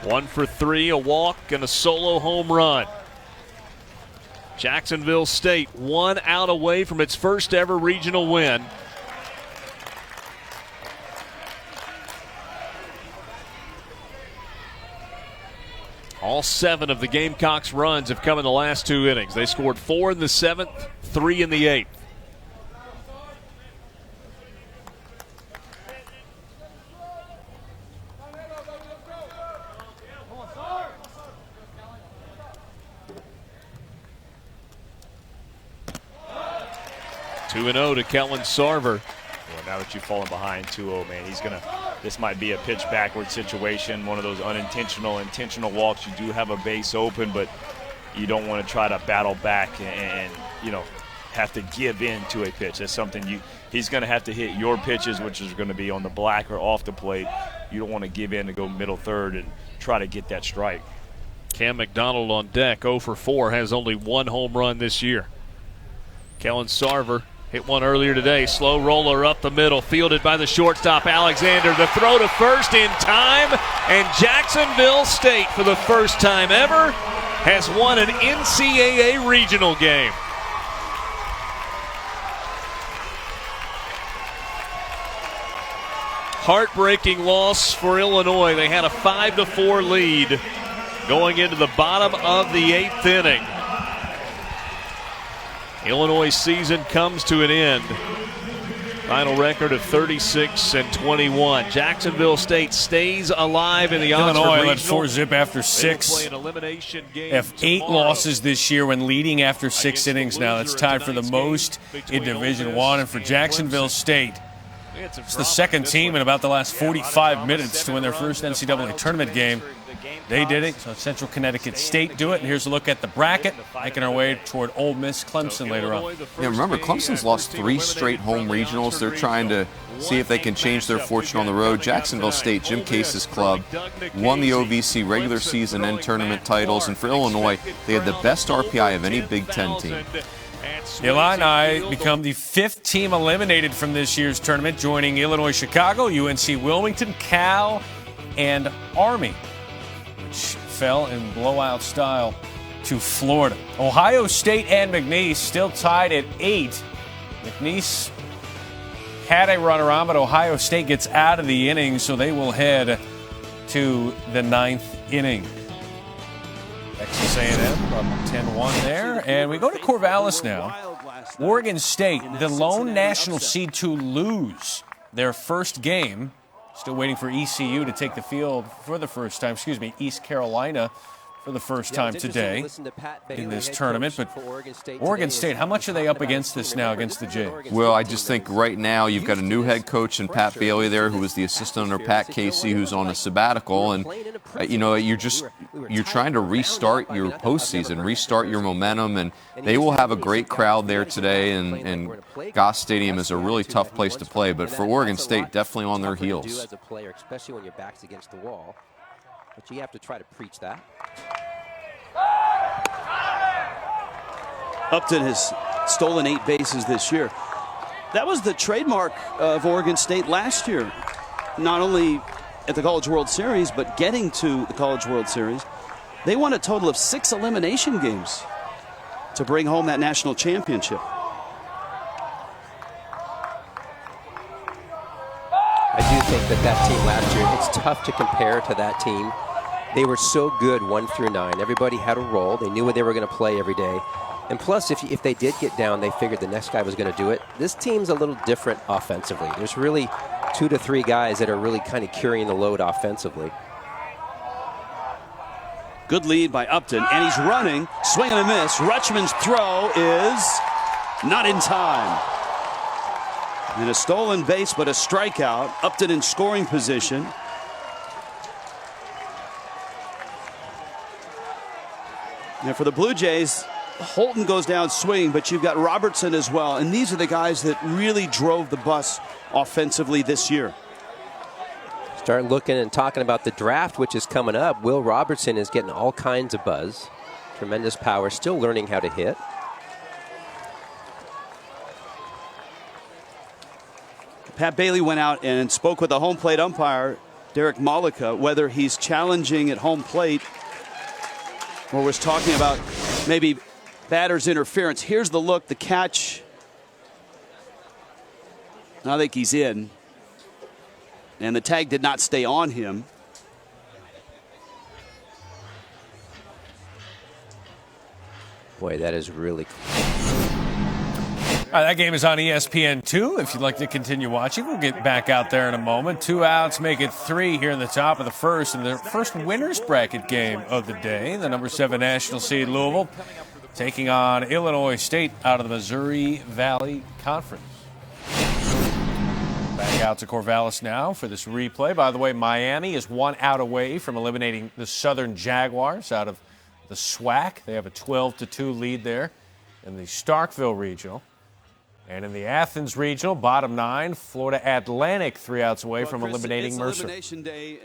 1 for 3, a walk and a solo home run. Jacksonville State 1 out away from its first ever regional win. All 7 of the Gamecocks' runs have come in the last 2 innings. They scored 4 in the 7th, 3 in the 8th. Two 2-0 to Kellen Sarver. Well, now that you've fallen behind 2-0, man, this might be a pitch backward situation, one of those intentional walks. You do have a base open, but you don't want to try to battle back and have to give in to a pitch. That's something he's going to have to hit your pitches, which is going to be on the black or off the plate. You don't want to give in to go middle third and try to get that strike. Cam McDonald on deck, 0 for 4, has only 1 home run this year. Kellen Sarver hit one earlier today. Slow roller up the middle, fielded by the shortstop, Alexander. The throw to first in time, and Jacksonville State, for the first time ever, has won an NCAA regional game. Heartbreaking loss for Illinois. They had a 5-4 lead going into the bottom of the 8th inning. Illinois' season comes to an end. Final record of 36-21. Jacksonville State stays alive in the Oxford Illinois Regional. led 4-zip after 6. They have 8 losses this year when leading after 6 innings now. That's tied for the most in Division I. And for Jacksonville State, it's the second team in about the last 45 minutes to win their first NCAA tournament game. They did it, so Central Connecticut State do it. And here's a look at the bracket, making our way toward Ole Miss Clemson later on. Yeah, remember, Clemson's lost 3 straight home regionals. They're trying to see if they can change their fortune on the road. Jacksonville State, Jim Case's club, won the OVC regular season and tournament titles. And for Illinois, they had the best RPI of any Big Ten team. The Illini become the 5th team eliminated from this year's tournament, joining Illinois Chicago, UNC Wilmington, Cal, and Army, which fell in blowout style to Florida. Ohio State and McNeese still tied at 8. McNeese had a runner on, but Ohio State gets out of the inning, so they will head to the 9th inning. Texas A&M up 10-1 there. And we go to Corvallis now. Oregon State, the lone national seed to lose their first game. Still waiting for ECU to take the field for the first time. East Carolina for the first time today in this tournament. But Oregon State, how much are they up against this now against the Jays? Well, I just think right now you've got a new head coach in Pat Bailey there, who was the assistant under Pat Casey, who's on a sabbatical, and you're trying to restart your postseason, restart your momentum, and they will have a great crowd there today. And Goss Stadium is a really tough place to play, but for Oregon State, definitely on their heels. As a player, especially when your back's against the wall. But you have to try to preach that. Upton has stolen 8 bases this year. That was the trademark of Oregon State last year. Not only at the College World Series, but getting to the College World Series. They won a total of 6 elimination games to bring home that national championship. I do think that team last year, it's tough to compare to that team. They were so good 1 through 9. Everybody had a role. They knew what they were going to play every day. And plus, if they did get down, they figured the next guy was going to do it. This team's a little different offensively. There's really 2 to 3 guys that are really kind of carrying the load offensively. Good lead by Upton, and he's running. Swing and a miss. Rutschman's throw is not in time. And a stolen base, but a strikeout. Upton in scoring position. Now for the Blue Jays, Holton goes down swinging, but you've got Robertson as well. And these are the guys that really drove the bus offensively this year. Start looking and talking about the draft, which is coming up. Will Robertson is getting all kinds of buzz. Tremendous power, still learning how to hit. Pat Bailey went out and spoke with the home plate umpire, Derek Malika, whether he's challenging at home plate or was talking about maybe batter's interference. Here's the look, the catch. I think he's in. And the tag did not stay on him. Boy, that is really cool. That game is on ESPN2 if you'd like to continue watching. We'll get back out there in a moment. 2 outs make it 3 here in the top of the first. And the first winner's bracket game of the day. The number 7 national seed Louisville taking on Illinois State out of the Missouri Valley Conference. Back out to Corvallis now for this replay. By the way, Miami is 1 out away from eliminating the Southern Jaguars out of the SWAC. They have a 12-2 lead there in the Starkville Regional. And in the Athens Regional, bottom 9, Florida Atlantic 3 outs away from eliminating Mercer. Elimination day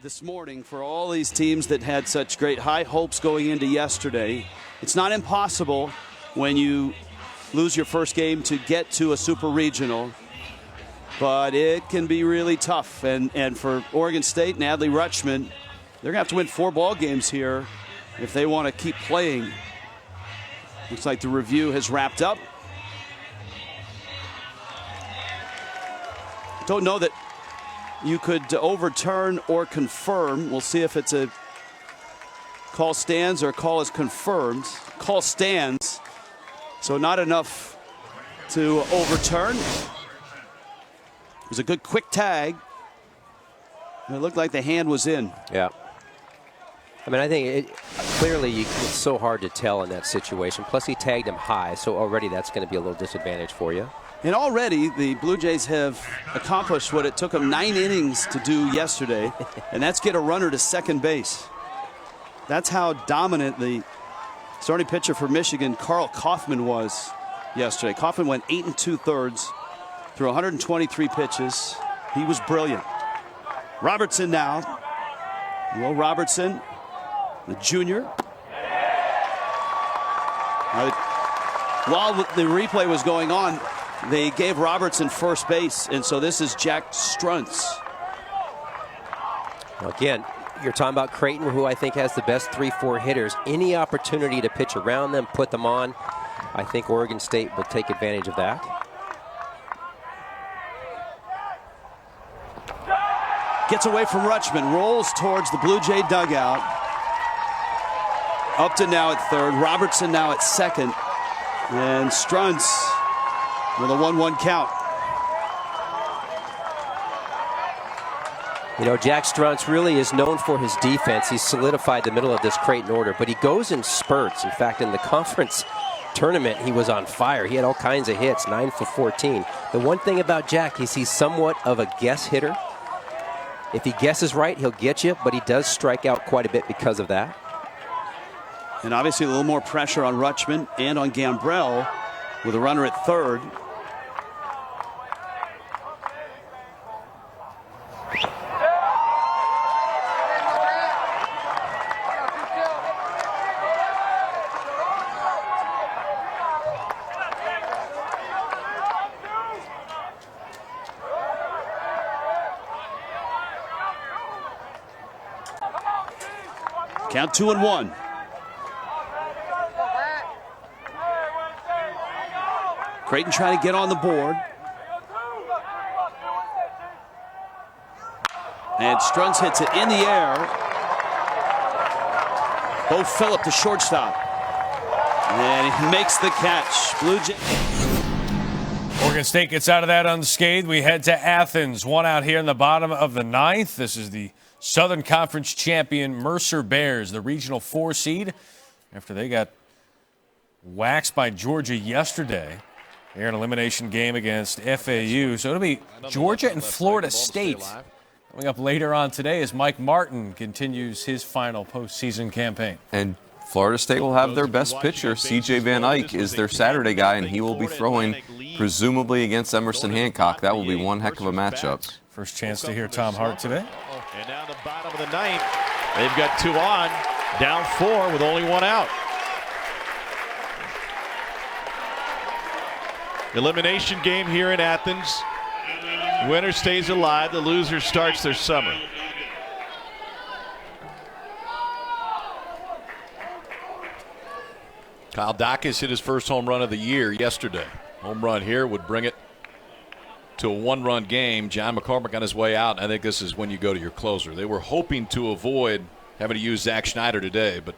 this morning for all these teams that had such great high hopes going into yesterday. It's not impossible when you lose your first game to get to a super regional, but it can be really tough. And for Oregon State and Adley Rutschman, they're going to have to win 4 ball games here if they want to keep playing. Looks like the review has wrapped up. Don't know that you could overturn or confirm. We'll see if it's a call stands or call is confirmed. Call stands, so not enough to overturn. It was a good quick tag. It looked like the hand was in. Yeah. I mean, I think clearly it's so hard to tell in that situation. Plus, he tagged him high, so already that's going to be a little disadvantage for you. And already the Blue Jays have accomplished what it took them 9 innings to do yesterday, and that's get a runner to second base. That's how dominant the starting pitcher for Michigan, Carl Kaufman, was yesterday. Kaufman went 8 2/3 through 123 pitches. He was brilliant. Robertson now. Will Robertson, the junior. While the replay was going on, they gave Robertson first base, and so this is Jack Struntz. Well, again, you're talking about Creighton, who I think has the best 3-4 hitters. Any opportunity to pitch around them, put them on, I think Oregon State will take advantage of that. Gets away from Rutschman, rolls towards the Blue Jay dugout. Upton now at third. Robertson now at second. And Strunz with a 1-1 count. You know, Jack Strunz really is known for his defense. He's solidified the middle of this Creighton order, but he goes in spurts. In fact, in the conference tournament, he was on fire. He had all kinds of hits, 9 for 14. The one thing about Jack is he's somewhat of a guess hitter. If he guesses right, he'll get you, but he does strike out quite a bit because of that. And obviously a little more pressure on Rutschman and on Gambrell with a runner at third. Count 2-1. Creighton trying to get on the board. And Strunz hits it in the air. Bo Phillip, the shortstop. And he makes the catch. Blue Jays. Oregon State gets out of that unscathed. We head to Athens. One out here in the bottom of the ninth. This is the Southern Conference champion Mercer Bears, the regional 4 seed, after they got waxed by Georgia yesterday. They're an elimination game against FAU. So it'll be Georgia and Florida State coming up later on today as Mike Martin continues his final postseason campaign. And Florida State will have their best pitcher. C.J. Van Eyck is their Saturday guy, and he will be throwing presumably against Emerson Hancock. That will be one heck of a matchup. First chance to hear Tom Hart today. And now the bottom of the ninth. They've got 2 on, down 4 with only 1 out. Elimination game here in Athens. Winner stays alive. The loser starts their summer. Kyle Dacus hit his first home run of the year yesterday. Home run here would bring it to a 1-run game. John McCormick on his way out. I think this is when you go to your closer. They were hoping to avoid having to use Zach Schneider today, but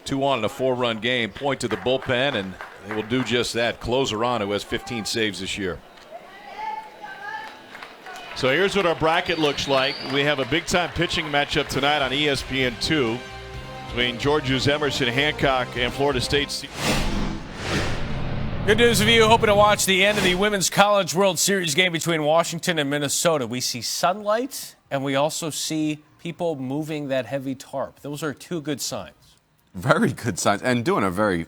2 on in a 4-run game. Point to the bullpen, and they will do just that. Closer on, who has 15 saves this year. So here's what our bracket looks like. We have a big-time pitching matchup tonight on ESPN2 between Georgia's Emerson Hancock and Florida State's. Good news of you hoping to watch the end of the Women's College World Series game between Washington and Minnesota. We see sunlight, and we also see people moving that heavy tarp. Those are 2 good signs. Very good signs, and doing a very,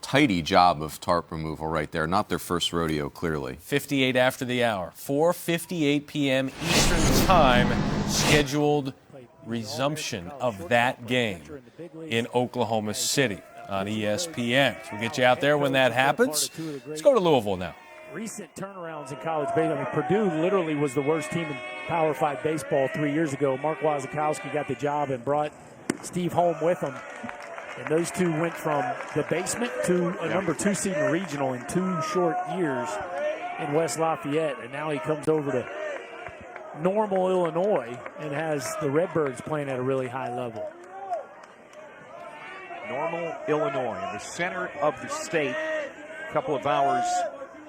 tidy job of tarp removal right there. Not their first rodeo, clearly. 58 after the hour. 4:58 p.m. Eastern Time, scheduled resumption of that game in Oklahoma City on ESPN. So we'll get you out there when that happens. Let's go to Louisville now. Recent turnarounds in college baseball. I mean, Purdue literally was the worst team in Power 5 baseball 3 years ago. Mark Wazakowski got the job and brought Steve Holm with him. And those two went from the basement to a number 2 seed in the regional in 2 short years in West Lafayette. And now he comes over to Normal, Illinois, and has the Redbirds playing at a really high level. Normal, Illinois, in the center of the state, a couple of hours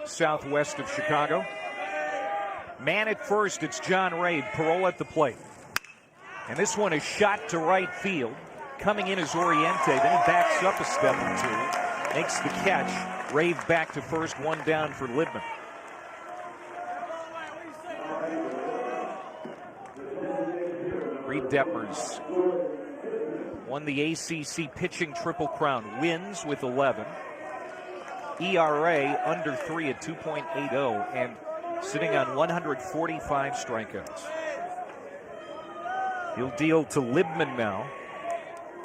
southwest of Chicago. Man at first, it's John Rave. Parole at the plate. And this one is shot to right field. Coming in is Oriente, then he backs up a step or 2, makes the catch. Rave back to first, 1 down for Libman. Reed Detmers won the ACC pitching triple crown, wins with 11. ERA under 3 at 2.80 and sitting on 145 strikeouts. He'll deal to Libman now.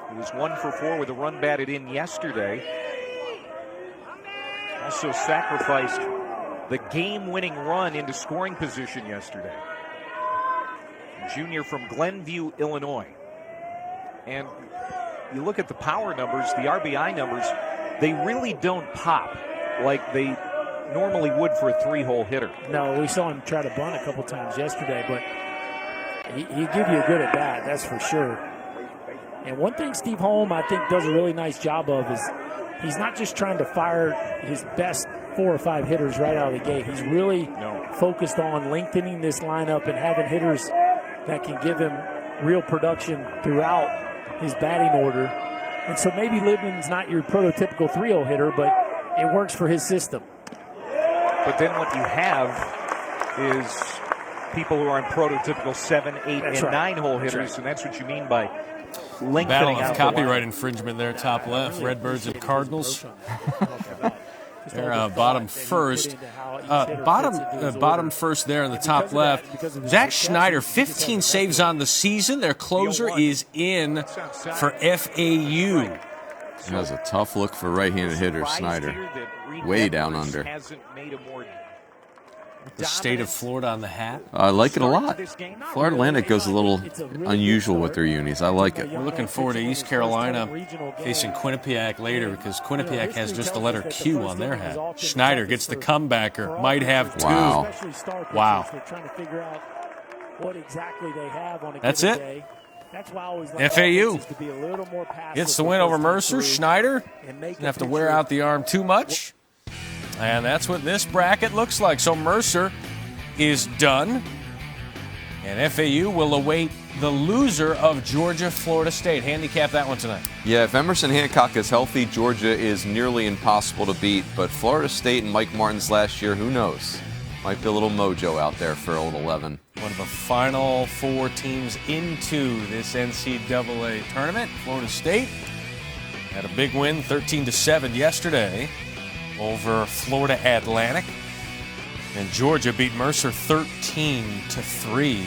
He was 1 for 4 with a run batted in yesterday. Also sacrificed the game-winning run into scoring position yesterday. Junior from Glenview, Illinois. And you look at the power numbers, the RBI numbers, they really don't pop like they normally would for a 3-hole hitter. No, we saw him try to bunt a couple times yesterday, but he give you a good at bat, that's for sure. And one thing Steve Holm, I think, does a really nice job of is he's not just trying to fire his best 4 or 5 hitters right out of the gate. He's really focused on lengthening this lineup and having hitters that can give him real production throughout his batting order. And so maybe Libman's not your prototypical 3-0 hitter, but it works for his system. But then what you have is people who are in prototypical 7, 8, and 9-hole hitters, and that's what you mean by lengthening Battle out of the copyright line. infringement there, top left. Redbirds and Cardinals. They're bottom first. Bottom first there in the top left. Zach Schneider, 15 saves on the season. Their closer is in for FAU. That's a tough look for right-handed hitter, Snyder. Way down under. The state of Florida on the hat. I like it a lot. Florida Atlantic goes a little unusual with their unis. I like it. We're looking forward to East Carolina facing Quinnipiac later because Quinnipiac has just the letter Q on their hat. Schneider gets the comebacker. Might have 2. Wow. Wow. They're trying to figure out what exactly they have on a That's given it. day. That's why I always like FAU offenses to be a little more passive gets the win over first time Mercer. through Schneider and make doesn't have to wear out the arm too much. And that's what this bracket looks like. So Mercer is done. And FAU will await the loser of Georgia-Florida State. Handicap that one tonight. Yeah, if Emerson Hancock is healthy, Georgia is nearly impossible to beat. But Florida State and Mike Martin's last year, who knows? Might be a little mojo out there for Old 11. One of the final 4 teams into this NCAA tournament. Florida State had a big win, 13-7 yesterday over Florida Atlantic. And Georgia beat Mercer 13-3.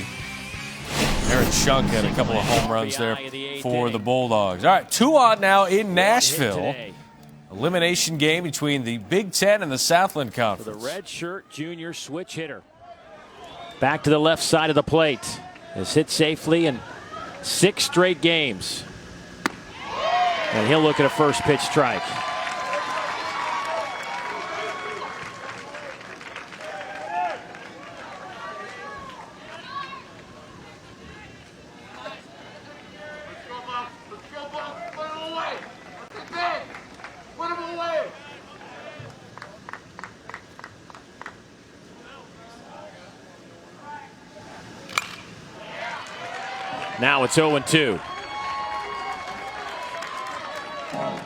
Aaron Shunk had a couple of home runs there for the Bulldogs. All right, 2 on now in Nashville. Elimination game between the Big Ten and the Southland Conference. The red shirt junior switch hitter. Back to the left side of the plate. Has hit safely in 6 straight games. And he'll look at a first pitch strike. Now it's 0-2.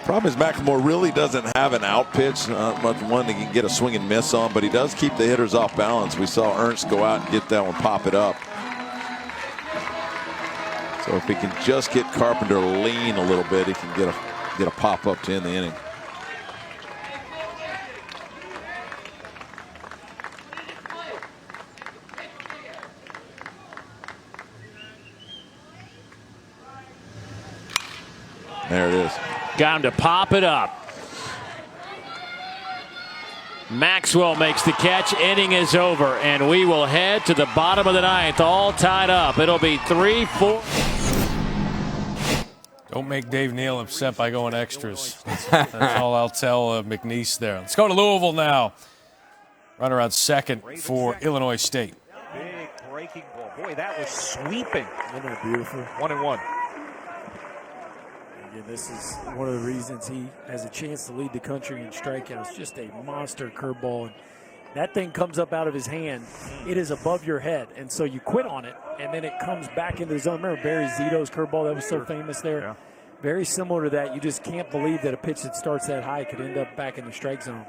Problem is McLemore really doesn't have an out pitch, not much one that he can get a swing and miss on, but he does keep the hitters off balance. We saw Ernst go out and get that one, pop it up. So if he can just get Carpenter lean a little bit, he can get a pop up to end the inning. There it is. Got him to pop it up. Maxwell makes the catch. Inning is over, and we will head to the bottom of the 9th, all tied up. It'll be 3-4. Don't make Dave Neal upset by going extras. That's all I'll tell McNeese there. Let's go to Louisville now. Runner on second for Illinois State. Big breaking ball. Boy, that was sweeping. Isn't that beautiful? 1-1. Again, this is one of the reasons he has a chance to lead the country in strikeouts. Just a monster curveball. And that thing comes up out of his hand. It is above your head. And so you quit on it, and then it comes back into the zone. Remember Barry Zito's curveball that was so famous there? Yeah. Very similar to that. You just can't believe that a pitch that starts that high could end up back in the strike zone.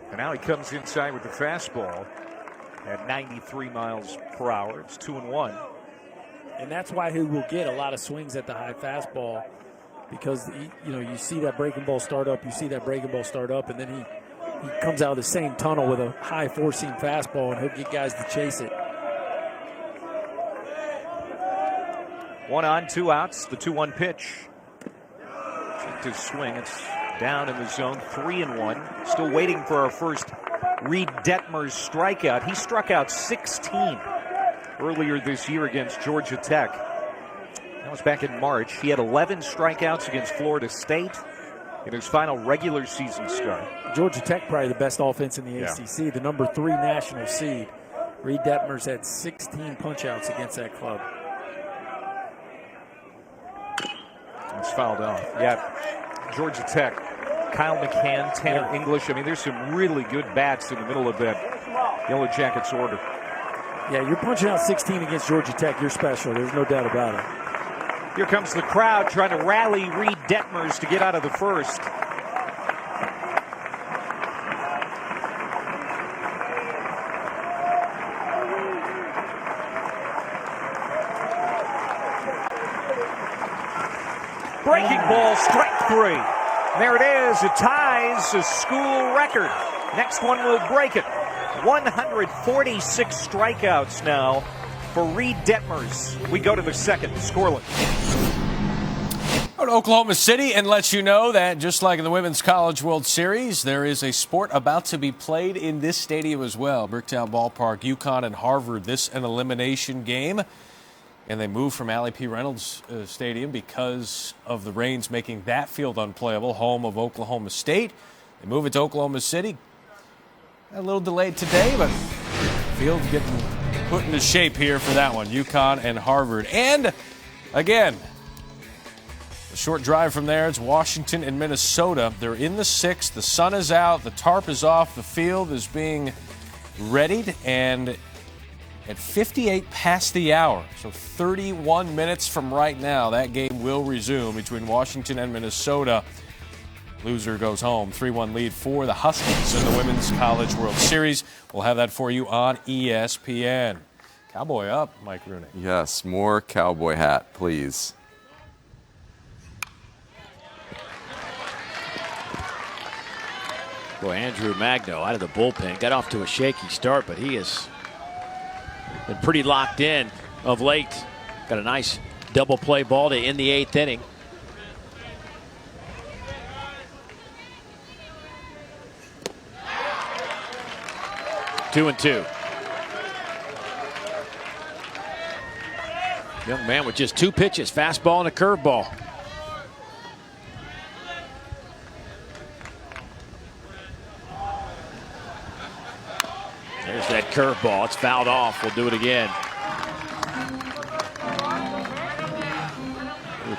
And now he comes inside with the fastball at 93 miles per hour. It's 2-1. And that's why he will get a lot of swings at the high fastball, because you see that breaking ball start up, and then he comes out of the same tunnel with a high four-seam fastball, and he'll get guys to chase it. 1 on, 2 outs. The 2-1 pitch. Checked his swing. It's down in the zone. 3-1. Still waiting for our first Reed Detmer's strikeout. He struck out 16 earlier this year against Georgia Tech. That was back in March. He had 11 strikeouts against Florida State in his final regular season start. Georgia Tech probably the best offense in the ACC, the number 3 national seed. Reed Detmer's had 16 punch-outs against that club. gets fouled off. Yeah, Georgia Tech, Kyle McCann, Tanner English. I mean, there's some really good bats in the middle of that Yellow Jackets order. Yeah, you're punching out 16 against Georgia Tech. You're special. There's no doubt about it. Here comes the crowd trying to rally Reed Detmers to get out of the first. Breaking ball, strike 3. There it is. It ties a school record. Next one will break it. 146 strikeouts now for Reed Detmers. We go to the second, scoreless. Go to Oklahoma City and let you know that just like in the Women's College World Series, there is a sport about to be played in this stadium as well. Bricktown Ballpark, Uconn and Harvard. This an elimination game. And they moved from Allie P. Reynolds Stadium because of the rains making that field unplayable, home of Oklahoma State. They move it to Oklahoma City. A little delayed today, but field getting put into shape here for that one. Uconn and Harvard. And again, a short drive from there. It's Washington and Minnesota. They're in the 6th. The sun is out. The tarp is off. The field is being readied. And at 58 past the hour, so 31 minutes from right now, that game will resume between Washington and Minnesota. Loser goes home. 3-1 lead for the Huskies in the Women's College World Series. We'll have that for you on ESPN. Cowboy up, Mike Rooney. Yes, more cowboy hat, please. Boy, Andrew Magno out of the bullpen. Got off to a shaky start, but he has been pretty locked in of late. Got a nice double play ball to end the 8th inning. Two and two. Young man with just 2 pitches, fastball and a curveball. There's that curveball. It's fouled off. We'll do it again. We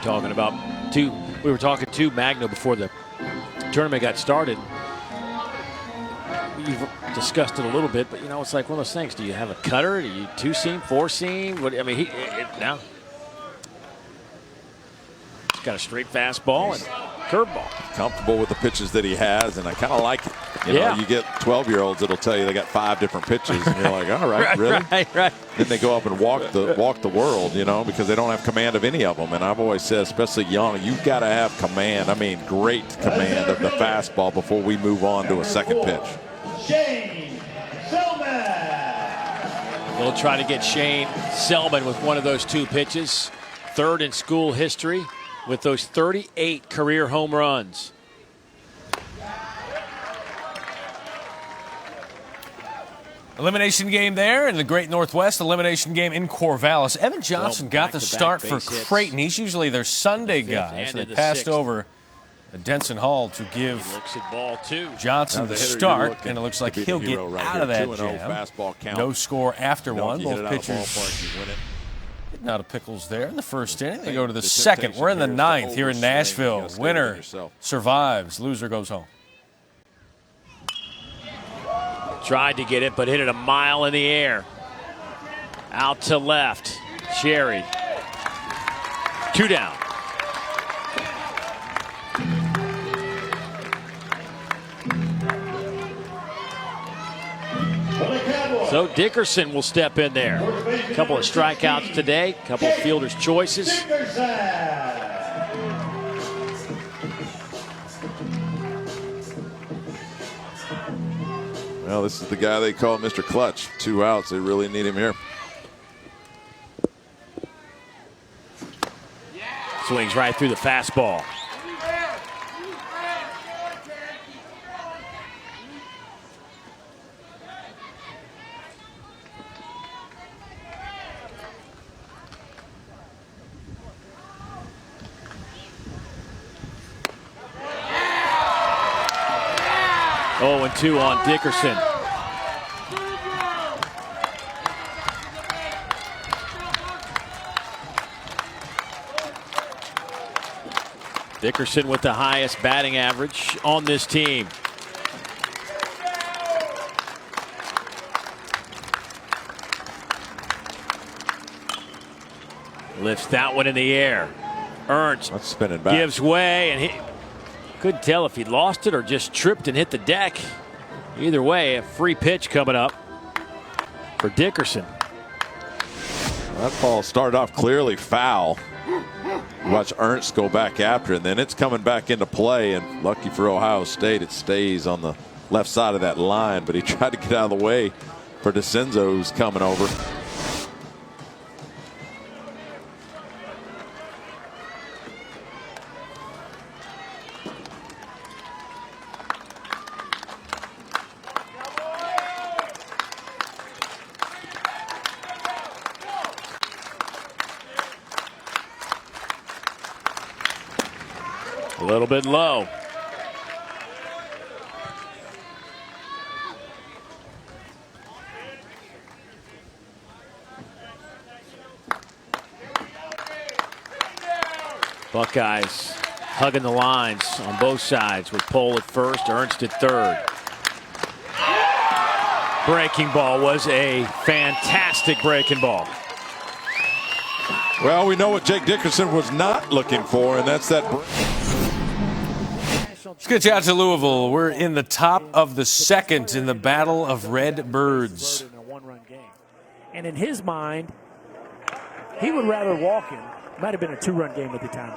were talking to Magno before the tournament got started. We've discussed it a little bit, but you know, it's like one of those things. Do you have a cutter? Do you 2-seam, 4-seam? What I mean, now he's got a straight fastball and curveball. Comfortable with the pitches that he has, and I kind of like it. You know, you get 12-year-olds that'll tell you they got 5 different pitches, and you're like, all right, really? Right. Then they go up and walk the world, you know, because they don't have command of any of them. And I've always said, especially young, you've got to have command. I mean, great command of the fastball before we move on to a second pitch. Shane Selman. We'll try to get Shane Selman with one of those 2 pitches. 3rd in school history with those 38 career home runs. Elimination game there in the Great Northwest. Elimination game in Corvallis. Evan Johnson got the start for Creighton. He's usually their Sunday guy. So they passed over Denson Hall to give Johnson the start, and it looks like he'll get out of that jam. No score after one. Both pitchers getting out of pickles there in the first inning. They go to the second. We're in the 9th here in Nashville. Winner survives. Loser goes home. Tried to get it, but hit it a mile in the air. Out to left. Cherry. 2 down. So Dickerson will step in there. A couple of strikeouts today, a couple of fielders' choices. Well, this is the guy they call Mr. Clutch. 2 outs. They really need him here. Swings right through the fastball. Oh, and 2 on Dickerson. Dickerson with the highest batting average on this team. Lifts that one in the air. Ernst That's spinning back. gives way, and he couldn't tell if he lost it or just tripped and hit the deck. Either way, a free pitch coming up for Dickerson. That ball started off clearly foul. Watch Ernst go back after it, and then it's coming back into play. And lucky for Ohio State, it stays on the left side of that line. But he tried to get out of the way for DeCenzo, who's coming over. A little bit low. Buckeyes hugging the lines on both sides with Pohl at first, Ernst at third. Breaking ball was a fantastic breaking ball. Well, we know what Jake Dickerson was not looking for, and that's that. Let's get you out to Louisville. We're in the top of the second in the Battle of Red Birds. And in his mind, he would rather walk in. Might have been a 2-run game at the time.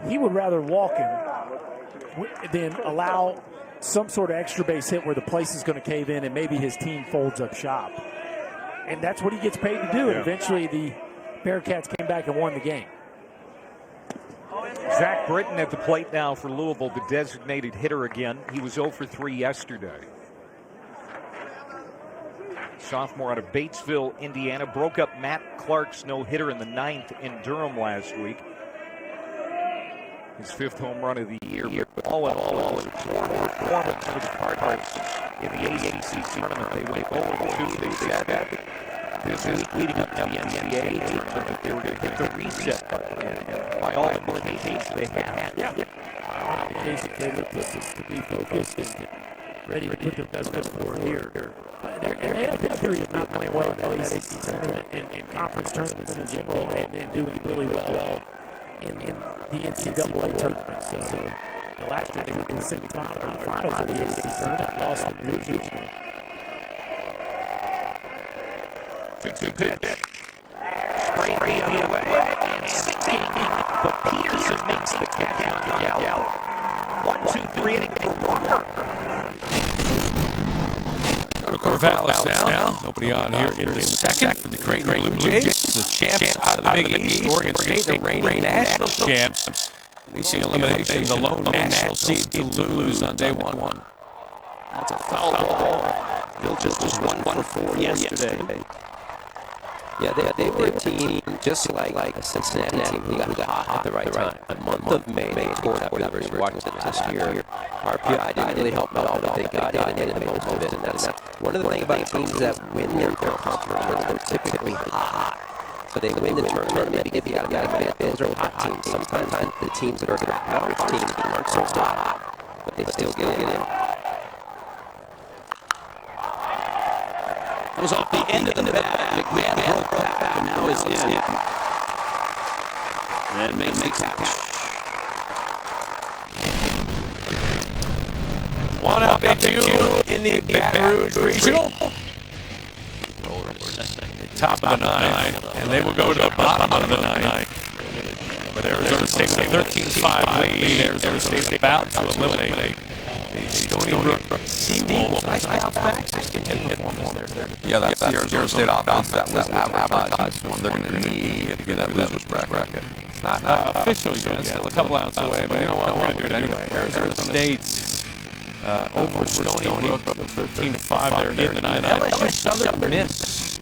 He would rather walk in than allow some sort of extra base hit where the place is going to cave in and maybe his team folds up shop. And that's what he gets paid to do. And eventually the Bearcats came back and won the game. Zach Britton at the plate now for Louisville, the designated hitter again. He was 0 for 3 yesterday. Sophomore out of Batesville, Indiana. Broke up Matt Clark's no-hitter in the 9th in Durham last week. His 5th home run of the year. All in all, it was a poor performance for the Cardinals in the ACC tournament. They went 0-2. They said this is leading up to the NCAA tournament. They were going to hit the reset button, and by all indications, they have. Basically, the purpose to be focused and ready to put their best foot forward here. They had a good period of not playing well in the ACC tournament and conference tournaments in general and doing really well in the NCAA tournament. So last year they were in the semifinals of the ACC tournament, lost in the regional. 2-2 pitch. Straight the away. And sinking. But Peterson makes the catch on Gallagher. 1-2-3 inning for Walker. Go to Corvallis now. Nobody on here in the second for the Great Blue Jays. The champs out of the Big East. Oregon State, the reigning national champs. Facing elimination, the lone national seed to lose on day one. That's a foul ball. Bill just was 1 for 4 yesterday. Yeah, they were a team just like a Cincinnati team who got hot at the right time. The month of May, they tore up Washington last year. RPI didn't really help them out, but they got in and did the most of it. And that's one of the things about teams that win their conference tournaments. They're typically hot. So they win the tournament, maybe get the automatic. Those are hot teams. Sometimes the teams that are average teams aren't so hot, but they still get in. It was off the end of the bat. McMahon broke back, and now is in. And makes the catch. One up FAU in the Baton Rouge Regional. Top of the 9th, and they will go to the bottom of the 9th. But Arizona State with a 13-5 lead. Arizona State's about to eliminate the Stony Brook Seawolves. Nice bounce back. Yeah, that's the Arizona State offense that was advertised. One they're going to need to get that loser's bracket. Not officially yet, still a couple outs away, but you know what, we're going to do it anyway. Arizona State's over Stony Brook, 13-5 there in the 9th. Southern Miss.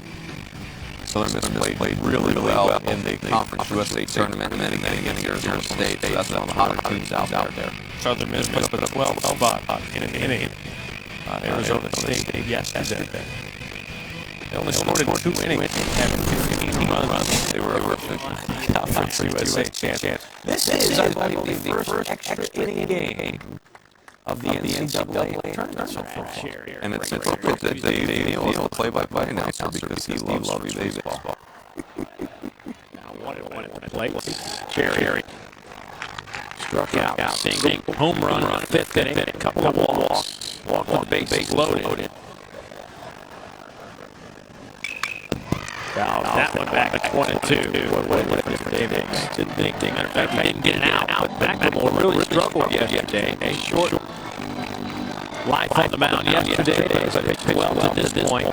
Southern Miss played really well in the Conference USA tournament and then against Arizona State. So that's one of the hotter teams out there. Southern Miss put up a 12 spot in an inning. Arizona State yesterday. They only scored in 2 innings after 18 runs. They were Conference USA champions. This is, I believe, the first extra inning game of the NCAA tournament so far. And it's appropriate that Dave Neal is the play-by-play announcer because he loves free baseball. Now 1-1 at the plate. Cherry struck out, single, home run, fifth inning, a couple of walks, walk with the bases loaded. Foul that one back at 1-2. What if Davis didn't think thing? Matter of fact, he didn't get it out, but McLemore really struggled yesterday. A short life on the mound yesterday, but it's well to this point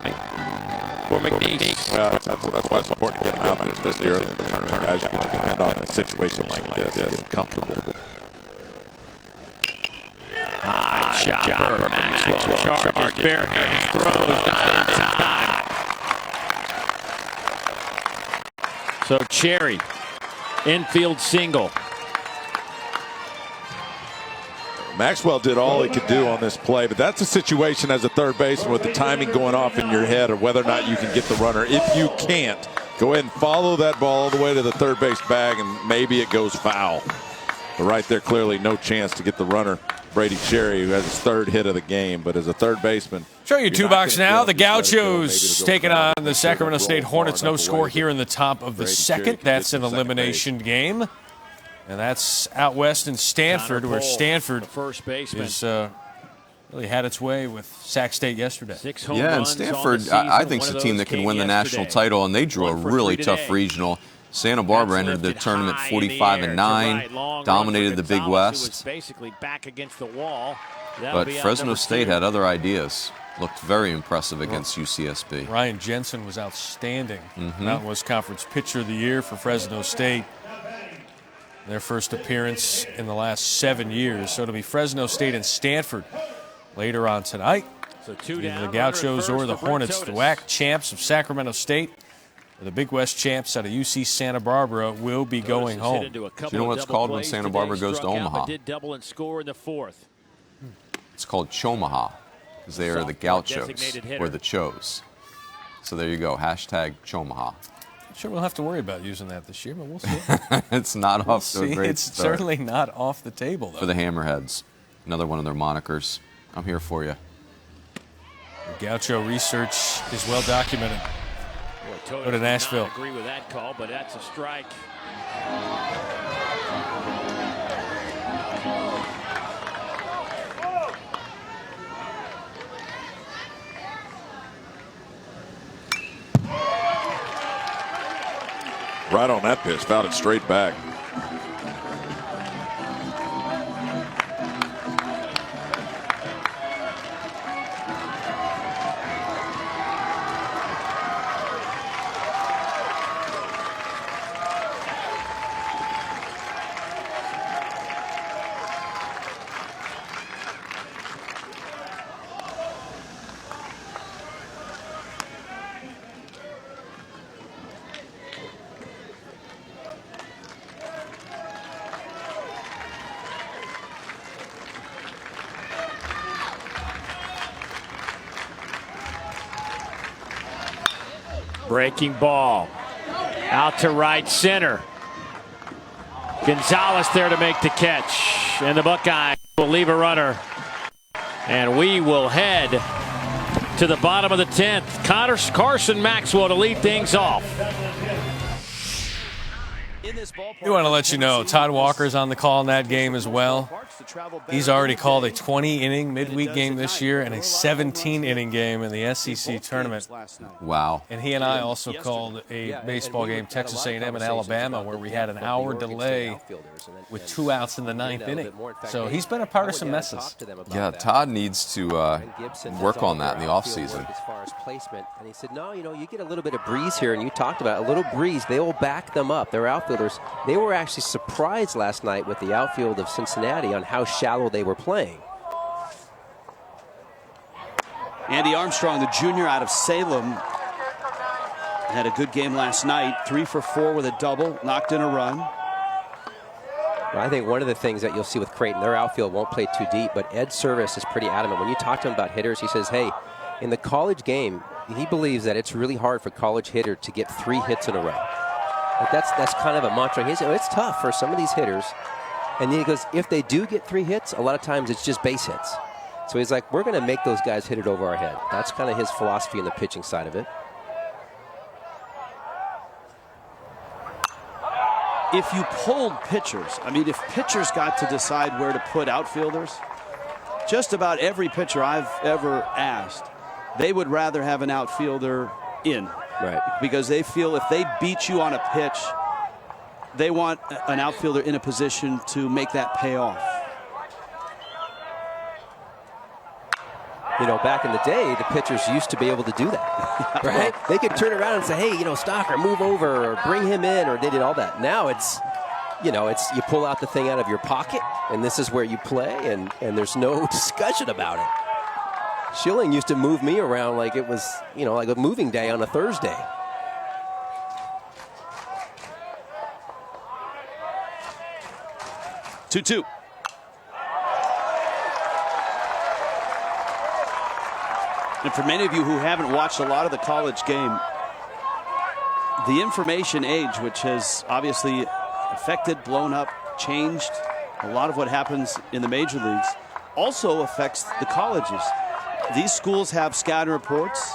for McNeese. Well, that's why it's important to get him out this early in the tournament. Guys, you can depend on a situation like this, get comfortable. High chopper, Maxwell charges, barehand throws, not in time. So Cherry, infield single. Maxwell did all he could do on this play, but that's a situation as a third baseman with the timing going off in your head of whether or not you can get the runner. If you can't, go ahead and follow that ball all the way to the third base bag, and maybe it goes foul. But right there, clearly no chance to get the runner, Brady Cherry, who has his third hit of the game. But as a third baseman, show you two box now. The Gauchos taking on the Sacramento State Hornets. No score here in the top of the second. That's an elimination game. And that's out west in Stanford, where Stanford is really had its way with Sac State yesterday. Yeah, and Stanford, I think, is a team that can win the national title, and they drew a really tough regional. Santa Barbara entered the tournament 45-9, dominated the Big West. But Fresno State had other ideas. Looked very impressive against UCSB. Ryan Jensen was outstanding. Mountain West Conference Pitcher of the Year for Fresno State. Their first appearance in the last 7 years. So it'll be Fresno State and Stanford later on tonight. So either the Gauchos or the Hornets, the WAC champs of Sacramento State, or the Big West champs out of UC Santa Barbara, will be going home. Do you know what it's called when Santa Barbara goes to Omaha? Did double and score in the fourth. It's called Chomaha, because they are the Gauchos, or the Chos. So there you go, hashtag Chomaha. Sure, we'll have to worry about using that this year, but we'll see. It's not off to a great It's start. certainly not off the table, though. For the Hammerheads, another one of their monikers. I'm here for you. The Gaucho research is well documented. Go to Nashville. I agree with that call, but that's a strike. right on that pitch, fouled it straight back. Breaking ball. Out to right center. Gonzalez there to make the catch. And the Buckeyes will leave a runner. And we will head to the bottom of the 10th. Carson Maxwell to lead things off. We want to let you know Todd Walker's on the call in that game as well. He's already called a 20-inning midweek game this year and a 17-inning game in the SEC tournament. Wow. And he and I also called a baseball game, Texas A&M and Alabama, where we had an hour delay with 2 outs in the 9th inning. So he's been a part of some messes. Yeah, Todd needs to work on that in the offseason. As far as placement, and he said, no, you get a little bit of breeze here, and you talked about a little breeze. They will back them up. Their outfielders, they were actually surprised last night with the outfield of Cincinnati on how shallow they were playing. Andy Armstrong, the junior out of Salem, had a good game last night. 3 for 4 with a double, knocked in a run. Well, I think one of the things that you'll see with Creighton, their outfield won't play too deep, but Ed Service is pretty adamant. When you talk to him about hitters, he says, hey, in the college game, he believes that it's really hard for college hitter to get 3 hits in a row. Like that's kind of a mantra. He said, it's tough for some of these hitters. And then he goes, if they do get 3 hits, a lot of times it's just base hits. So he's like, we're going to make those guys hit it over our head. That's kind of his philosophy in the pitching side of it. If you polled pitchers, I mean, if pitchers got to decide where to put outfielders, just about every pitcher I've ever asked, they would rather have an outfielder in. Right. Because they feel if they beat you on a pitch, they want an outfielder in a position to make that pay off. You know, back in the day, the pitchers used to be able to do that, right? They could turn around and say, hey, you know, Stocker, move over, or bring him in, or they did all that. Now it's, you know, it's you pull out the thing out of your pocket, and this is where you play, and there's no discussion about it. Schilling used to move me around like it was, you know, like a moving day on a Thursday. Two. And for many of you who haven't watched a lot of the college game, the information age, which has obviously affected, blown up, changed a lot of what happens in the major leagues, also affects the colleges. These schools have scouting reports,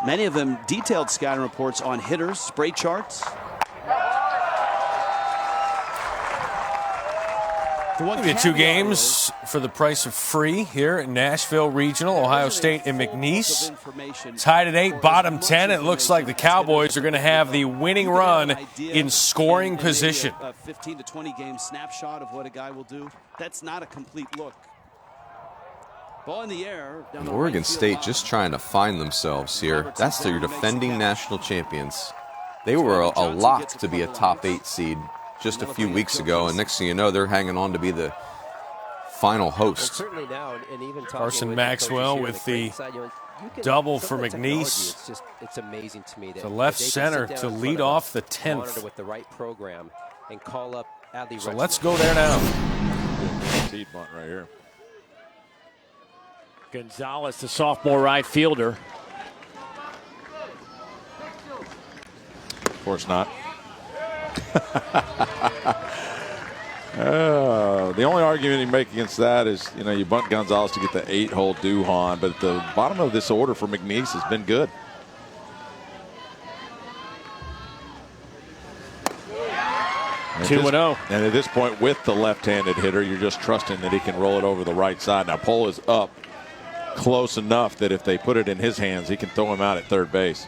many of them detailed scouting reports on hitters, spray charts. Give you 2 games for the price of free here at Nashville Regional, Ohio State and McNeese. Tied at 8, bottom 10. It looks like the Cowboys are going to have the winning run in scoring position. 15 to 20 game snapshot of what a guy will do. That's not a complete look. Ball in the air. Oregon State just trying to find themselves here. That's their defending national champions. They were a lock to be a top 8 seed just a few weeks ago, and next thing you know, they're hanging on to be the final hosts. Carson Maxwell with the double for McNeese. It's amazing to me that the left center to lead off the 10th. With the right program and call up Adley. So let's go there now. Seed bunt right here. Gonzalez, the sophomore right fielder. Of course not. The only argument you make against that is, you know, you bunt Gonzalez to get the 8-hole Duhon, but the bottom of this order for McNeese has been good. And 2-0. And at this point, with the left-handed hitter, you're just trusting that he can roll it over the right side. Now, Pohl is up close enough that if they put it in his hands, he can throw him out at third base.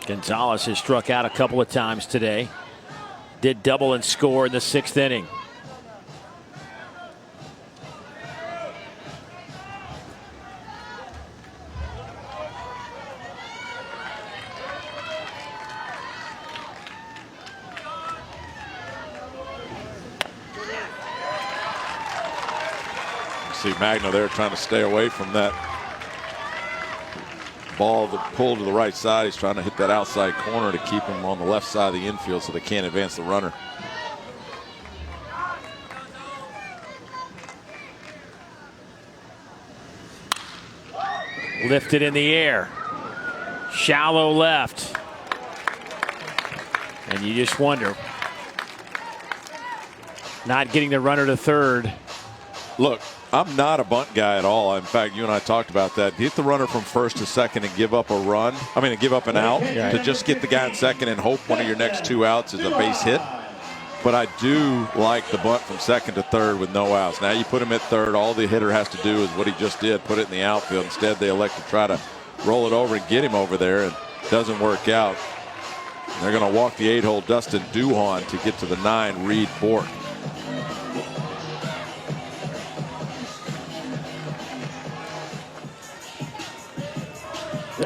Gonzalez has struck out a couple of times today. Did double and score in the 6th inning. See Magno there trying to stay away from that ball that pulled to the right side. He's trying to hit that outside corner to keep him on the left side of the infield so they can't advance the runner. Lifted in the air. Shallow left. And you just wonder. Not getting the runner to third. Look, I'm not a bunt guy at all. In fact, you and I talked about that. Hit the runner from first to second and give up a run. I mean, give up an out to just get the guy in second and hope one of your next 2 outs is a base hit. But I do like the bunt from second to third with no outs. Now you put him at third. All the hitter has to do is what he just did, put it in the outfield. Instead, they elect to try to roll it over and get him over there, and it doesn't work out. They're going to walk the 8-hole Dustin Duhon to get to the 9 Reed Bork.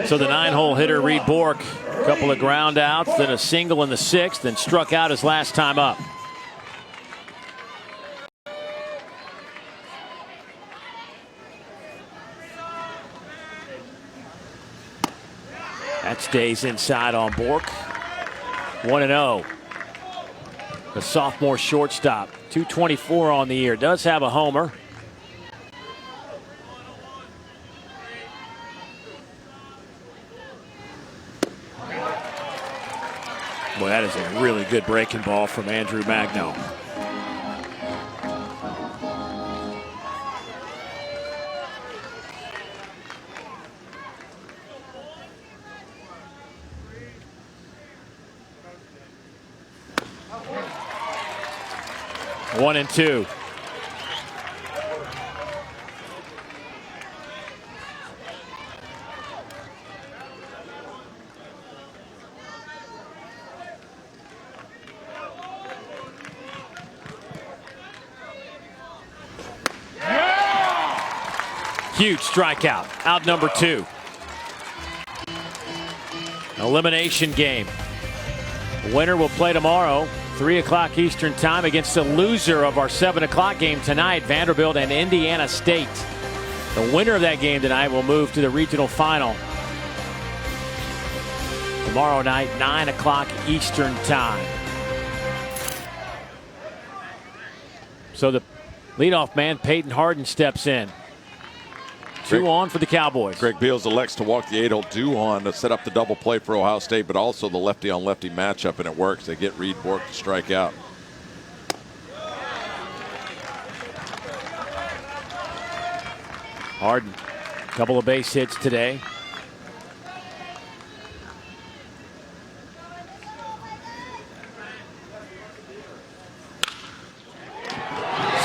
So the 9-hole hitter, Reed Bork, a couple of ground outs, then a single in the 6th, then struck out his last time up. That stays inside on Bork. 1-0. The sophomore shortstop. 224 on the year. Does have a homer. Boy, that is a really good breaking ball from Andrew Magno. One and two. Huge strikeout. Out number 2. Elimination game. The winner will play tomorrow, 3 o'clock Eastern time, against the loser of our 7 o'clock game tonight, Vanderbilt and Indiana State. The winner of that game tonight will move to the regional final tomorrow night, 9 o'clock Eastern time. So the leadoff man, Peyton Harden, steps in. 2 on for the Cowboys. Greg Beals elects to walk the 8-hole Duhon to set up the double play for Ohio State, but also the lefty-on-lefty matchup, and it works. They get Reed Bork to strike out. Harden, a couple of base hits today.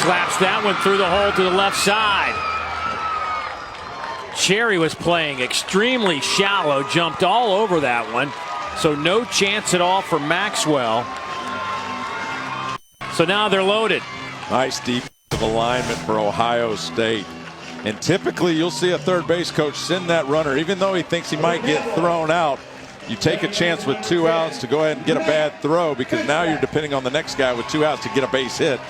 Slaps that one through the hole to the left side. Cherry was playing extremely shallow, jumped all over that one, so no chance at all for Maxwell. So now they're loaded. Nice defensive alignment for Ohio State. And typically you'll see a third base coach send that runner, even though he thinks he might get thrown out. You take a chance with 2 outs to go ahead and get a bad throw, because now you're depending on the next guy with 2 outs to get a base hit.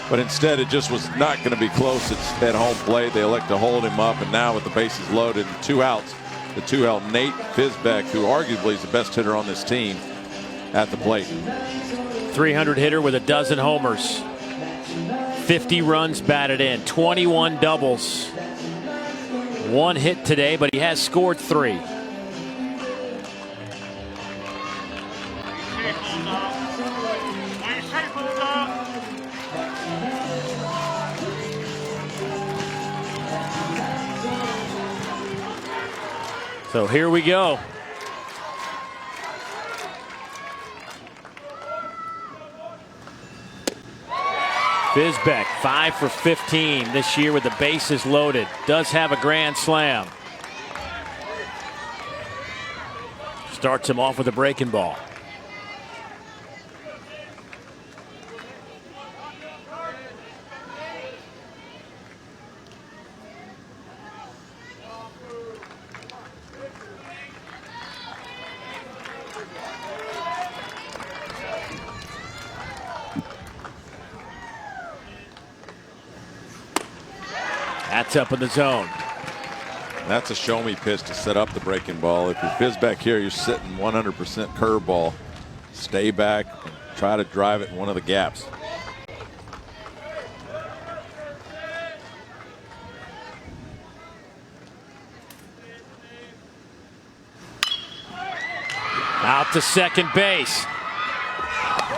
But instead, it just was not going to be close. It's at home plate. They elect to hold him up, and now with the bases loaded and 2 outs, the 2-out Nate Fisbeck, who arguably is the best hitter on this team, at the plate. 300 hitter with a dozen homers. 50 runs batted in, 21 doubles. 1 hit today, but he has scored 3. So here we go. Fisbeck, 5 for 15 this year with the bases loaded. Does have a grand slam. Starts him off with a breaking ball. That's up in the zone. That's a show-me pitch to set up the breaking ball. If you're Fisbeck here, you're sitting 100% curveball. Stay back and try to drive it in one of the gaps. Out to second base.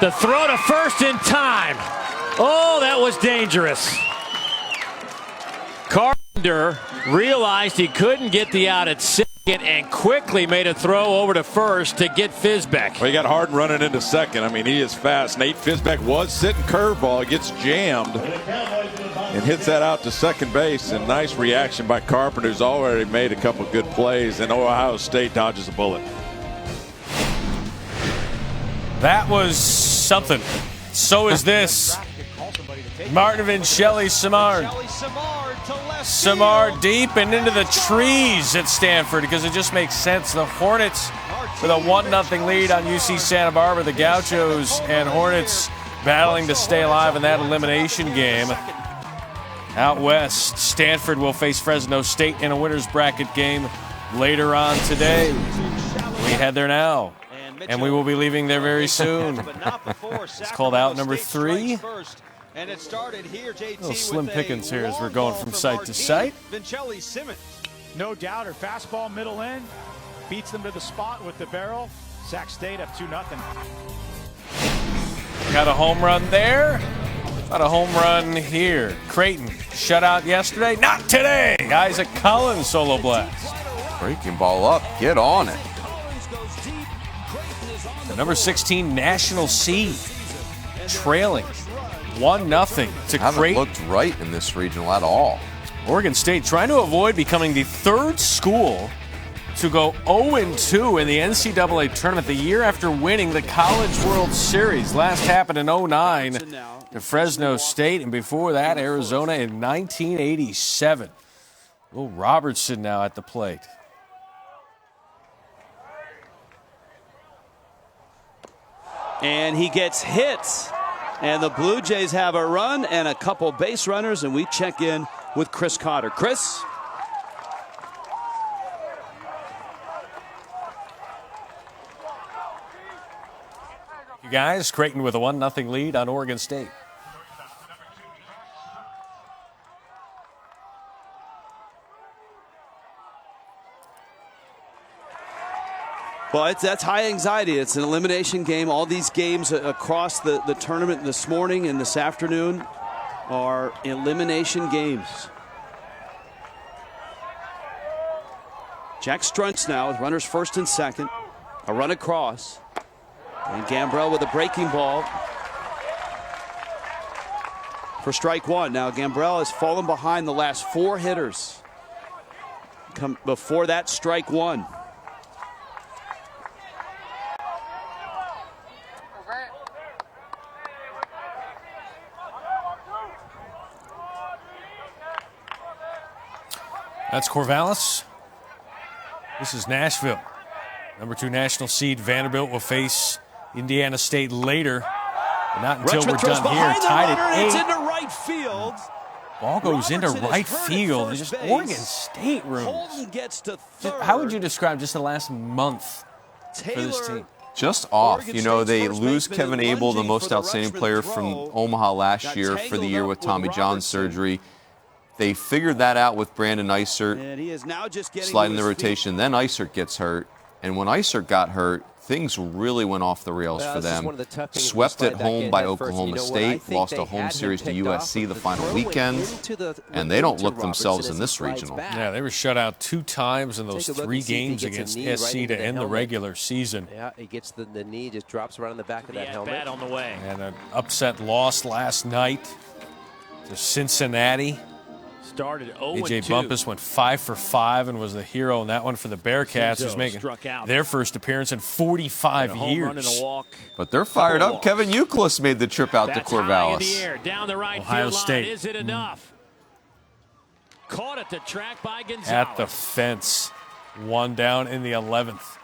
The throw to first in time. Oh, that was dangerous. Carpenter realized he couldn't get the out at second and quickly made a throw over to first to get Fisbeck. Well, you got Harden running into second. I mean, he is fast. Nate Fisbeck was sitting curveball. Gets jammed and hits that out to second base. And nice reaction by Carpenter, who's already made a couple good plays. And Ohio State dodges a bullet. That was something. So is this. Martin Vincelli, Samard. Samard deep and into the trees at Stanford, because it just makes sense. The Hornets with a 1-0 lead on UC Santa Barbara. The Gauchos and Hornets battling to stay alive in that elimination game. Out west, Stanford will face Fresno State in a winner's bracket game later on today. We head there now, and we will be leaving there very soon. It's called out number 3. And it started here, JT, little slim pickings here as we're going from site to site. No doubt, her fastball middle end beats them to the spot with the barrel. Sac State up 2-0. Got a home run there. Got a home run here. Creighton shut out yesterday. Not today. Isaac Collins solo blast. Breaking ball up. Get on it. The number 16 national seed trailing 1-0 to Haven't Creighton. looked right in this regional at all. Oregon State trying to avoid becoming the 3rd school to go 0-2 in the NCAA tournament the year after winning the College World Series. Last happened in 2009 to Fresno State, and before that, Arizona in 1987. Will Robertson now at the plate. And he gets hit. And the Blue Jays have a run and a couple base runners, and we check in with Chris Cotter. Chris? You guys, Creighton with a 1-0 lead on Oregon State. Well, that's high anxiety. It's an elimination game. All these games across the tournament this morning and this afternoon are elimination games. Jack Strunts now with runners first and second. A run across. And Gambrell with a breaking ball for strike one. Now Gambrell has fallen behind the last 4 hitters. Come before that, strike one. That's Corvallis. This is Nashville. Number 2 national seed Vanderbilt will face Indiana State later. But not until Rutschman we're throws done here. behind the Tied runner, at and it's 8. into right field. Ball goes into Robertson right is hurt at field. first Just base. Oregon State rooms. Holden gets to third. How would you describe just the last month for this Taylor team? Just off. Oregon You know, State's they first lose baseman Kevin is Abel, the lunging most for the outstanding Rutschman player throw. from Omaha last Got year for the tangled year up with with Tommy John Robertson. surgery. They figured that out with Brandon Isert And he is now just getting sliding to the his feet. rotation. Then Isert gets hurt. And when Isert got hurt, things really went off the rails Well, for this is them. one of the tough things Swept when at you slide back home in by head first. And Oklahoma you know what? I State, think lost they a home had him series to picked off USC the with final throw weekend. and they don't into look Robertson themselves as in he this slides regional. back. Yeah, they were shut out 2 times in those Take a look 3 and see if he games gets a against knee right SC into to the end the helmet. regular season. Yeah, he gets the knee, just drops right on the back of that helmet. Bat on the way. And an upset loss last night to Cincinnati. Started 0-2. A.J. Bumpus went 5 for 5 and was the hero in that one for the Bearcats, who's Cinzo making struck out. their first appearance in 45 A home run and years. a walk. But they're fired up. Kevin Ucla made the trip out That's to high in the Corvallis. air, down the right Ohio field State. line. Is it enough? Caught at the track by Gonzalez. At the fence. 1 down in the 11th.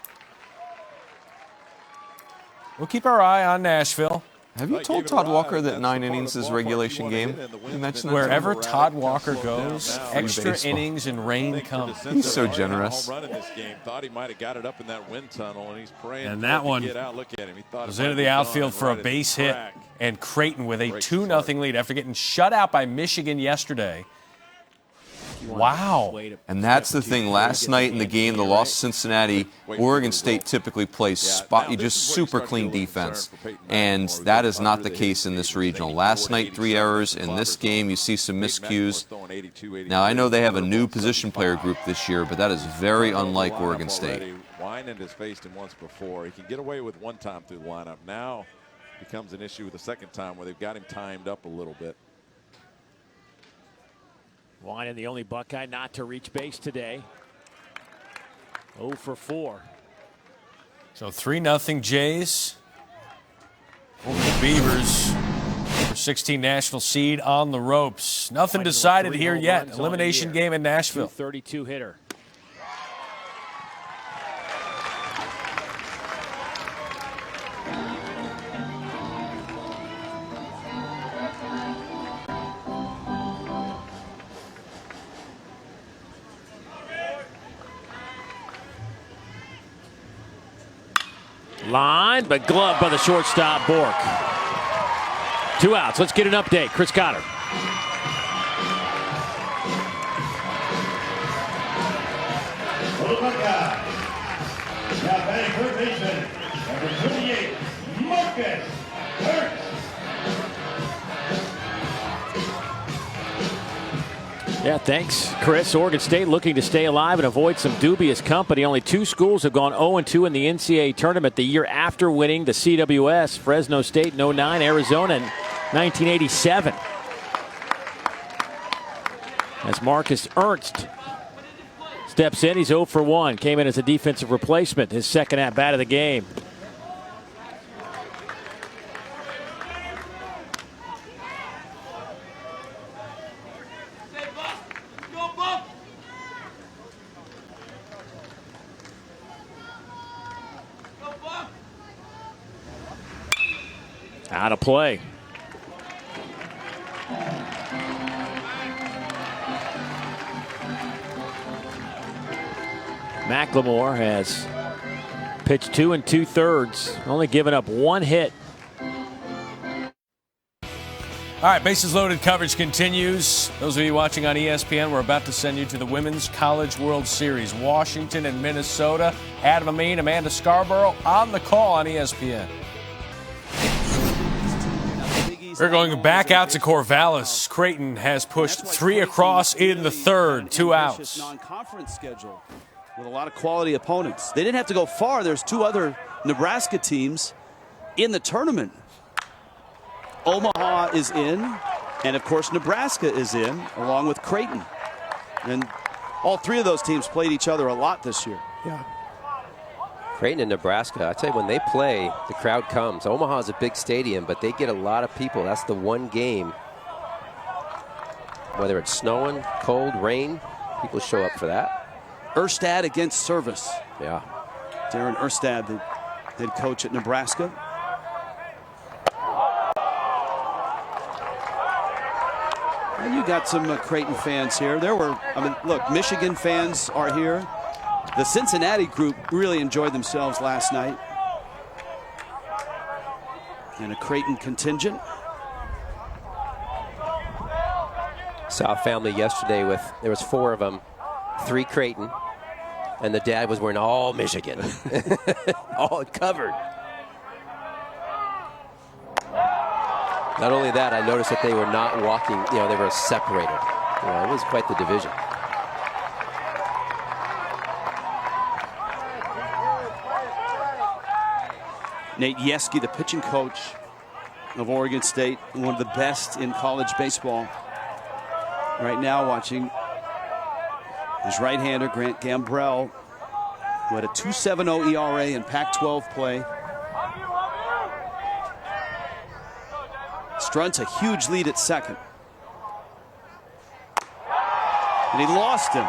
We'll keep our eye on Nashville. Have you told Todd Walker that 9 innings is regulation game? You mentioned that. Wherever Todd Walker goes, extra baseball. innings and rain come. He's so generous. Home run in this game. Thought he might have got it up in that wind tunnel, and he's praying. And for that it to one get out. Look at him. He thought was it might into the be gone outfield for a right at the base hit. crack. And Creighton with a Breaks 2-0 lead after getting shut out by Michigan yesterday. Wow. And that's the thing. Last night in the game, the loss to Cincinnati, Oregon State typically plays spot you just super clean defense. And that is not the case in this regional. Last night, 3 errors. In this game, you see some miscues. Now, I know they have a new position player group this year, but that is very unlike Oregon State. Winan has faced him once before. He can get away with one time through the lineup. Now becomes an issue with the second time where they've got him timed up a little bit. Winan, the only Buckeye not to reach base today. 0 for 4. So 3-0 Jays over the Beavers. For 16 national seed on the ropes. Nothing decided here yet. Elimination game in Nashville. 32 hitter. Line, but gloved by the shortstop, Bork. 2 outs. Let's get an update. Chris Cotter. Now batting third baseman, number 28, Marcus Hurts. Yeah, thanks, Chris. Oregon State looking to stay alive and avoid some dubious company. Only 2 schools have gone 0-2 in the NCAA tournament the year after winning the CWS. Fresno State in 09, Arizona in 1987. As Marcus Ernst steps in, he's 0 for 1. Came in as a defensive replacement, his second at-bat of the game. Out of play. McLemore has pitched 2 2/3, only given up 1 hit. All right, bases loaded coverage continues. Those of you watching on ESPN, we're about to send you to the Women's College World Series. Washington and Minnesota. Adam Amin, Amanda Scarborough on the call on ESPN. We're going back out to Corvallis. Creighton has pushed 3 across in the third, 2 outs. Non-conference schedule with a lot of quality opponents. They didn't have to go far. There's 2 other Nebraska teams in the tournament. Omaha is in, and of course Nebraska is in, along with Creighton. And all 3 of those teams played each other a lot this year. Yeah. Creighton and Nebraska, I tell you, when they play, the crowd comes. Omaha's a big stadium, but they get a lot of people. That's the one game. Whether it's snowing, cold, rain, people show up for that. Erstad against Service. Yeah. Darren Erstad, the head coach at Nebraska. And you got some Creighton fans here. Look, Michigan fans are here. The Cincinnati group really enjoyed themselves last night. And a Creighton contingent. Saw a family yesterday there was 4 of them, 3 Creighton, and the dad was wearing all Michigan, all covered. Not only that, I noticed that they were not walking, they were separated. It was quite the division. Nate Yeske, the pitching coach of Oregon State, one of the best in college baseball. Right now watching his right-hander, Grant Gambrell, who had a 2.70 ERA in Pac-12 play. Strunts a huge lead at second. And he lost him.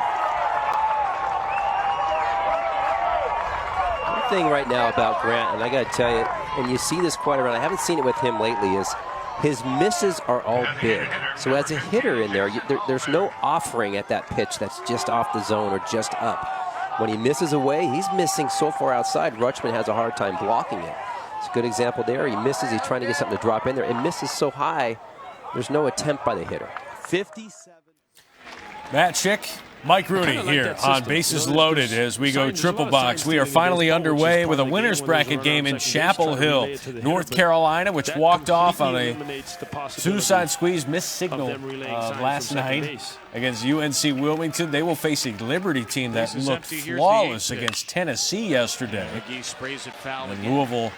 One thing right now about Grant, and I got to tell you, and you see this quite around, I haven't seen it with him lately, is his misses are all big. So as a hitter in there, there's no offering at that pitch that's just off the zone or just up. When he misses away, he's missing so far outside, Rutschman has a hard time blocking it. It's a good example there. He misses, he's trying to get something to drop in there. It misses so high, there's no attempt by the hitter. 57. Matt Schick, Mike Rooney here on Bases Loaded as we go triple box. We are finally underway with a winner's bracket game in Chapel Hill, North Carolina, which walked off on a suicide squeeze missed signal last night against UNC Wilmington. They will face a Liberty team that looked flawless against Tennessee yesterday. And Louisville,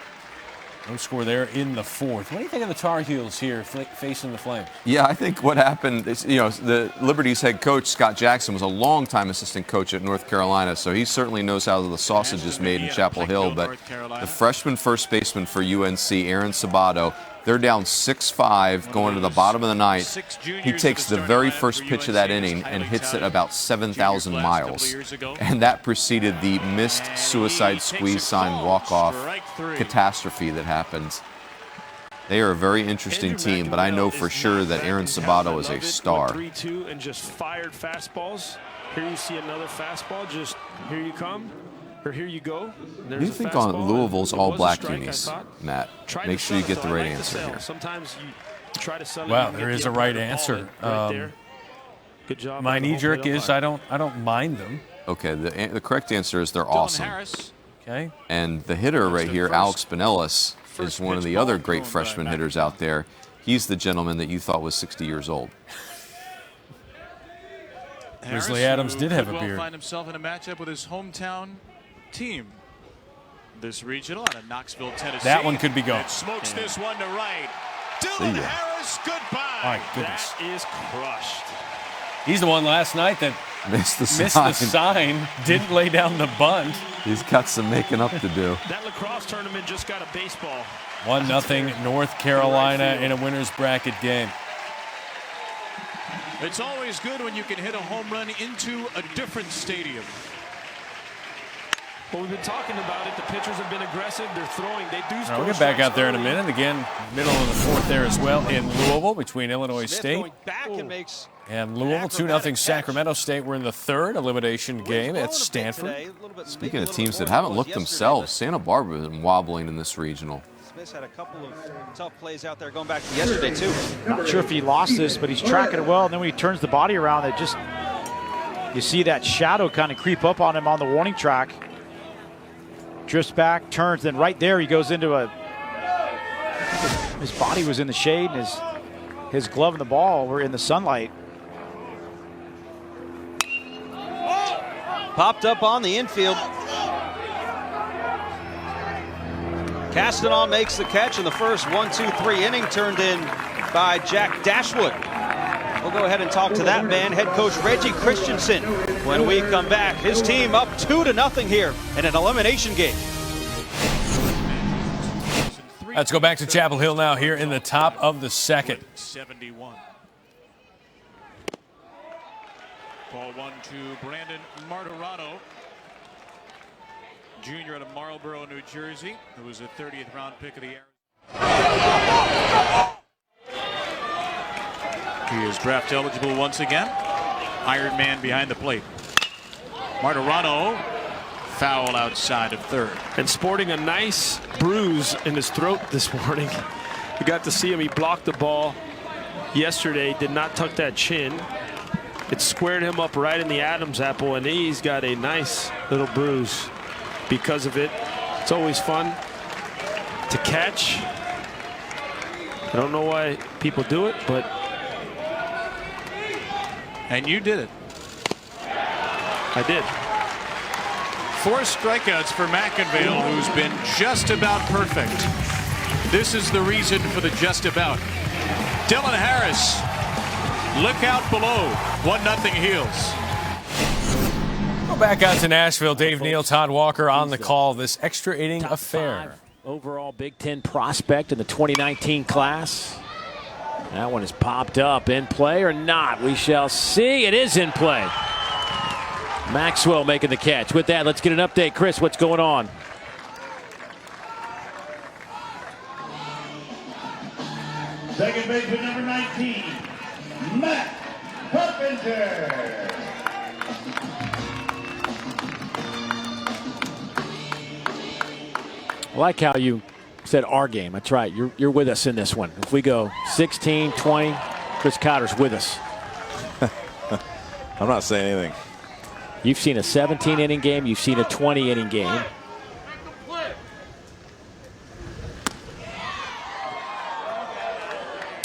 no score there in the fourth. What do you think of the Tar Heels here facing the Flames? Yeah, I think what happened is, the Liberty's head coach, Scott Jackson, was a longtime assistant coach at North Carolina, so he certainly knows how the sausage is made in Chapel Hill. But the freshman first baseman for UNC, Aaron Sabato, they're down 6-5 going to the bottom of the ninth. He takes the very first pitch of that inning and hits it about 7,000 miles. And that preceded the missed suicide squeeze sign walk-off catastrophe that happened. They are a very interesting team, but I know for sure that Aaron Sabato is a star. 3-2 and just fired fastballs. Here you see another fastball. Just here you come. Here you go. What do you think on Louisville's all-black unis, Matt? Make sure you get the right answer here. Sometimes you try to sell. Well, there is a right answer. Good job. My knee-jerk is I don't mind them. Okay, the correct answer is they're awesome. Okay. And the hitter right here, Alex Pinellas, is one of the other great freshman hitters out there. He's the gentleman that you thought was 60 years old. Grizzly Adams did have a beard. Find himself in a matchup with his hometown team. This regional out of Knoxville, Tennessee. That one could be going. Smokes this one to right. See Dylan ya. Harris, goodbye. My goodness. That is crushed. He's the one last night that Missed the sign, didn't lay down the bunt. He's got some making up to do. That lacrosse tournament just got a baseball. 1-0 North Carolina in a winner's bracket game. It's always good when you can hit a home run into a different stadium. Well, we've been talking about it. The pitchers have been aggressive. They're throwing. They do score. We'll get back out there in a minute. Again, middle of the fourth there as well in Louisville between Illinois State and Louisville. 2-0 Sacramento State. We're in the third elimination game at Stanford. Speaking of teams that haven't looked themselves, Santa Barbara has been wobbling in this regional. Smith had a couple of tough plays out there going back to yesterday, too. Not sure if he lost this, but he's tracking it well. And then when he turns the body around, it just, you see that shadow kind of creep up on him on the warning track. Drifts back, turns, then right there he goes into a, his body was in the shade and his glove and the ball were in the sunlight. Popped up on the infield. Castanon makes the catch in the first 1-2-3 inning, turned in by Jack Dashwood. We'll go ahead and talk to that man, head coach Reggie Christensen, when we come back. His team up 2-0 here in an elimination game. Let's go back to Chapel Hill now here in the top of the second. 71. Ball 1 to Brandon Martirano, junior out of Marlboro, New Jersey, who was a 30th round pick of the year. He is draft eligible once again. Iron Man behind the plate. Martirano, foul outside of third. And sporting a nice bruise in his throat this morning. You got to see him. He blocked the ball yesterday, did not tuck that chin. It squared him up right in the Adam's apple, and he's got a nice little bruise because of it. It's always fun to catch. I don't know why people do it, but. And you did it. I did. 4 strikeouts for McInville, who's been just about perfect. This is the reason for the just about. Dylan Harris, look out below. 1-0 Heels. Go back out to Nashville. Dave Neal, Todd Walker on the call. This extra inning Top affair. 5 overall Big Ten prospect in the 2019 class. That one is popped up. In play or not? We shall see. It is in play. Maxwell making the catch. With that, let's get an update. Chris, what's going on? Second baseman number 19, Matt Carpenter. I like how you said our game. That's right. You're with us in this one. If we go 16, 20, Chris Cotter's with us. I'm not saying anything. You've seen a 17-inning game. You've seen a 20-inning game.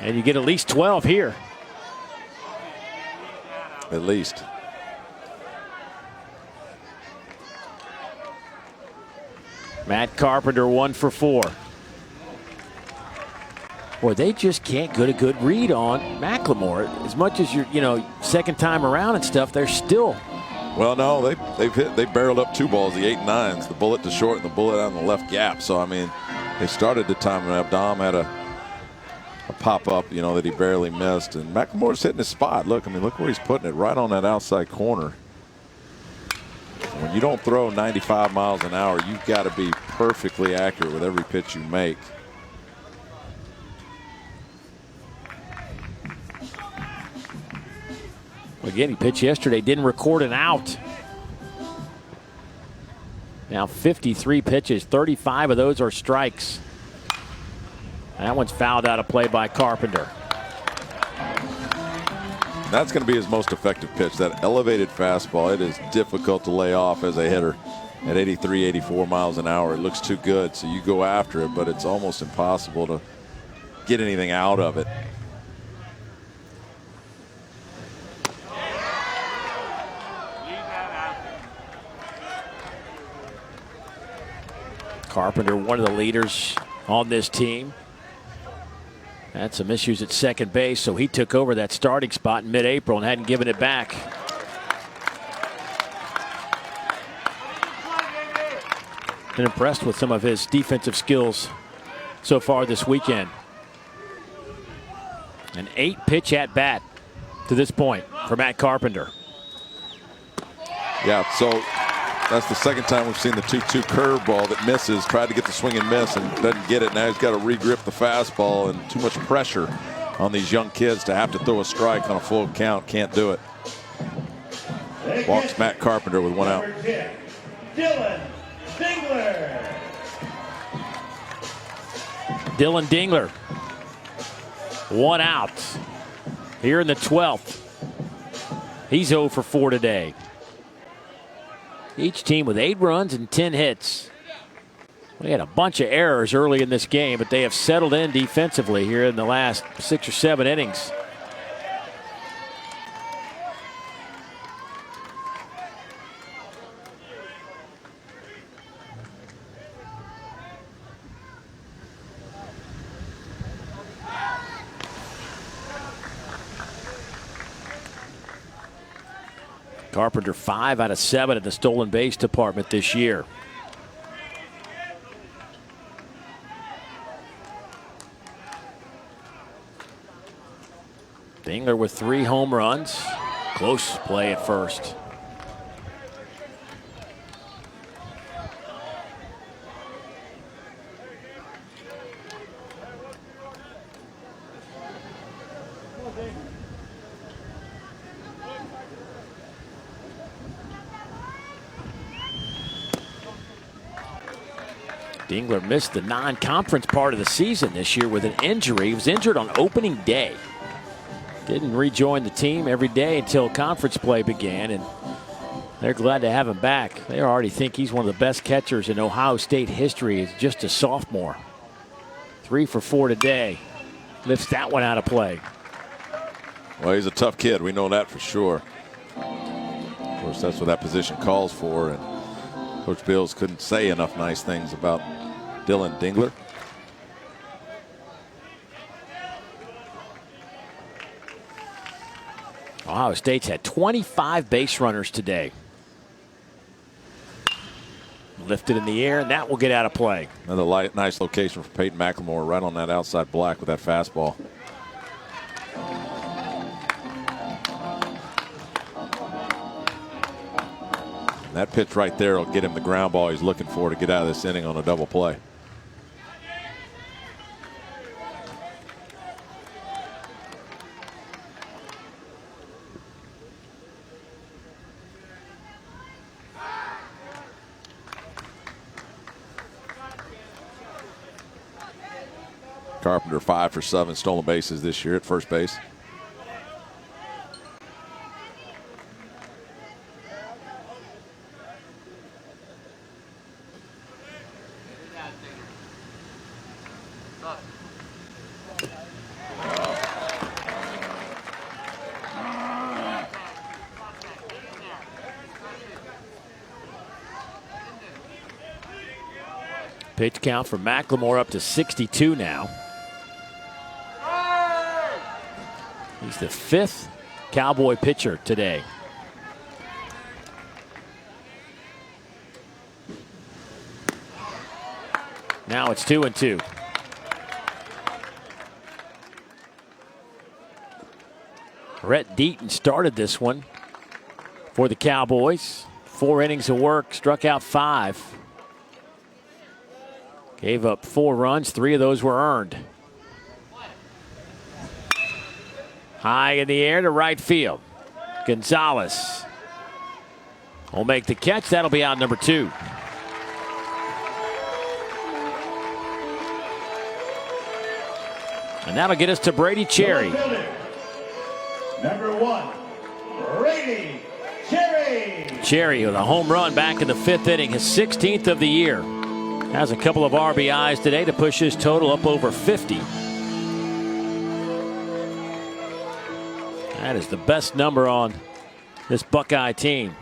And you get at least 12 here. At least. Matt Carpenter 1 for 4. Boy, they just can't get a good read on McLemore. As much as you're, second time around and stuff, they're still. Well, no, they barreled up 2 balls, the 8 and 9s, the bullet to short and the bullet on the left gap. So I mean, they started the time and Abdam had a pop up, that he barely missed, and McLemore's hitting his spot. Look where he's putting it, right on that outside corner. When you don't throw 95 miles an hour, you've got to be perfectly accurate with every pitch you make. Again, he pitched yesterday, didn't record an out. Now 53 pitches, 35 of those are strikes. That one's fouled out of play by Carpenter. That's going to be his most effective pitch, that elevated fastball. It is difficult to lay off as a hitter at 83, 84 miles an hour. It looks too good, so you go after it, but it's almost impossible to get anything out of it. Carpenter, one of the leaders on this team. Had some issues at second base, so he took over that starting spot in mid-April and hadn't given it back. Been impressed with some of his defensive skills so far this weekend. An 8-pitch at bat to this point for Matt Carpenter. Yeah, so that's the second time we've seen the 2-2 curveball that misses. Tried to get the swing and miss and doesn't get it. Now he's got to re-grip the fastball, and too much pressure on these young kids to have to throw a strike on a full count. Can't do it. Walks Matt Carpenter with one out. Dylan Dingler. One out here in the 12th. He's 0 for 4 today. Each team with 8 runs and 10 hits. We had a bunch of errors early in this game, but they have settled in defensively here in the last 6 or 7 innings. Carpenter 5 out of 7 at the stolen base department this year. Dingler with 3 home runs. Close play at first. Dingler missed the non-conference part of the season this year with an injury. He was injured on opening day. Didn't rejoin the team every day until conference play began, and they're glad to have him back. They already think he's one of the best catchers in Ohio State history as just a sophomore. 3 for 4 today. Lifts that one out of play. Well, he's a tough kid. We know that for sure. Of course, that's what that position calls for, and Coach Bills couldn't say enough nice things about Dylan Dingler. Ohio State's had 25 base runners today. Lifted in the air, and that will get out of play. Another nice location for Peyton McLemore, right on that outside black with that fastball. That pitch right there will get him the ground ball he's looking for to get out of this inning on a double play. Carpenter 5 for 7 stolen bases this year at first base. Pitch count for McLemore up to 62 now. He's the 5th Cowboy pitcher today. Now it's 2-2. Rhett Deaton started this one for the Cowboys. 4 innings of work, struck out 5. Gave up 4 runs, 3 of those were earned. High in the air to right field. Gonzalez will make the catch. That'll be out number 2. And that'll get us to Brady Cherry. Number 1, Brady Cherry. Cherry with a home run back in the 5th inning, his 16th of the year. Has a couple of RBIs today to push his total up over 50. That is the best number on this Buckeye team.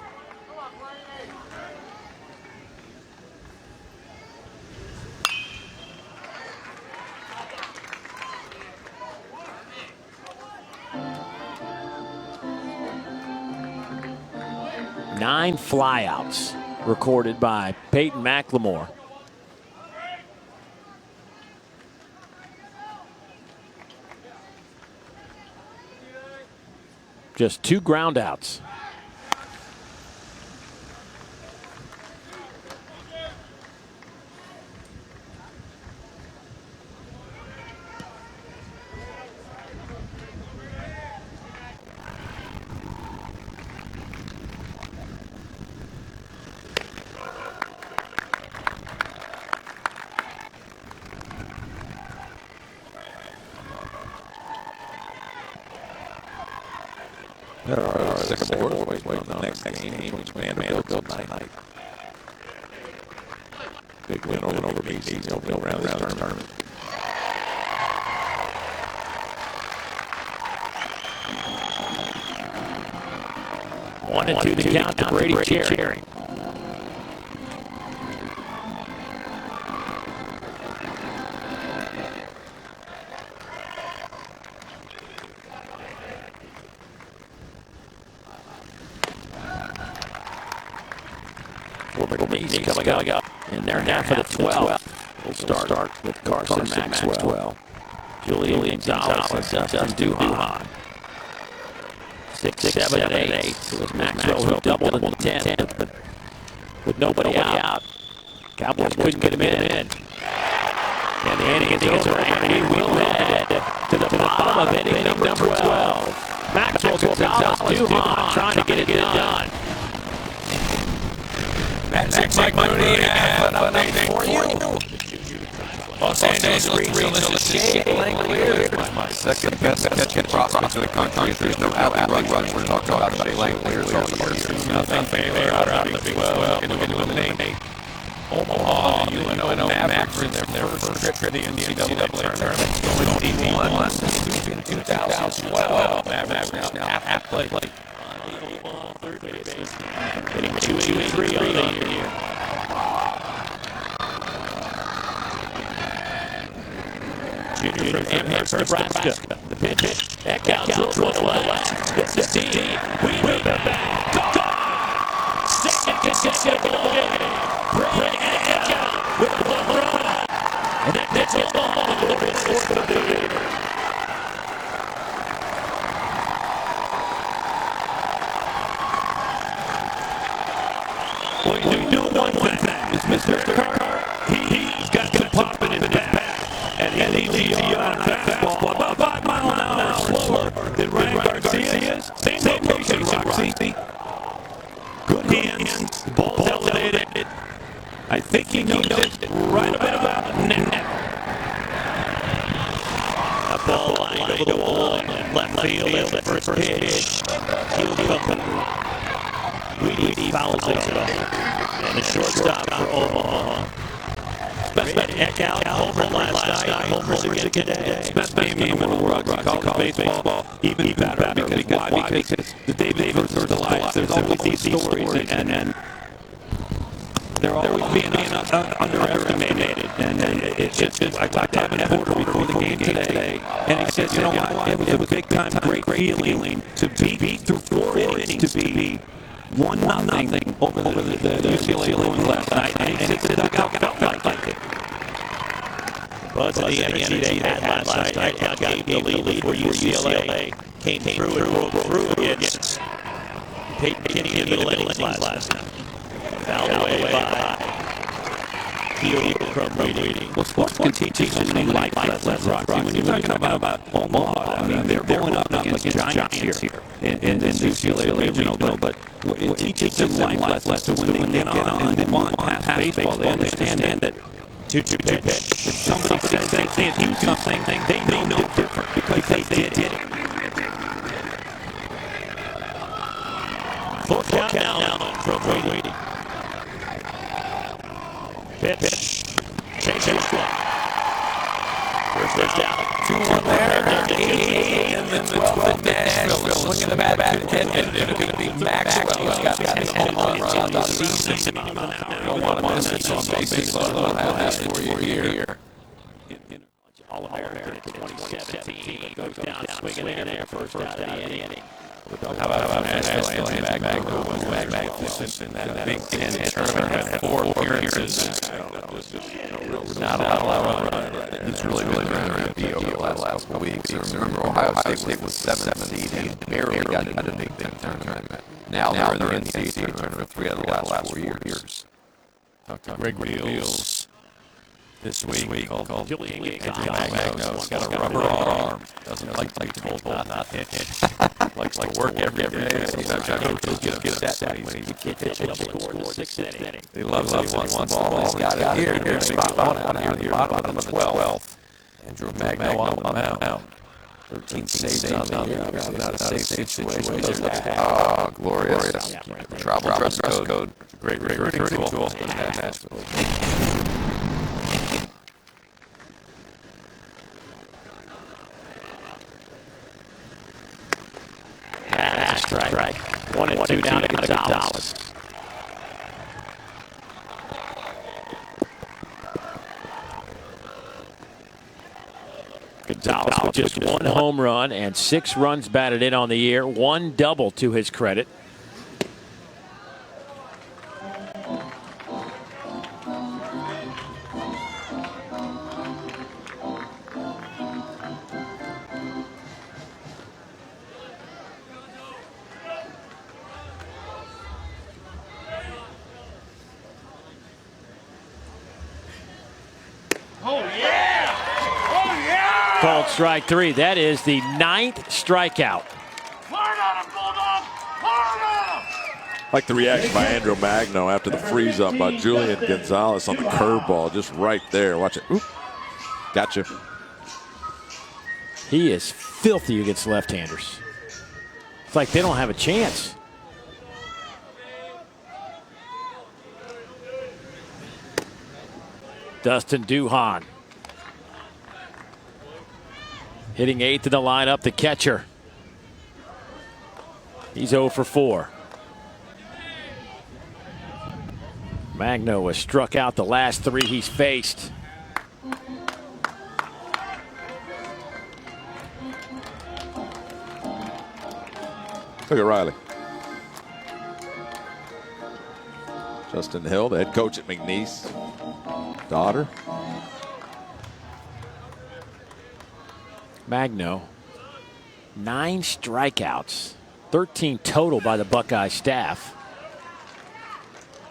Nine flyouts recorded by Peyton McLemore. Just 2 groundouts. There are Sycamore waiting on the next game, which Vanderbilt tonight. Big win over BC opening round of the tournament. One and two to count to Brady Cherry. Coming up in their half of the 12th. We'll start with Carson Maxwell, Julian Gonzalez, and Dustin Duhan. 6, 7, and 8. It was Maxwell who doubled in the 10th, but with nobody out, Cowboys couldn't get him in. And the inning is over, and we will head to the bottom of inning number 12. Maxwell, Gonzalez, Duhan trying to get it done. That's Mike Mooney have an update for you. Los Angeles Regional, this is Shane Langlear. My second best catching prospect in the country. If there's no alley runs, we're talking about Shane Langlear. Nothing. They are out of the Big 12. Going to eliminate Omaha. The UNO Mavericks in their first trip to the NCAA tournament. Going D1 since 2012. Mavericks now half play. Hitting 283 on the year. Junior from Amherst, Nebraska. The pitch. That counts to the left. It's the team. We win the back. Gone! Second consecutive ball game. Brady Eckhout with a home run. And that pitch is the home for the Gators. We do one thing. It's Mr. Carter. He's got some pop in his back. And he leads you on a fastball about 5 miles an hour slower than Ryan Garcia's. Same location, Roxy. Good hands. The ball's elevated. I think he knows it right about net. A ball line over the wall in left field as the first pitch. Weedy fouls it off. And the shortstop for Omaha. Best Eckhout, homer last night, homers again today. Best game in the world, college baseball. Even better because why? Because the day versus the life. There's always these stories, and they're always being underestimated. And it's just, I talked to Evan Porter before the game today, and he said, you know what, it was a big time, great feeling to beat through 4 innings, to be 1-0 over the UCLA Bruins last night. And he said the dugout felt like it. Buzz and the energy they had last night got the lead before UCLA came through and broke through against Peyton Kinney in the middle innings last night. Fouled away by Field from Reading. Well, sports can teach you so many life lessons, Rocky. When you're talking about Omaha, I mean, they're going up against giants here in this UCLA Regional, but it teaches them life lessons when they get on and they want past baseball. They understand that 2-2 pitch. If somebody says they can't do something, they know no different because they did it. Full count now from Wade. Pitch. Change clock. First down. 2-1 there. And then the 12 Nashville is swinging the bat and it's going to be Maxwell. He's got 10 home runs on the season. Don't want to miss it on bases. I'll have this for you here. All-American 2017 goes down swinging in there first out of the inning. How about Nashville and Magno was magnificent in that Big Ten tournament, had 4 appearances. Not a lot of run. He's really been a good over the last couple of weeks. Remember, Ohio State was the 7th seed and barely got into the Big Ten tournament. Now they're in the NCAA tournament 3 out of the last 4 years. Talk to Greg Beals this week. Called Julian Magno's got a rubber arm. Doesn't like to be told not to hit. Likes to work every day. Coaches get upset when he gets hit and score in the 6th inning. He loves it. He wants the ball. He's got it here. Here's spot one out here. The bottom of the 12th. Andrew Magno on the mound. 13 saves on the year. Not a safe situation. Oh, glorious. Travel dress code. Great recruiting tool. That's a strike. 1-2 down to Gonzalez. Gonzalez with just 1 home run and 6 runs batted in on the year. 1 double to his credit. Called strike 3. That is the 9th strikeout. Like the reaction by Andrew Magno after the freeze up by Julian Gonzalez on the curveball, just right there. Watch it. Oop. Gotcha. He is filthy against left-handers. It's like they don't have a chance. Dustin Duhan. Hitting 8th in the lineup, the catcher. He's 0 for 4. Magno has struck out the last 3 he's faced. Look at Riley. Justin Hill, the head coach at McNeese. Daughter. Magno, 9 strikeouts, 13 total by the Buckeye staff.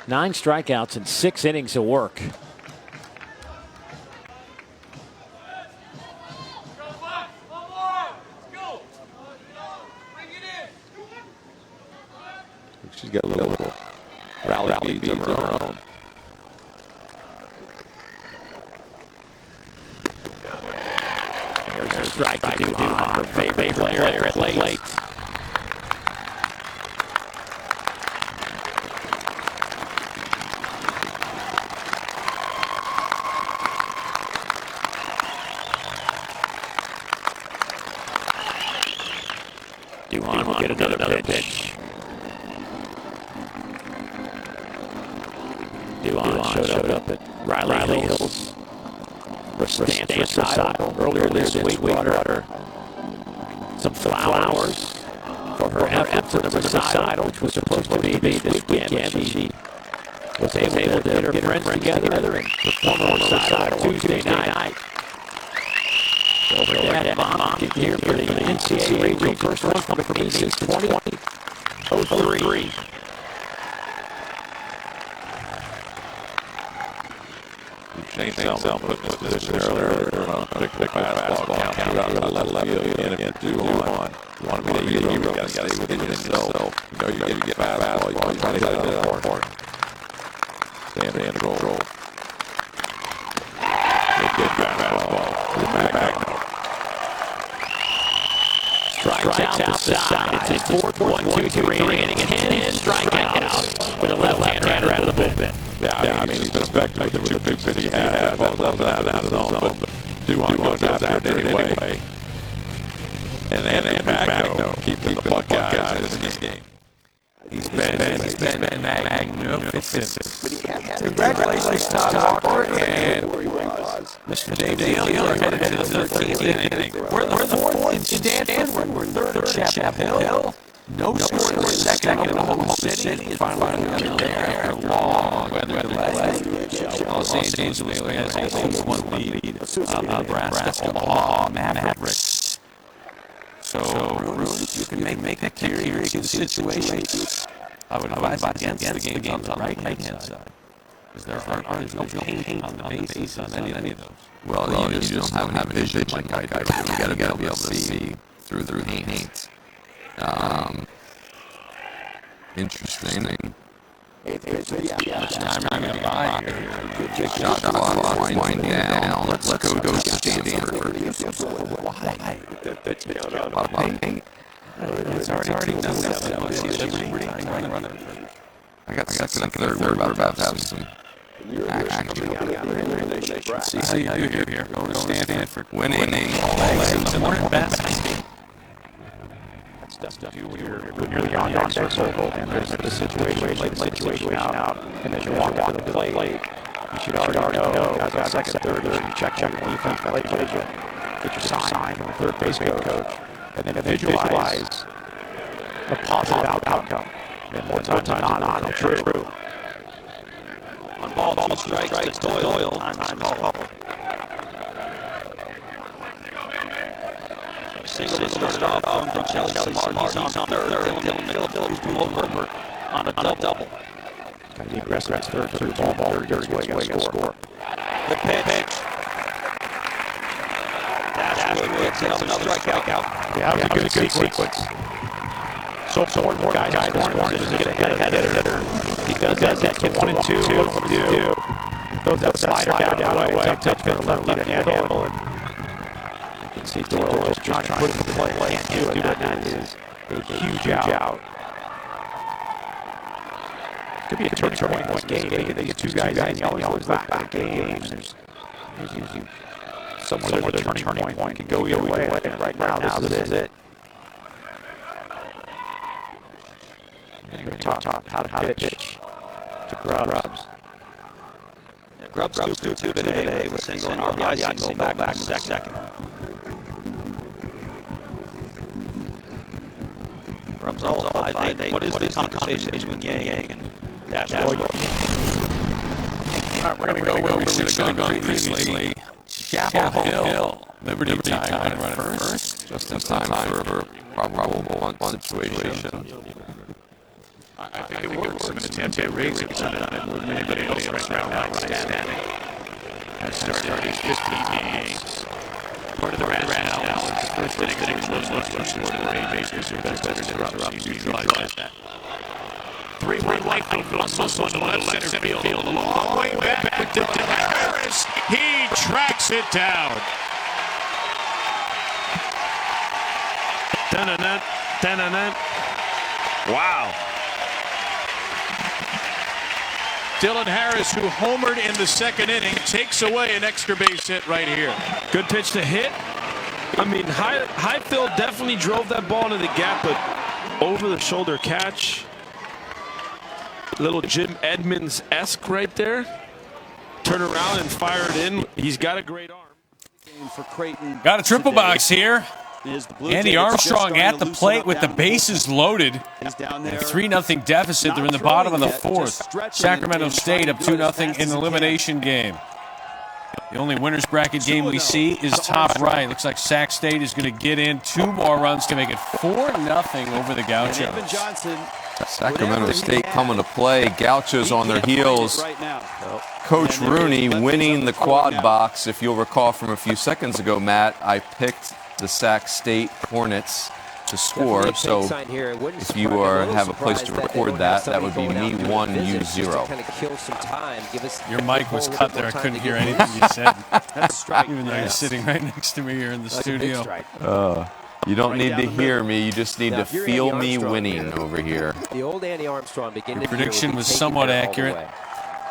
9 strikeouts and 6 innings of work. She's got a little rally beads of her own. There's a strike to Duhan, her favorite player at late. Duhan will get another pitch. Duhan showed up at Riley Hills. Stanford recital earlier this week. Brought her some flowers for her efforts in the recital, which was supposed to be this weekend. She was able to get her friends together and perform a recital Tuesday night. So her dad and mom get here for the NCAA regional first one from McNeese since 2003. Shane Selma put in this position earlier. They're on a pick fastball count out to the left field. And if you do on, you want to be the hero, you got to stay within yourself. You know, you get fastball, you want to try to hit it out of the park. Stand and roll. Good fastball to Magno. Strikes out the side. It's his fourth 1-2-3 inning and 10 strikeouts with a left-hander out of the bullpen. Yeah, I mean, he's been effective with the two pitches he had. Balls up and out of the zone, but Duhon goes after it anyway. And then Magno keeping the Buckeyes in this game. He's been magnificent. Congratulations, Todd Walker and Mr. Dave Taylor headed to the 13th inning. We're the fourth in Stanford. We're third at Chapel Hill. No score in the second in Oklahoma City. Is finally coming there after a long weather delay. Los Angeles has a 6-1 lead on Nebraska Omaha Mavericks. So, you can make a curious situation. I would advise against the game on the right-hand side. Because there's no paint on the bases on any of those. Well, you just don't have vision like I do. You got to be able to see through the paint. Interesting. Time to buy here. Good shot clock winding down. Let's go to Stanford. Why? A lot of paint. It's already done that. I got second and third. We're about to have some action. See how you do here. Going to Stanford. Winning. It's a morning basket. That's stuff when you're near the on-deck circle and there's the situation out, and then you walk out to the plate. You should already know. Guys on second, third, you check the defense, get your sign from the third base coach, and then visualize a positive outcome. And more times than not, it'll true. On ball, 2 strikes to Doyle. Time call. Single started off from Chelsea Martin's on third. Dylan from over on a double. Got the aggressive third to the ball. Dirty way to score. The pitch. Dashwood gets another strikeout. Yeah, that was a good sequence. So important for guys scoring is to get ahead of hitter. He does that. Get 1 and 2. What does he do? Throws that slider down the way. Touch for the left handle. You can see Doyle just trying to put it in play. Can't do it. That is a huge out. Could be a turning point in this game. These two guys in, you always look back at games. There's usually somewhere the turning point can go either way. And right now, this is it. You're going to talk how to pitch to Grubbs. Yeah, Grubbs 2-2 today with single and RBI single back second. Grubbs all 5-8. What is the conversation with Yang and Dashwood? All right, we're going to go where we should have gone previously. Chapel Hill. Liberty time running first. Just in time for a probable bunt situation. I think it works. Some of the Tampa Rays have done it more than anybody else right now. Outstanding. Has started his 15 games. Part of the rationale is the first inning was scored in the Ray bases. Your best interruptions. You realize that. 3-1 right field. One to left center field. A long way back with Dylan Harris. He tracks it down. Wow. Dylan Harris, who homered in the second inning, takes away an extra base hit right here. Good pitch to hit. I mean, Highfield definitely drove that ball into the gap, but over-the-shoulder catch. Little Jim Edmonds-esque right there. Turn around and fire it in. He's got a great arm. For Creighton got a triple box here. Andy Armstrong at the plate with the bases loaded. A 3-0 deficit. They're in the bottom of the fourth. Sacramento State up 2-0 in the elimination game. The only winner's bracket game we see is top right. Looks like Sac State is going to get in 2 more runs to make it 4-0 over the Gauchos. Sacramento State coming to play. Gauchos on their heels. Coach Rooney winning the quad box. If you'll recall from a few seconds ago, Matt, I picked the Sac State Hornets to score. So if you have a place to record that would be me 1, you 0. Your mic was cut there. I couldn't hear anything you said. Even though you're sitting right next to me here in the studio. You don't need to hear me. You just need to feel me winning over here. The old Andy Armstrong beginning Your prediction was somewhat accurate.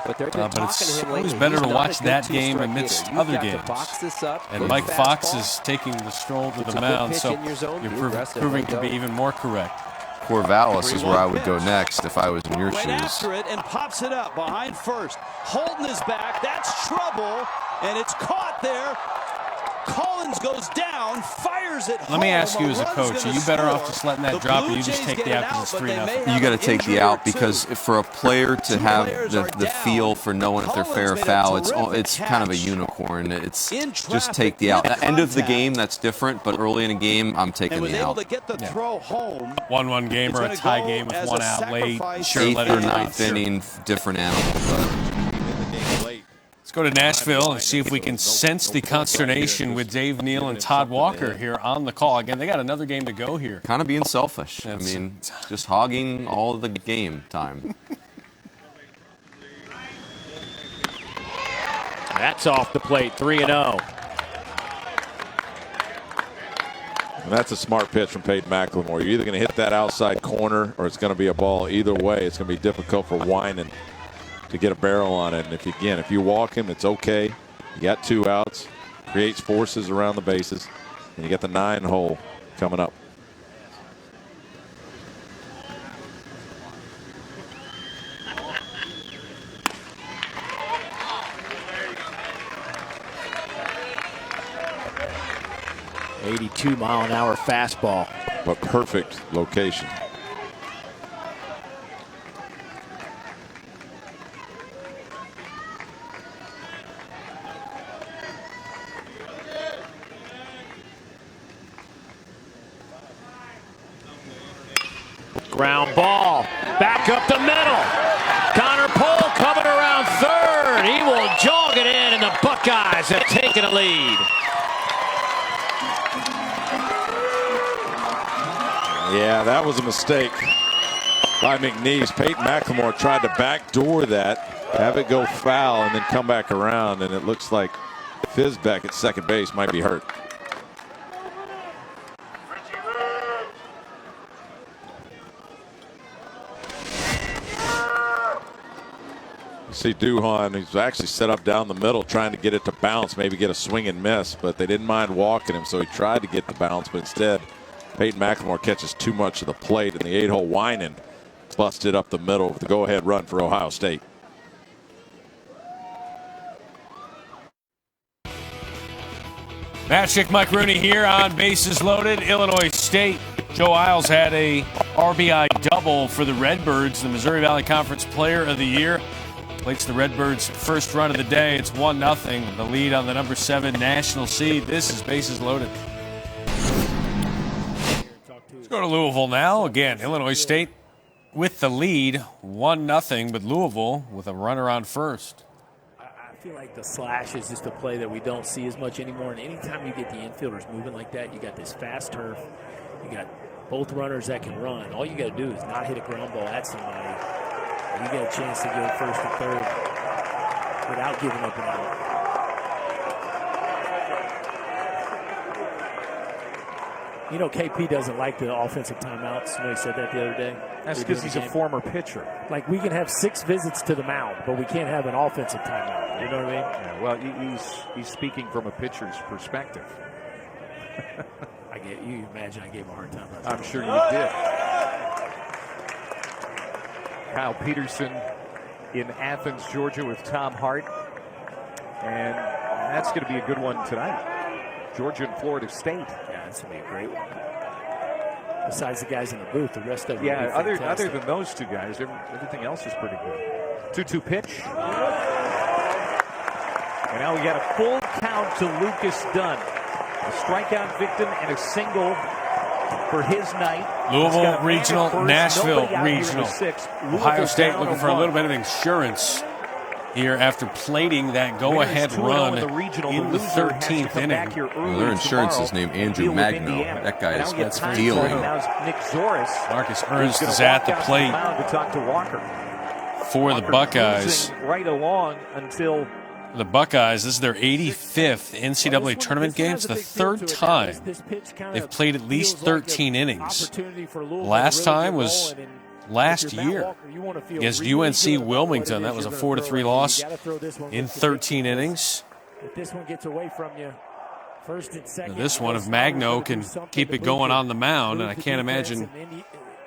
But it's always better to watch that game amidst other games. And Mike Fox is taking the stroll to the mound, so you're proving to be even more correct. Corvallis is where I would go next if I was in your shoes. After it and pops it up behind first. Holton is back. That's trouble, and it's caught there. Collins goes down, fires it. Let me ask you as a coach, are you better off just letting that drop, or you just take the out because it's 3-0? You got to take the out, because for a player to have the feel for knowing if they're fair or foul, it's kind of a unicorn. It's just take the out. At the end of the game, that's different, but early in a game, I'm taking the out. 1-1 game or a tie game with 1 out late. Sure, 8th or 9th inning, different animal. Let's go to Nashville and see if we can sense the consternation with Dave Neal and Todd Walker here on the call. Again, they got another game to go here. Kind of being selfish. I mean, just hogging all the game time. That's off the plate, 3-0. And that's a smart pitch from Peyton McLemore. You're either going to hit that outside corner or it's going to be a ball. Either way, it's going to be difficult for Winan to get a barrel on it. And if you walk him, it's okay. You got 2 outs, creates forces around the bases, and you got the 9 hole coming up. .82-mile-an-hour fastball. But perfect location. Ground ball, back up the middle. Connor Pohl coming around third. He will jog it in, and the Buckeyes have taken a lead. Yeah, that was a mistake by McNeese. Peyton McLemore tried to backdoor that, have it go foul, and then come back around, and it looks like Fizbeck at second base might be hurt. See Duhan, he's actually set up down the middle trying to get it to bounce, maybe get a swing and miss, but they didn't mind walking him, so he tried to get the bounce, but instead Peyton McLemore catches too much of the plate, and the 8-hole Winan busted up the middle with the go-ahead run for Ohio State. Matchstick Mike Rooney here on Bases Loaded. Illinois State. Joe Isles had a RBI double for the Redbirds, the Missouri Valley Conference Player of the Year. Plates the Redbirds' first run of the day. It's 1-0. The lead on the number 7 national seed. This is Bases Loaded. Let's go to Louisville now. Again, Illinois State with the lead, 1-0, but Louisville with a runner on first. I feel like the slash is just a play that we don't see as much anymore. And anytime you get the infielders moving like that, you got this fast turf. You got both runners that can run. All you got to do is not hit a ground ball at somebody. You get a chance to go first and third without giving up an out. You know, KP doesn't like the offensive timeouts. You know, he said that the other day. That's because he's a former pitcher. Like, we can have 6 visits to the mound, but we can't have an offensive timeout. You know what I mean? Yeah, well, he's speaking from a pitcher's perspective. You imagine I gave him a hard time. I'm sure you did. Kyle Peterson in Athens, Georgia with Tom Hart. And that's going to be a good one tonight. Georgia and Florida State. Yeah, that's going to be a great one. Besides the guys in the booth, the rest of them. Yeah, other than those 2 guys, everything else is pretty good. 2-2 pitch. And now we got a full count to Lucas Dunn. A strikeout victim and a single for his night. Louisville Regional, Nashville Regional. Ohio State looking for a little bit of insurance here after plating that go-ahead run in the 13th inning. Well, their insurance is named Andrew Magno. That guy is dealing. Marcus Ernst is at the plate for the Buckeyes. Right along until The Buckeyes, this is their 85th NCAA tournament game. It's the third time they've played at least 13 innings. Last time was last year against UNC Wilmington. That was a 4-3 loss in 13 innings. If this one gets away from you, first and second. This one, if Magno can keep it going on the mound, and I can't imagine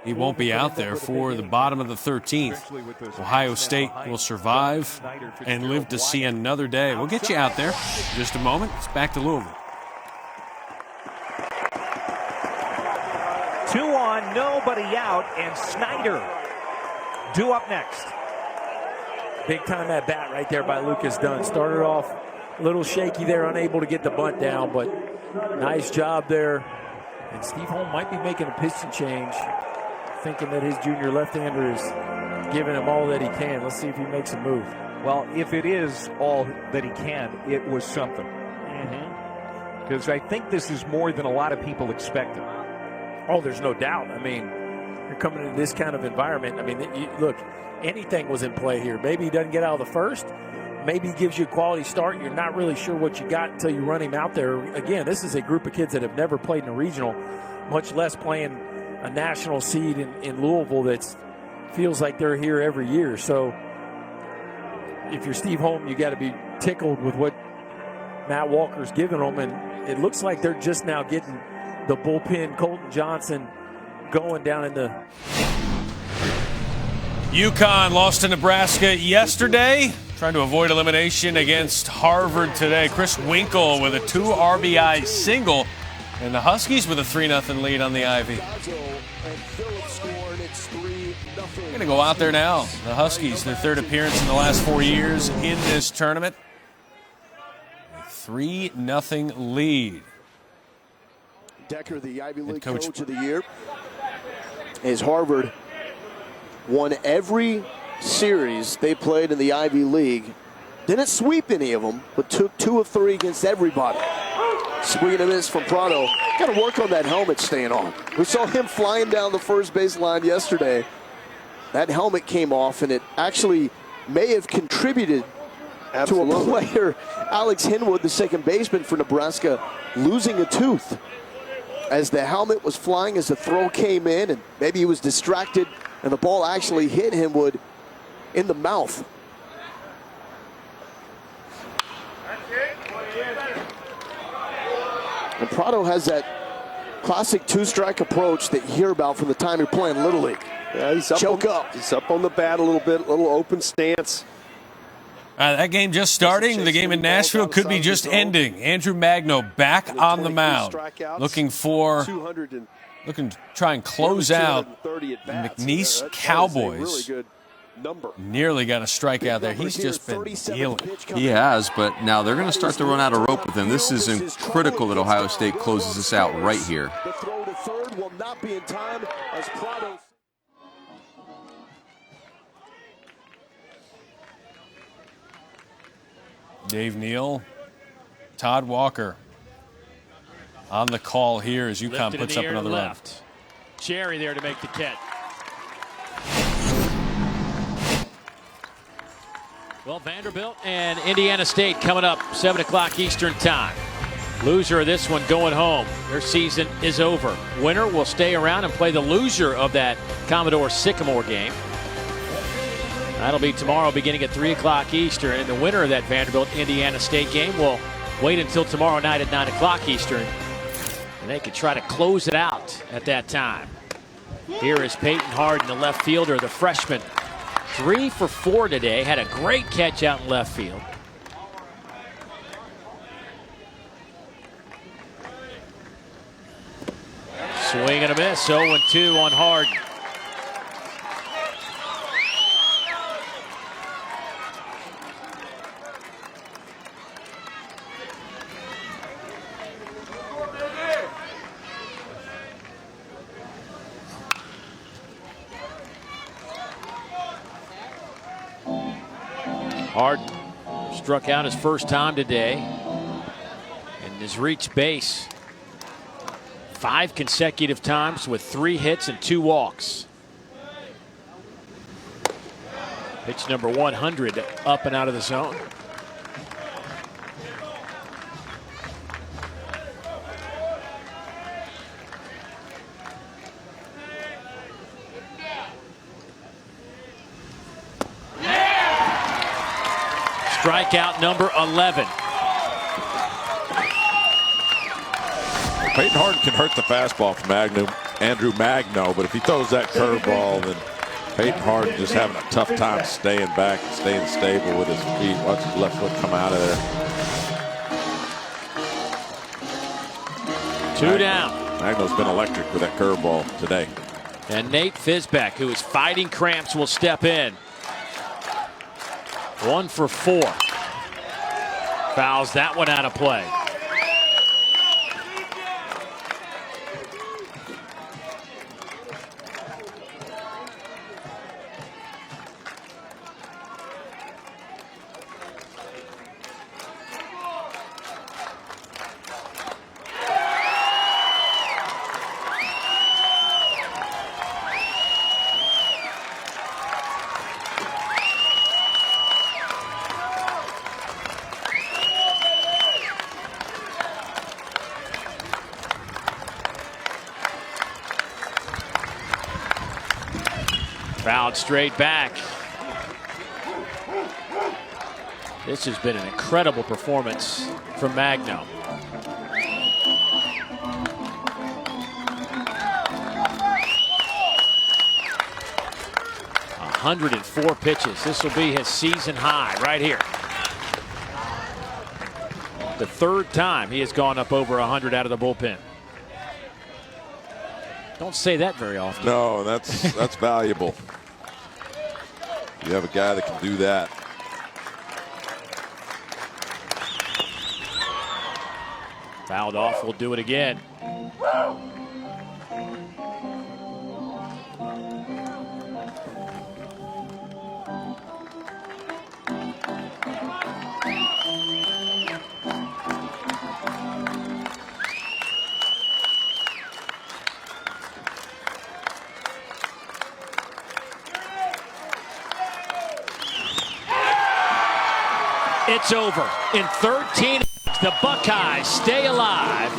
he won't be out there for the bottom of the 13th. Ohio State will survive and live to see another day. We'll get you out there in just a moment. It's back to Louisville. 2 on, nobody out, and Snyder due up next. Big time at bat right there by Lucas Dunn. Started off a little shaky there, unable to get the bunt down, but nice job there. And Steve Holm might be making a piston change, thinking that his junior left-hander is giving him all that he can. Let's see if he makes a move. Well, if it is all that he can, it was something. Because I think this is more than a lot of people expected. Oh, there's no doubt. I mean, you're coming into this kind of environment. I mean, look, anything was in play here. Maybe he doesn't get out of the first. Maybe he gives you a quality start. You're not really sure what you got until you run him out there. Again, this is a group of kids that have never played in a regional, much less playing a national seed in Louisville that feels like they're here every year. So if you're Steve Holm, you got to be tickled with what Matt Walker's giving them. And it looks like they're just now getting the bullpen, Colton Johnson, going down in the... UConn lost to Nebraska yesterday, trying to avoid elimination against Harvard today. Chris Winkle with a 2 RBI single, and the Huskies with a 3-0 lead on the Ivy. We're going to go out there now. The Huskies, their third appearance in the last 4 years in this tournament. A 3-0 lead. Decker, the Ivy League coach of the year, as Harvard won every series they played in the Ivy League. Didn't sweep any of them, but took 2 of 3 against everybody. Swinging a miss from Prado. Got to work on that helmet staying on. We saw him flying down the first baseline yesterday. That helmet came off, and it actually may have contributed to a player, Alex Hinwood, the second baseman for Nebraska, losing a tooth as the helmet was flying as the throw came in, and maybe he was distracted, and the ball actually hit Hinwood in the mouth. And Prado has that classic 2-strike approach that you hear about from the time you're playing Little League. Yeah, he's up He's up on the bat a little bit, a little open stance. That game just starting. The game in Nashville could be just ending. Andrew Magno back on the mound, looking to try and close out the McNeese Cowboys. Nearly got a strikeout there. He's just been dealing. He has, but now they're going to start to run out of rope with him. This is critical that Ohio State closes this out right here. The throw to third will not be in time as Prado. Dave Neal, Todd Walker on the call here as UConn puts up another run. Cherry there to make the catch. Well, Vanderbilt and Indiana State coming up 7 o'clock Eastern time. Loser of this one going home. Their season is over. Winner will stay around and play the loser of that Commodore Sycamore game. That'll be tomorrow beginning at 3 o'clock Eastern. And the winner of that Vanderbilt-Indiana State game will wait until tomorrow night at 9 o'clock Eastern. And they could try to close it out at that time. Here is Peyton Harden, the left fielder, the freshman. 3 for 4 today. Had a great catch out in left field. Swing and a miss. 0-2 on Harden. Harden struck out his first time today and has reached base 5 consecutive times with 3 hits and 2 walks. Pitch number 100 up and out of the zone. Strikeout number 11. Peyton Harden can hurt the fastball from Andrew Magno, but if he throws that curveball, then Peyton Harden just having a tough time staying back and staying stable with his feet. Watch his left foot come out of there. 2 down. Magno's been electric with that curveball today. And Nate Fisbeck, who is fighting cramps, will step in. 1 for 4. Fouls that one out of play. Fouled straight back. This has been an incredible performance from Magno. .104 pitches. This will be his season high right here. The 3rd time he has gone up over 100 out of the bullpen. Don't say that very often. No, that's valuable. You have a guy that can do that. Fouled off, we'll do it again. It's over. In 13, the Buckeyes stay alive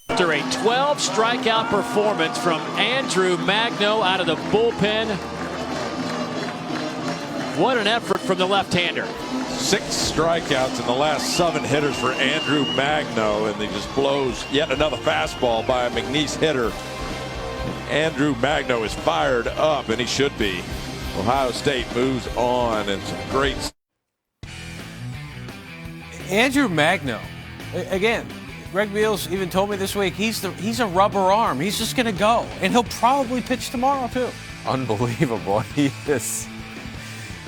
after a 12 strikeout performance from Andrew Magno out of the bullpen. What an effort from the left-hander. 6 strikeouts in the last 7 hitters for Andrew Magno, and he just blows yet another fastball by a McNeese hitter. Andrew Magno is fired up, and he should be. Ohio State moves on, and some great. Andrew Magno, again, Greg Beals even told me this week he's a rubber arm. He's just going to go, and he'll probably pitch tomorrow too. Unbelievable. He is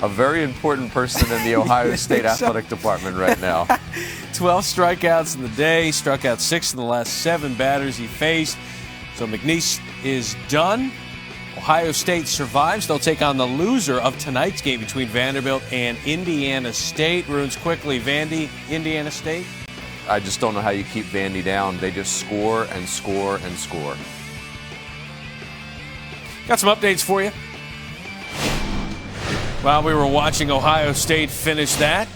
a very important person in the Ohio State athletic department right now. 12 strikeouts in the day, struck out 6 in the last 7 batters he faced. So McNeese is done. Ohio State survives. They'll take on the loser of tonight's game between Vanderbilt and Indiana State. Runes quickly, Vandy, Indiana State. I just don't know how you keep Vandy down. They just score and score and score. Got some updates for you. While we were watching Ohio State finish that,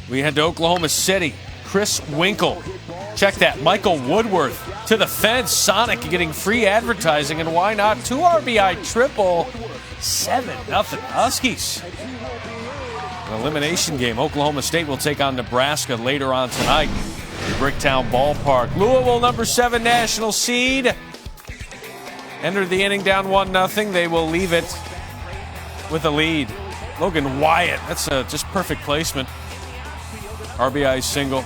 we head to Oklahoma City. Chris Winkle. Check that. Michael Woodworth to the fence. Sonic getting free advertising, and why not? 2 RBI triple. 7-0 Huskies. An elimination game. Oklahoma State will take on Nebraska later on tonight at Bricktown Ballpark. Louisville, number 7 national seed. Entered the inning down 1-0. They will leave it with a lead. Logan Wyatt. That's just perfect placement. RBI single.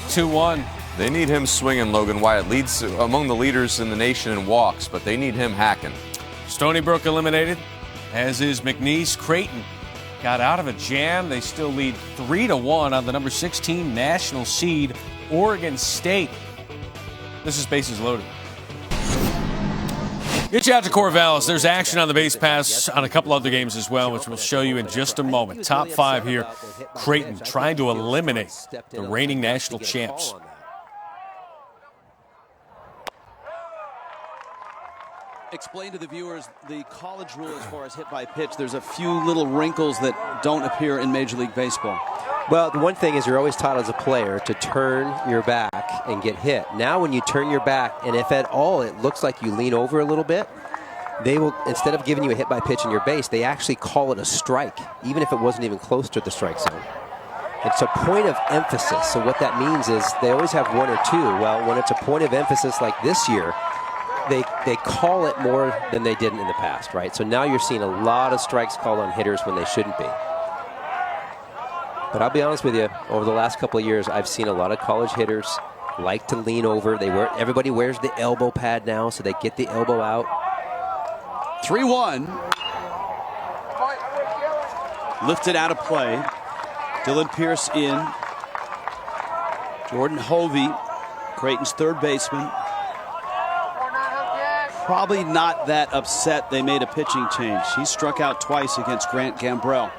2-1. They need him swinging. Logan Wyatt leads among the leaders in the nation in walks, but they need him hacking. Stony Brook eliminated, as is McNeese. Creighton got out of a jam. They still lead 3-1 on the number 16 national seed, Oregon State. This is Bases Loaded. Get you out to Corvallis. There's action on the base pass on a couple other games as well, which we'll show you in just a moment. Top 5 here. Creighton trying to eliminate the reigning national champs. Explain to the viewers the college rule as far as hit by pitch. There's a few little wrinkles that don't appear in Major League Baseball. Well, the one thing is you're always taught as a player to turn your back and get hit. Now when you turn your back, and if at all it looks like you lean over a little bit, they will, instead of giving you a hit by pitch in your base, they actually call it a strike, even if it wasn't even close to the strike zone. It's a point of emphasis. So what that means is they always have 1 or 2. Well, when it's a point of emphasis like this year, they call it more than they did in the past, right? So now you're seeing a lot of strikes called on hitters when they shouldn't be. But I'll be honest with you, over the last couple of years, I've seen a lot of college hitters like to lean over. Everybody wears the elbow pad now, so they get the elbow out. 3-1. Lifted out of play. Dylan Pierce in. Jordan Hovey, Creighton's third baseman. Probably not that upset they made a pitching change. He struck out twice against Grant Gambrell.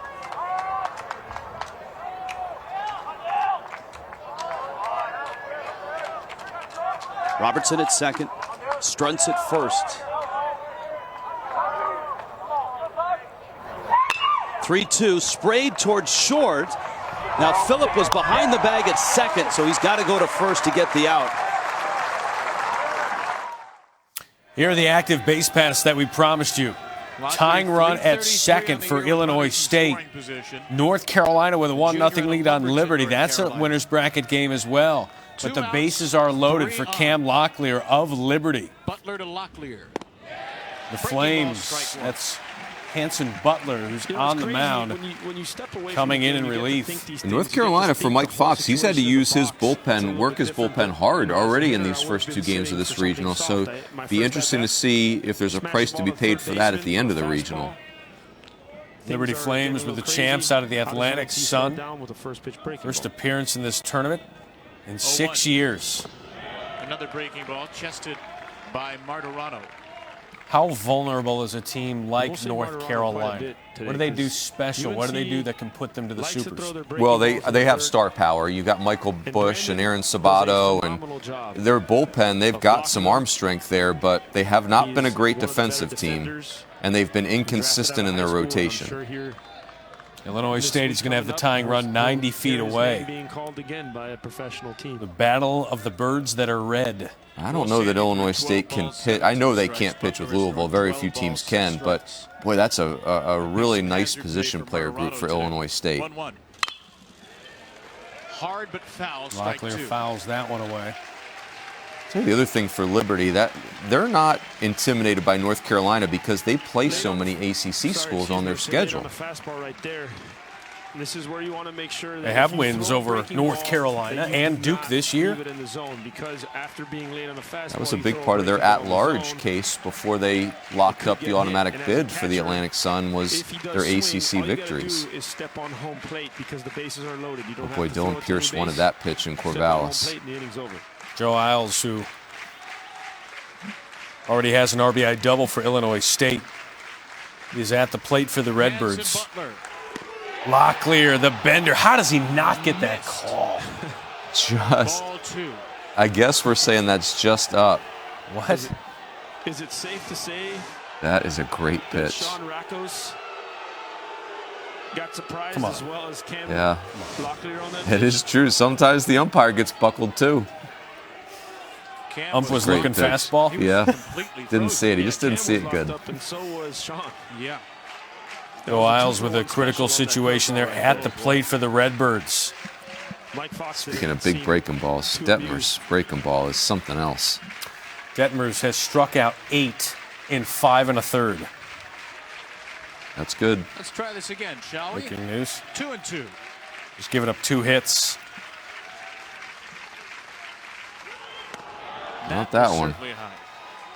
Robertson at second, Struntz at first. 3-2, sprayed towards short. Now Phillip was behind the bag at second, so he's got to go to first to get the out. Here are the active base paths that we promised you. Tying run at second for Illinois State. North Carolina with a 1-0 lead on Liberty. That's a winner's bracket game as well. But the bases are loaded for Cam Locklear of Liberty. Butler to Locklear. The Flames, that's Hanson Butler, who's on the mound, coming in relief. In North Carolina, for Mike Fox, he's had to use his bullpen, work his bullpen hard already in these first 2 games of this regional. So be interesting to see if there's a price to be paid for that at the end of the regional. Liberty Flames with the champs out of the Atlantic Sun. First appearance in this tournament in 6 years. Another breaking ball chested by Martirano. How vulnerable is a team like North Carolina? What do they do special? What do they do that can put them to the supers? Well, they have star power. You got Michael Bush and Aaron Sabato, and their bullpen, they've got some arm strength there, but they have not been a great defensive team, and they've been inconsistent in their rotation. Illinois State is going to have the tying run 90 feet away. Being called again by a professional team. The battle of the birds that are red. I don't know that Illinois State can pitch. I know they can't pitch with Louisville. Very few teams can, but boy, that's a really nice position player group for Illinois State. Hard but foul. Locklear fouls that one away. The other thing for Liberty, that they're not intimidated by North Carolina because they play so many ACC schools on their schedule. This is where you want to make sure that they have wins over North Carolina and Duke this year. That was a big part of their at-large case before they locked up the automatic bid for the Atlantic Sun was their ACC victories. Oh boy, Dylan Pierce wanted that pitch in Corvallis. Joe Isles, who already has an RBI double for Illinois State, is at the plate for the Redbirds. Locklear, the bender. How does he not get that call? I guess we're saying that's just up. What? Is it safe to say that is a great pitch? Sean Rackos got surprised as well as Cam Locklear on that. It is true. Sometimes the umpire gets buckled too. Ump was looking fastball. Yeah, didn't see it. He just didn't see it good. And so was Sean. Yeah. Joe Isles with a critical situation there at the plate for the Redbirds. Speaking of big breaking balls, Detmer's breaking ball is something else. Detmers has struck out 8 in 5 1/3. That's good. Let's try this again, shall we? Breaking news. 2-2. Just giving up 2 hits. Not that one.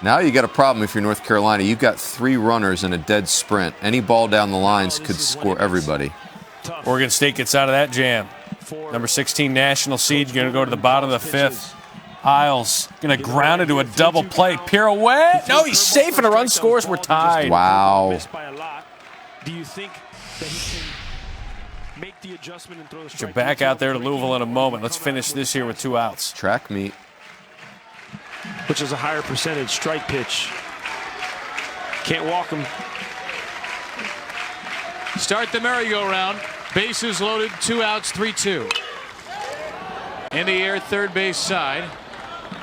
Now you got a problem if you're North Carolina. You've got 3 runners in a dead sprint. Any ball down the lines could score everybody. Oregon State gets out of that jam. Number 16 national seed going to go to the bottom of the 5th. Isles going to ground into a double play. Pirouette. No, he's safe, and the run scores. We're tied. Wow. Do you think that he can make the adjustment and throw the strike? You're back out there to Louisville in a moment. Let's finish this here with 2 outs. Track meet. Which is a higher percentage strike pitch. Can't walk him. Start the merry-go-round. Bases loaded, 2 outs, 3-2. In the air, third base side.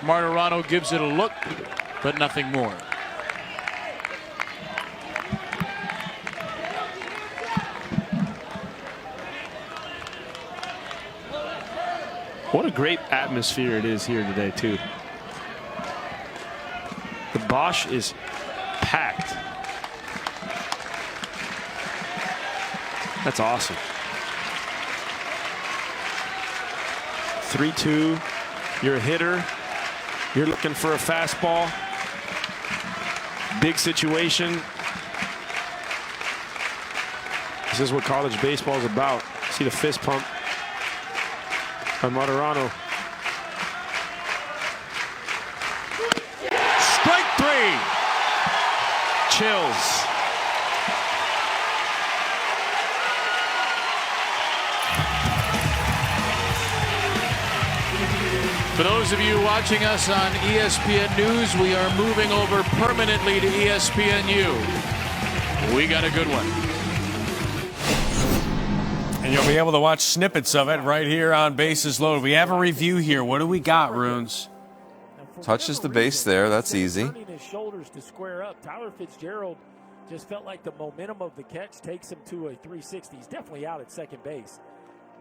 Martirano gives it a look, but nothing more. What a great atmosphere it is here today, too. The Bosch is packed. That's awesome. 3-2. You're a hitter. You're looking for a fastball. Big situation. This is what college baseball is about. See the fist pump by Martirano. Strike 3. Chills. For those of you watching us on ESPN News, we are moving over permanently to ESPNU. We got a good one. And you'll be able to watch snippets of it right here on Bases Loaded. We have a review here. What do we got, Runes? Touches the base there. That's easy. Turning his shoulders to square up. Tyler Fitzgerald just felt like the momentum of the catch takes him to a 360. He's definitely out at second base.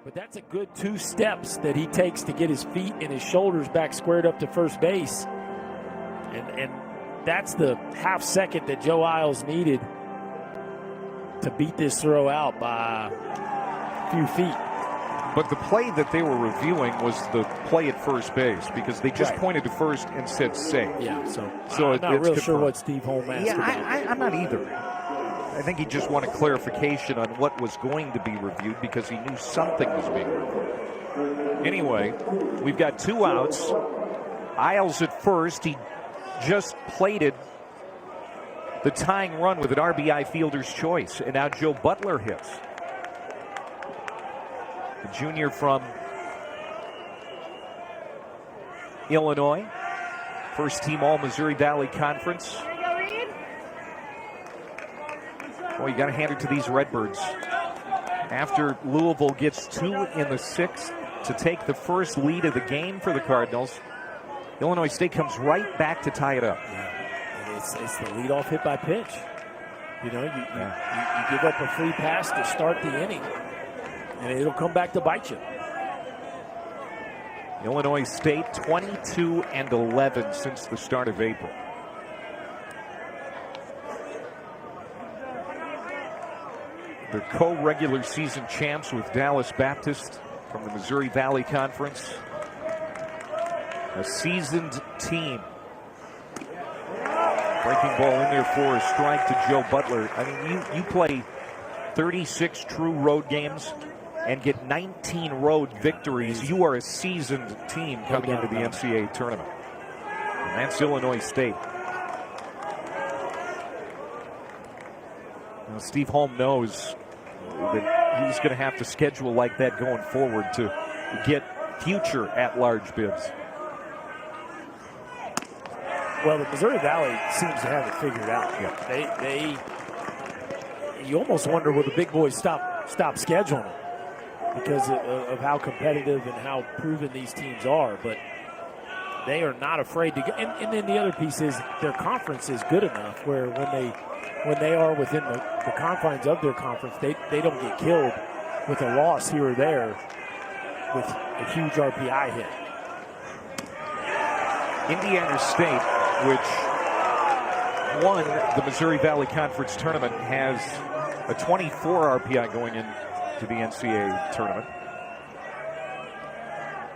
But that's a good 2 steps that he takes to get his feet and his shoulders back squared up to first base. And that's the half second that Joe Isles needed to beat this throw out by a few feet. But the play that they were reviewing was the play at first base because they just pointed to first and said safe. Yeah, so I'm not real sure what Steve Holm asked about. I'm not either. I think he just wanted clarification on what was going to be reviewed because he knew something was being reviewed. Anyway, we've got 2 outs. Isles at first. He just plated the tying run with an RBI fielder's choice. And now Joe Butler hits. The junior from Illinois. First team All-Missouri Valley Conference. Well, you got to hand it to these Redbirds. After Louisville gets 2 in the 6th to take the first lead of the game for the Cardinals, Illinois State comes right back to tie it up. Yeah. And it's the leadoff hit by pitch. You know, you give up a free pass to start the inning, and it'll come back to bite you. Illinois State 22-11 since the start of April. They're co-regular season champs with Dallas Baptist from the Missouri Valley Conference. A seasoned team. Breaking ball in there for a strike to Joe Butler. I mean, you play 36 true road games and get 19 road victories. You are a seasoned team coming into the NCAA tournament. And that's Illinois State. Now, Steve Holm knows that he's going to have to schedule like that going forward to get future at-large bids. Well, the Missouri Valley seems to have it figured out. Yeah. You almost wonder will the big boys stop scheduling because of how competitive and how proven these teams are. But they are not afraid to go. And then the other piece is their conference is good enough where when they are within the confines of their conference, they don't get killed with a loss here or there with a huge RPI hit. Indiana State, which won the Missouri Valley Conference tournament, has a 24 RPI going into the NCAA tournament.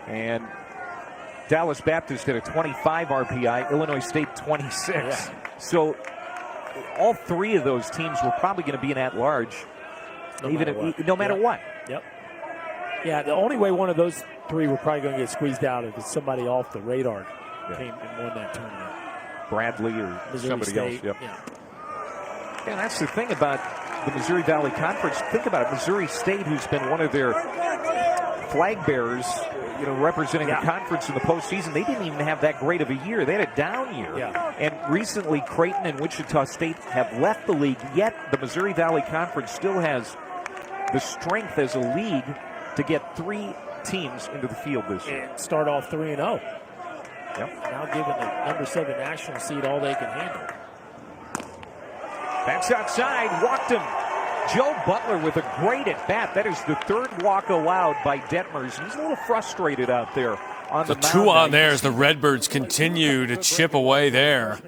And Dallas Baptist had a 25 RPI, Illinois State 26. Yeah. So all 3 of those teams were probably going to be an at-large, no matter what. Yep. Yeah, the only way one of those three were probably going to get squeezed out is somebody off the radar came and won that tournament. Bradley or Missouri somebody State, else. Yep. Yeah. And that's the thing about the Missouri Valley Conference. Think about it. Missouri State, who's been one of their flag bearers, representing the conference in the postseason, they didn't even have that great of a year. They had a down year. Yeah. And recently, Creighton and Wichita State have left the league, yet the Missouri Valley Conference still has the strength as a league to get 3 teams into the field this year. And start off 3-0. Yep. Now giving the number 7 national seed all they can handle. That's outside, walked him. Joe Butler with a great at-bat. That is the 3rd walk allowed by Detmers. He's a little frustrated out there on the mound. 2 on there as the Redbirds continue to chip away there.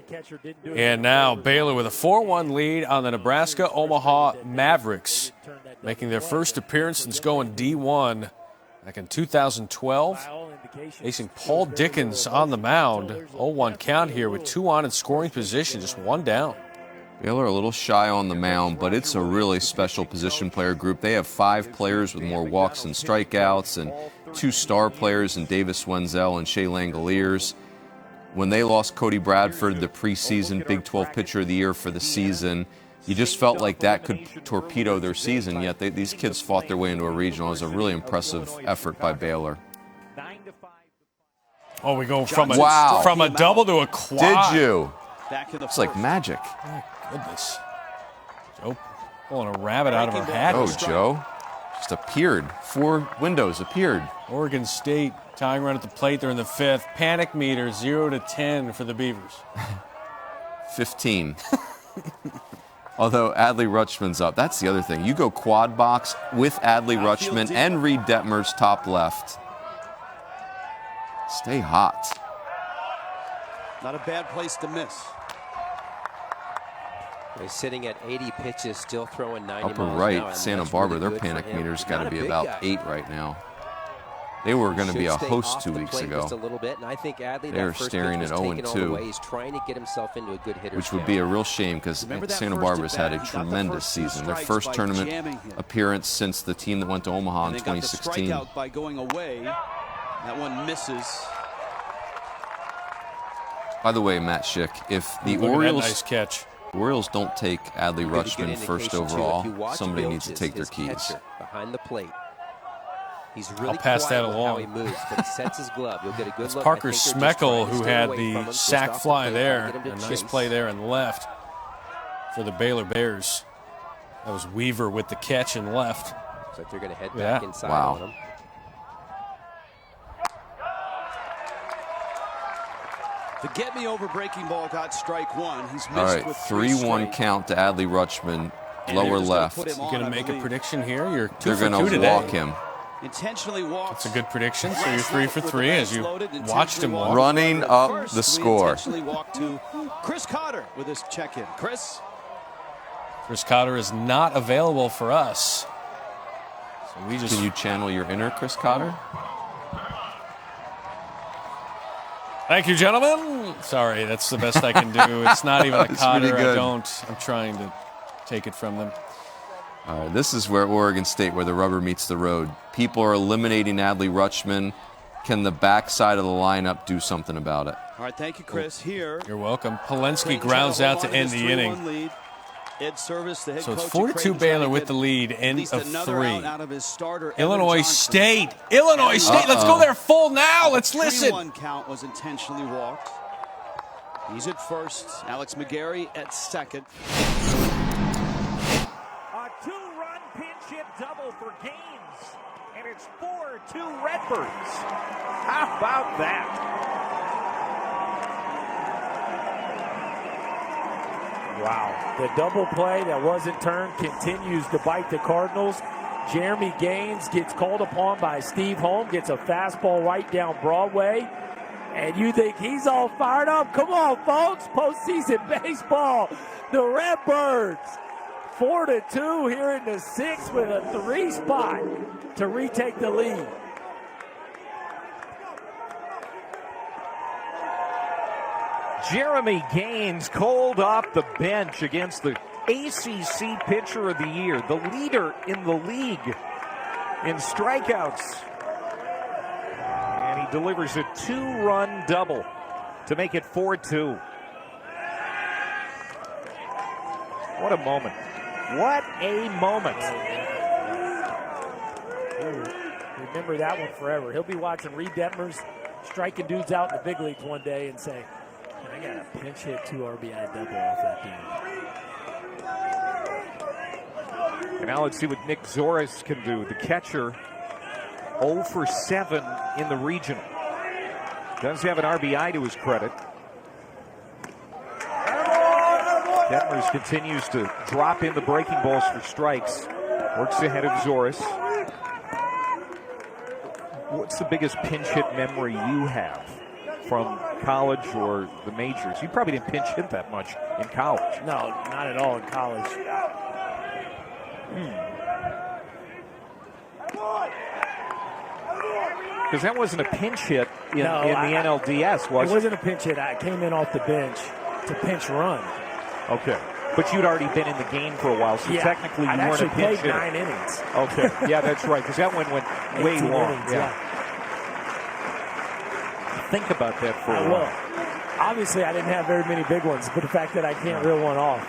And now Baylor with a 4-1 lead on the Nebraska-Omaha Mavericks, making their first appearance since going D1 back in 2012. Facing Paul Dickens on the mound. 0-1 count here with 2 on in scoring position, just 1 down. Baylor a little shy on the mound, but it's a really special position player group. They have 5 players with more walks and strikeouts and 2 star players in Davis Wenzel and Shea Langoliers. When they lost Cody Bradford, the preseason Big 12 Pitcher of the Year for the season, you just felt like that could torpedo their season, yet these kids fought their way into a regional. It was a really impressive effort by Baylor. Oh, we go from a double to a quad. Did you? It's like magic. Oh, goodness. Joe pulling a rabbit out of her hat. Oh, Joe. Just appeared. 4 windows appeared. Oregon State tying run at the plate. They're in the 5th. Panic meter 0-10 for the Beavers. 15. Although Adley Rutschman's up. That's the other thing. You go quad box with Adley Rutschman and Reed Detmers top left. Stay hot. Not a bad place to miss. He's sitting at 80 pitches, still throwing 90 Upper miles right, an hour, and Santa that's Barbara, really their good panic for him. meter's got to Not a be big about guy. 8 right now. They were going to be a Should stay host off 2 the weeks plate ago. Just a little bit, and I think Adley, They're that first staring pitch at was taken all the 0-2. way. He's trying to get himself into a good hitter's Which would be a real shame because Santa Barbara's had a tremendous season. Their first tournament appearance since the team that went to Omaha in 2016. Got the strikeout by going away. That one misses. By the way, Matt Schick, if the Look at that Orioles, nice catch. Orioles don't take Adley You'll get a good Rutschman first indication, too, if overall, you watch somebody Wilkes, needs to take their his keys. catcher behind the plate. He's really I'll pass quiet that with along. how he moves, but he sets his glove. You'll get a good It's look. Parker I think they're just Smeckel trying to who stay had away from him, the just sac off the fly plate, there. get him to A nice chase. play there and left for the Baylor Bears. That was Weaver with the catch and left. Looks like they're going to head back inside on him. The get-me-over breaking ball got strike 1. He's missed All right, with 3 3-1 straight. count to Adley Rutschman, lower left. put him You on, going to I make a believe. prediction here? You're 2 They're for 2 going to today. walk him. Intentionally walked. That's a good prediction. So you're 3 for 3 as you watched him walk. Running up the We score. intentionally walked to Chris Cotter with his check-in. Chris? Chris Cotter is not available for us. So we just Can you channel your inner Chris Cotter? Thank you, gentlemen. Sorry, that's the best I can do. It's not even a It's Cotter. pretty good. I'm trying to take it from them. All right, this is where Oregon State, where the rubber meets the road. People are eliminating Adley Rutschman. Can the backside of the lineup do something about it? All right, thank you, Chris. Here. You're welcome. Polensky Creighton grounds trying to out to hold on end his the 3-1 inning. lead. Ed Service, the head So it's coach 4-2 of Creighton, Baylor trying with to the get lead, at end least of another 3. out of his starter, Evan Illinois Johnson. State. Illinois State. Let's go there full now. Let's listen. 3-1 count was intentionally walked. He's at first. Alex McGarry at second. A 2-run pinch hit double for Gaines. And it's 4-2 Redbirds. How about that? Wow. The double play that wasn't turned continues to bite the Cardinals. Jeremy Gaines gets called upon by Steve Holm, gets a fastball right down Broadway. And you think he's all fired up. Come on, folks. Postseason baseball. The Redbirds. 4-2 here in the 6th with a 3 spot to retake the lead. Jeremy Gaines called off the bench against the ACC Pitcher of the Year, the leader in the league in strikeouts. And he delivers a 2-run double to make it 4-2. What a moment. What a moment. Remember that one forever. He'll be watching Reed Detmers striking dudes out in the big leagues one day and say, I got a pinch hit 2 RBI double off that game. And now let's see what Nick Zoris can do. The catcher, 0 for 7 in the regional. Does have an RBI to his credit. Detmers continues to drop in the breaking balls for strikes. Works ahead of Zoris. What's the biggest pinch hit memory you have from college or the majors? You probably didn't pinch hit that much in college. No, not at all in college. Because that wasn't a pinch hit in the NLDS, was it? It wasn't a pinch hit. I came in off the bench to pinch run. Okay. But you'd already been in the game for a while, so technically you weren't a pinch hitter. I'd actually played 9 innings. Okay. Yeah, that's right, because that one went way long. Innings, Think about that for a while. Obviously, I didn't have very many big ones, but the fact that I can't reel one off.